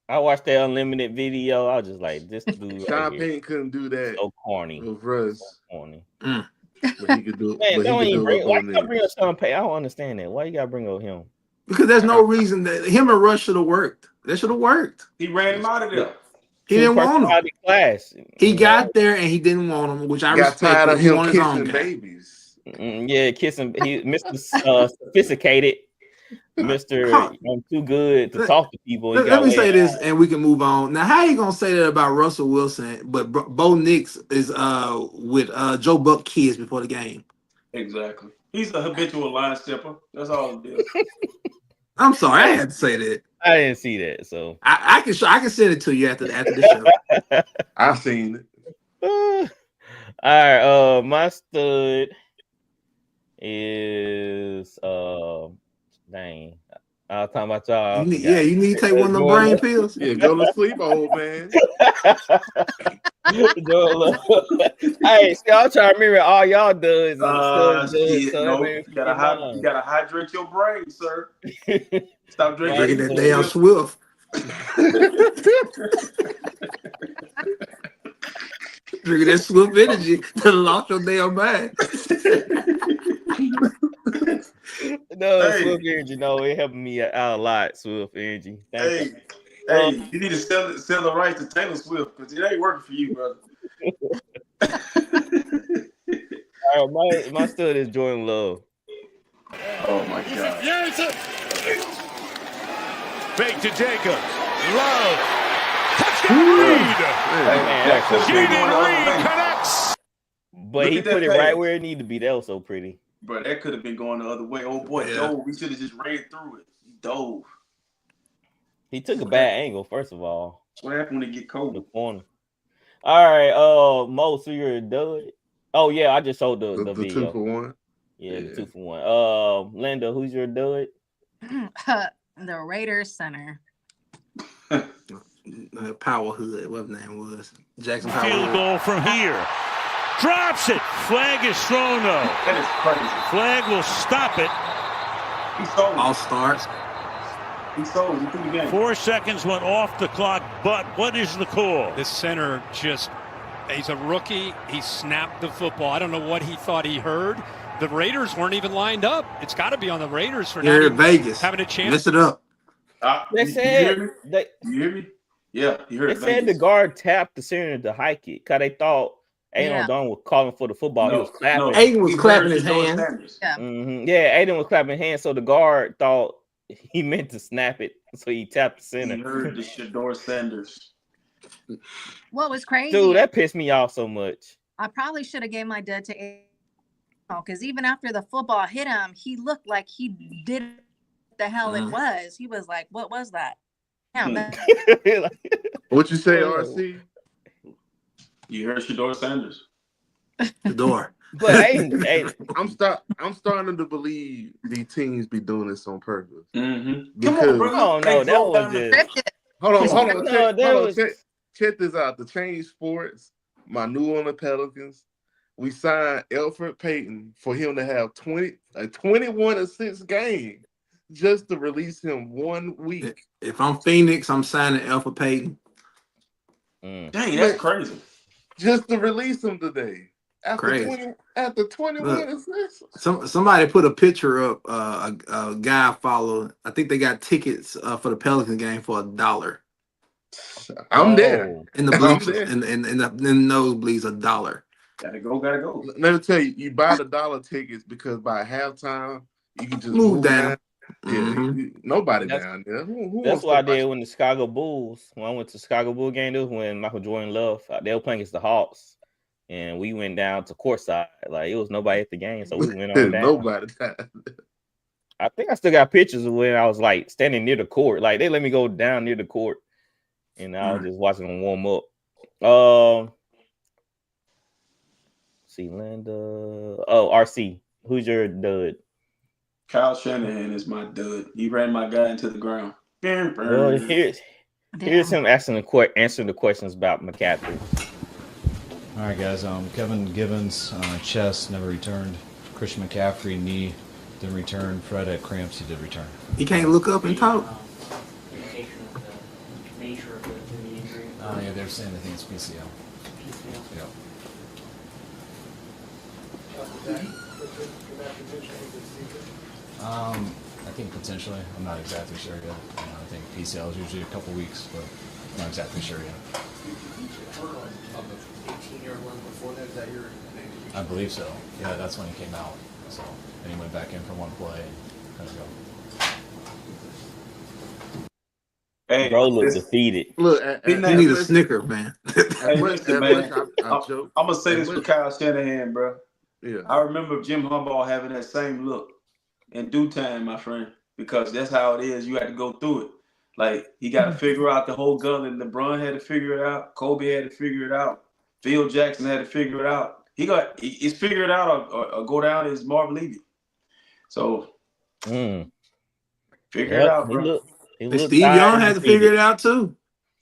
I watched that Unlimited video. I was just like, this dude. Sean Payton couldn't do that. So corny. With Russ. So corny. But he could do it. Man, why you gotta bring up Sean Payton? I don't understand that. Why you gotta bring up him? Because there's no reason that him and Russ should have worked. They should have worked. He ran him out of there. He didn't want him. Class. He got there and he didn't want him, which I respect. Got tired of him on his own kissing babies. Yeah, kissing. He Mr. Sophisticated. Mr. I'm too good to talk to people. Let me say this, and we can move on. Now, how you gonna say that about Russell Wilson, but Bo Nix is with Joe Buck kids before the game? Exactly. He's a habitual line stepper. That's all it is. I'm sorry, I had to say that. I didn't see that, so I can send it to you after the show. I seen it. All right. My stud is dang. I was talking about y'all. You need to take one of the brain pills. Yeah, go to sleep, old man. Hey, see, I'm trying to remember all y'all does. You gotta hydrate your brain, sir. Stop drinking that damn Swift. Drinking that Swift energy to lost your damn mind. Swift energy. No, it helped me out a lot. Swift energy. Hey, you need to sell the rights to Taylor Swift because it ain't working for you, brother. All right, my stud is Jordan Love. Oh my God. Fake to Jacobs. Love. Touchdown Reed. Reed connects. But he put it right where it needed to be. That was so pretty. Bro, that could have been going the other way. Oh boy, dove. We should have just ran through it. He dove. He took a bad angle, first of all. What happened when it get cold? The corner. All right, Mo, so you're a dud. Oh yeah, I just showed the video. 2 for 1. Yeah, the 2 for 1. Linda, who's your dud? The Raiders center. Power Hood, what his name was. Jackson Power Field Hood. goal from here. Drops it. Flag is thrown though. That is crazy. Flag will stop it. He sold. All stars. He sold. He threw the game. 4 seconds went off the clock, but what is the call? This center he's a rookie. He snapped the football. I don't know what he thought he heard. The Raiders weren't even lined up. It's got to be on the Raiders for Here in Vegas. having a chance. Mess it up. They said you hear me? Yeah, you heard they said the guard tapped the center to hike it because they thought Aiden O'Donnell was calling for the football. He was clapping. Aiden was clapping his hands. Yeah. Aiden was clapping his hands, so the guard thought he meant to snap it, so he tapped the center. He heard the Shador Sanders. What was crazy? Dude, that pissed me off so much. I probably should have gave my dud to Aiden because even after the football hit him, he looked like he did what the hell it was. He was like, "What was that?" Yeah. What you say, RC? You heard Shador Sanders. Shador. But I'm starting to believe these teams be doing this on purpose. Mm-hmm. Because no, that was just. Hold on. No, check this out. To change sports, my New Orleans Pelicans, we signed Elfrid Payton for him to have 21-6 game just to release him 1 week. If I'm Phoenix, I'm signing Elfrid Payton. Dang, that's crazy. Just to release him today. After 21 assists. Somebody put a picture up. A guy I follow. I think they got tickets for the Pelicans game for $1. I'm there. In the bleachers, in the nosebleeds, $1. Gotta go. Let me tell you, you buy the $1 tickets because by halftime you can just move down. Yeah, nobody down there. That's what I did when the Chicago Bulls. When I went to Chicago Bull game, this was when Michael Jordan left. They were playing against the Hawks, and we went down to courtside. Like it was nobody at the game, so we went on down. Nobody down. I think I still got pictures of when I was like standing near the court. Like they let me go down near the court, and I was just watching them warm up. See, Linda. Oh, RC. Who's your dud? Kyle Shanahan is my dud. He ran my guy into the ground. Well, here's him answering the questions about McCaffrey. All right, guys. Kevin Givens, chest, never returned. Christian McCaffrey, knee, didn't return. Fred had cramps, he did return. He can't look up and talk. Nature of the injury. Yeah, they're saying they think it's PCL. Yep. I think potentially. I'm not exactly sure yet. I think PCL is usually a couple weeks, but I'm not exactly sure yet. I believe so. Yeah, that's when he came out. So then he went back in for one play and kind of go. Hey, Bro look defeated. Look, you need a Snicker, man. Hey, listen, man. I joke. I'm gonna say this for Kyle Shanahan, bro. Yeah. I remember Jim Harbaugh having that same look in due time, my friend, because that's how it is. You had to go through it. Like he got to figure out the whole gun, and LeBron had to figure it out. Kobe had to figure it out. Phil Jackson had to figure it out. He's figured it out or go down as Marv Levy. So figure it out, bro. Steve Young had to figure it out too.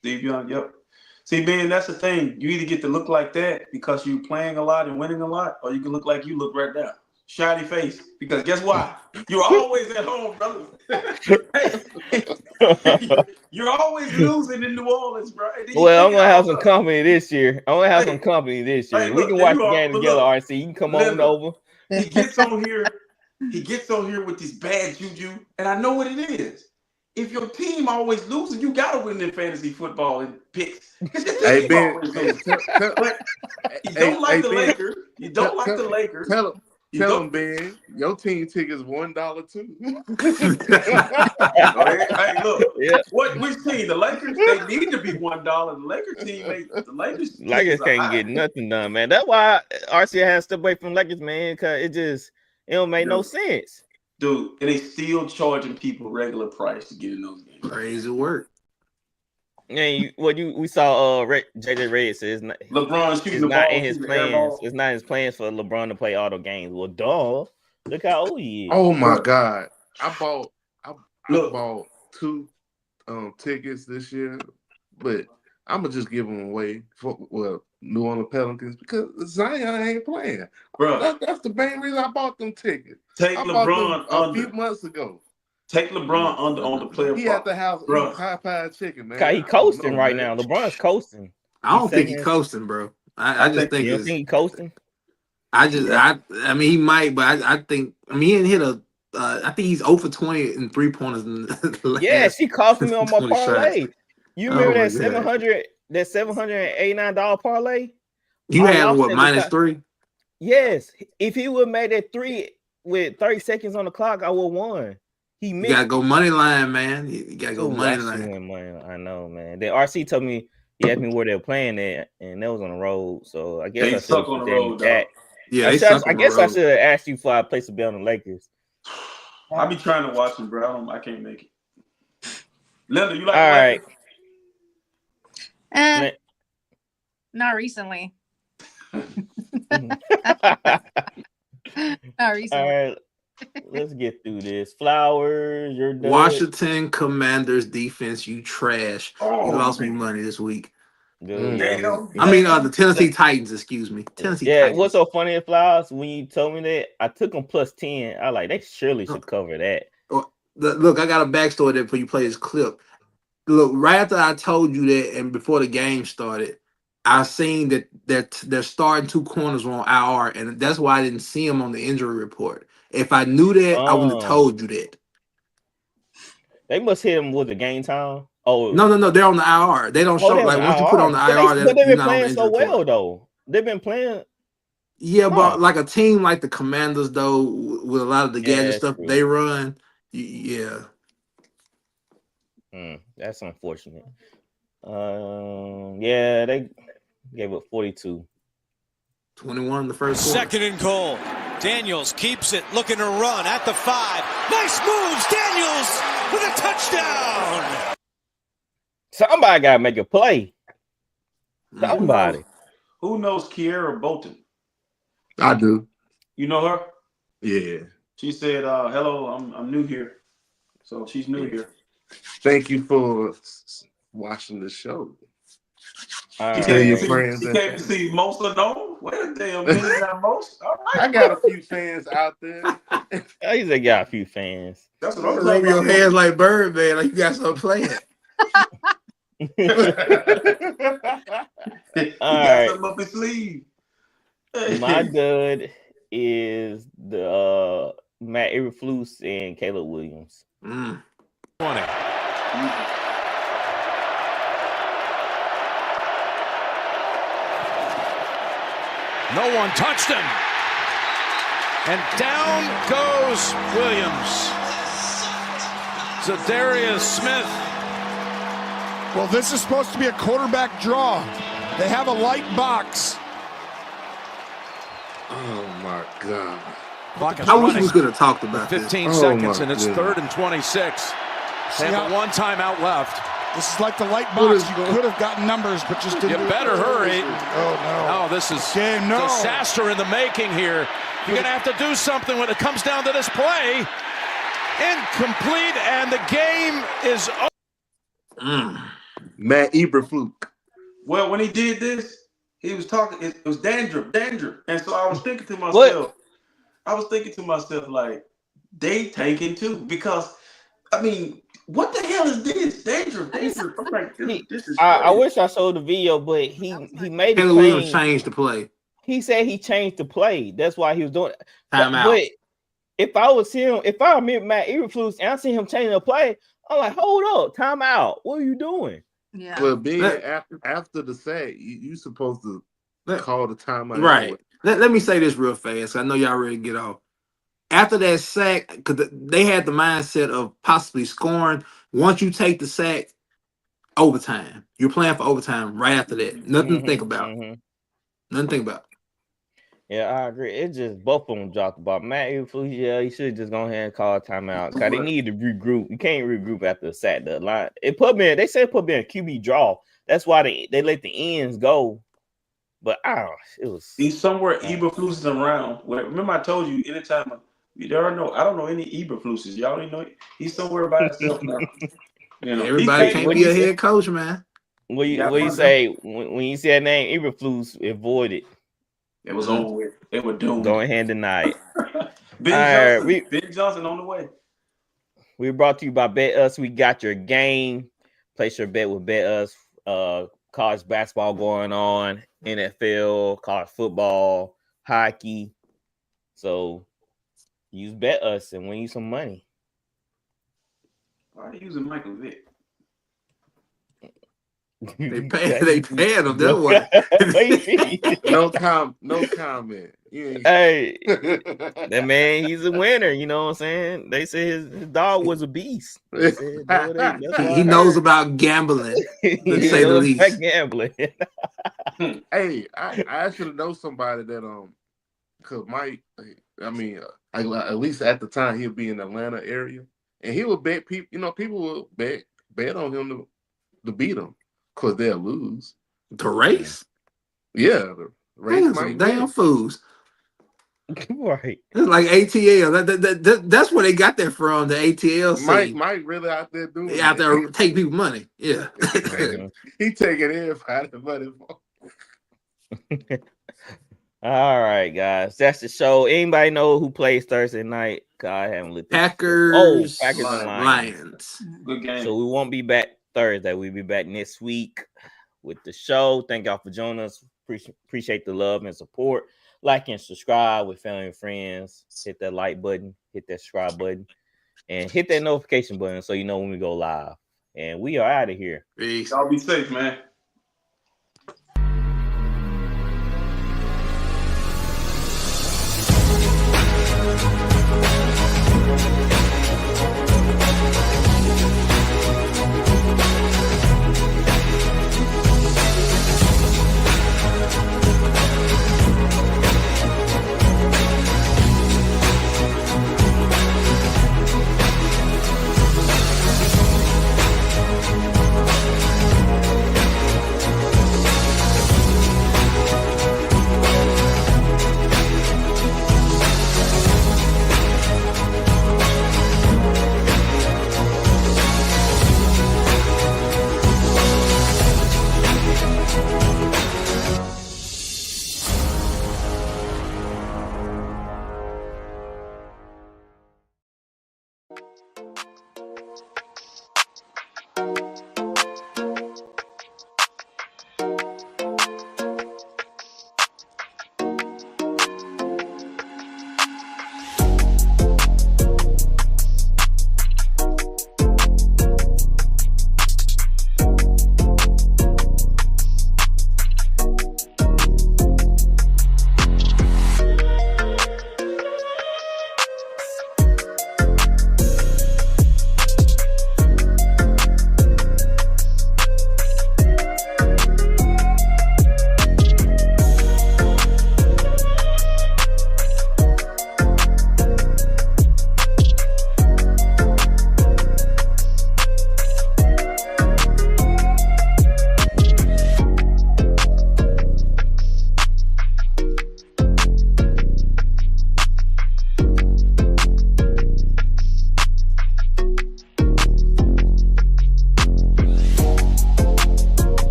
Steve Young, yep. See, man, that's the thing. You either get to look like that because you're playing a lot and winning a lot, or you can look like you look right now. Shiny face. Because guess why? You're always at home, brother. You're always losing in New Orleans, bro. Well, I'm gonna have some company this year. I'm gonna have some company this year. We can watch the game together, RC. You can come on over. He gets on here. He gets on here with this bad juju, and I know what it is. If your team always loses, you gotta win in fantasy football and picks. Hey, Ben, you don't like the Lakers. You don't like the Lakers. Tell them, Ben, your team ticket's $1 too. Hey, look. Yeah. Which team? The Lakers? They need to be $1. The Lakers team, Lakers can't get nothing done, man. That's why RC has to step away from Lakers, man, because it don't make no sense. Dude, and they still charging people regular price to get in those games. Crazy work. Yeah, we saw JJ Redd says LeBron shooting the not ball in his plans. It's not in his plans for LeBron to play all the games. Well, duh. Look how old he is. Oh my God. I bought 2 tickets this year, but I'm gonna just give them away for New Orleans Pelicans because Zion ain't playing. Bro, that's the main reason I bought them tickets. Take LeBron a few months ago. Take LeBron under on the player. He at the house eating Popeye chicken, man. He coasting right now. LeBron's coasting. I don't think he's coasting, bro. I just think you don't think he's coasting. I mean, he might, but I think he didn't hit a. I think he's 0 for 20 in 3-pointers. Yeah, she cost me on my parlay. Shots. You remember that $789 parlay? You had what, -3? Yes. If he would have made that 3 with 30 seconds on the clock, I would have won. He missed. You gotta go money line, man. You gotta go money line. I know, man. Then RC told me he asked me where they were playing at, and that was on the road. So I guess they suck on the road. Yeah, I guess I should have asked you for a place to be on the Lakers. I be trying to watch them, bro. I can't make it. Linda, you like all right? Not recently. Not recently. All right, let's get through this. Flowers, you're done. Washington Commanders defense, you trash. You lost me money this week. I mean, the Tennessee Titans, excuse me. Titans. What's so funny at Flowers, when you told me that, I took them +10. I they surely should cover that. Look, I got a backstory there before you play this clip. Look, right after I told you that and before the game started, I seen that they're starting 2 corners on IR, and that's why I didn't see them on the injury report. If I knew that, I would have told you that. They must hit them with the game time. Oh no, they're on the IR. They don't show like once you put on the IR. But they've been playing so well though. They've been playing. Yeah, but like a team like the Commanders though, with a lot of the gadget stuff they run, yeah. That's unfortunate. Yeah, they gave up 42. 21 in the first quarter. Second and goal. Daniels keeps it, looking to run at the 5. Nice moves, Daniels with a touchdown. Somebody got to make a play. Somebody. Who knows Kiera Bolton? I do. You know her? Yeah. She said, hello, I'm new here. So she's new here. Thank you for watching the show. Tell your friends. You came to see most of them. Wait a damn minute, not most. All right. I got a few fans out there. He said, got a few fans. That's what I'm Rub talking your about. hands like Bird, man. Like you got something playing. All right. Something up his sleeve. My dud is the Matt Eberflus and Caleb Williams. 20. No one touched him. And down goes Williams. Zadarius Smith Well, this is supposed to be a quarterback draw. They have a light box. Oh my God. I wish we could have talked about 15 this. seconds, and it's 3rd and 26. They have one timeout left. This is like the light box. You could have gotten numbers, but just didn't. You better hurry. Oh, no. Oh, this is no. disaster in the making here. You're going to have to do something when it comes down to this play. Incomplete, and the game is over. Matt Eberflus. Well, when he did this, he was talking. It was danger, and so I was thinking to myself. Like, they tanking too, because I mean, what the hell is this? Danger. I'm like, this is. I wish I showed the video, but he made it. Williams changed the play. He said he changed the play. That's why he was doing it. Timeout. But if I was him, if I remember Matt Eberflus and I see him changing the play, I'm like, hold up, timeout. What are you doing? Yeah. Well, being after the sack, you supposed to call the timeout. Right. Anyway. Let me say this real fast. I know y'all ready to get off. After that sack, because they had the mindset of possibly scoring. Once you take the sack, overtime. You're playing for overtime right after that. Nothing to think about. Nothing to think about. Yeah, I agree. It's just both of them dropped the ball. Matt Eberflus, yeah, he should just go ahead and call a timeout. Because they need to regroup. You can't regroup after the sack. The line. They said put me in a QB draw. That's why they let the ends go. But it was. He's somewhere Eberflus is around. Remember, I told you anytime I don't know any Eberfluses. Y'all ain't know he's somewhere by himself now. You know, everybody can't be a head coach, man. What you say when you say that name Eberflus, avoid it. It was over with. They were doomed. Go ahead and deny it. Ben Johnson on the way. We brought to you by Bet Us. We got your game. Place your bet with Bet Us. College basketball going on, NFL, college football, hockey. So use Bet Us and win you some money. Why are you using Michael Vick? They paying them. That one. No comment. Hey, that man, he's a winner. You know what I'm saying? They say his dog was a beast. He knows about gambling. Let's say the least. Gambling. Hey, I actually know somebody that because Mike, at least at the time he'll be in the Atlanta area, and he would bet people. You know, people will bet on him to beat him. Because they'll lose. The race? Yeah. The race might damn fools. Right. It's like ATL. That's where they got that from, the ATL scene. Mike really out there doing it. Out there take people money. Yeah. He taking everybody money. All right, guys. That's the show. Anybody know who plays Thursday night? God, I haven't looked. Packers and Lions. Good game. So we won't be back Thursday. We'll be back next week with the show. Thank y'all for joining us. Appreciate the love and support. Like and subscribe with family and friends. Hit that like button, hit that subscribe button, and hit that notification button so you know when we go live. And we are out of here. Peace. Y'all be safe, man.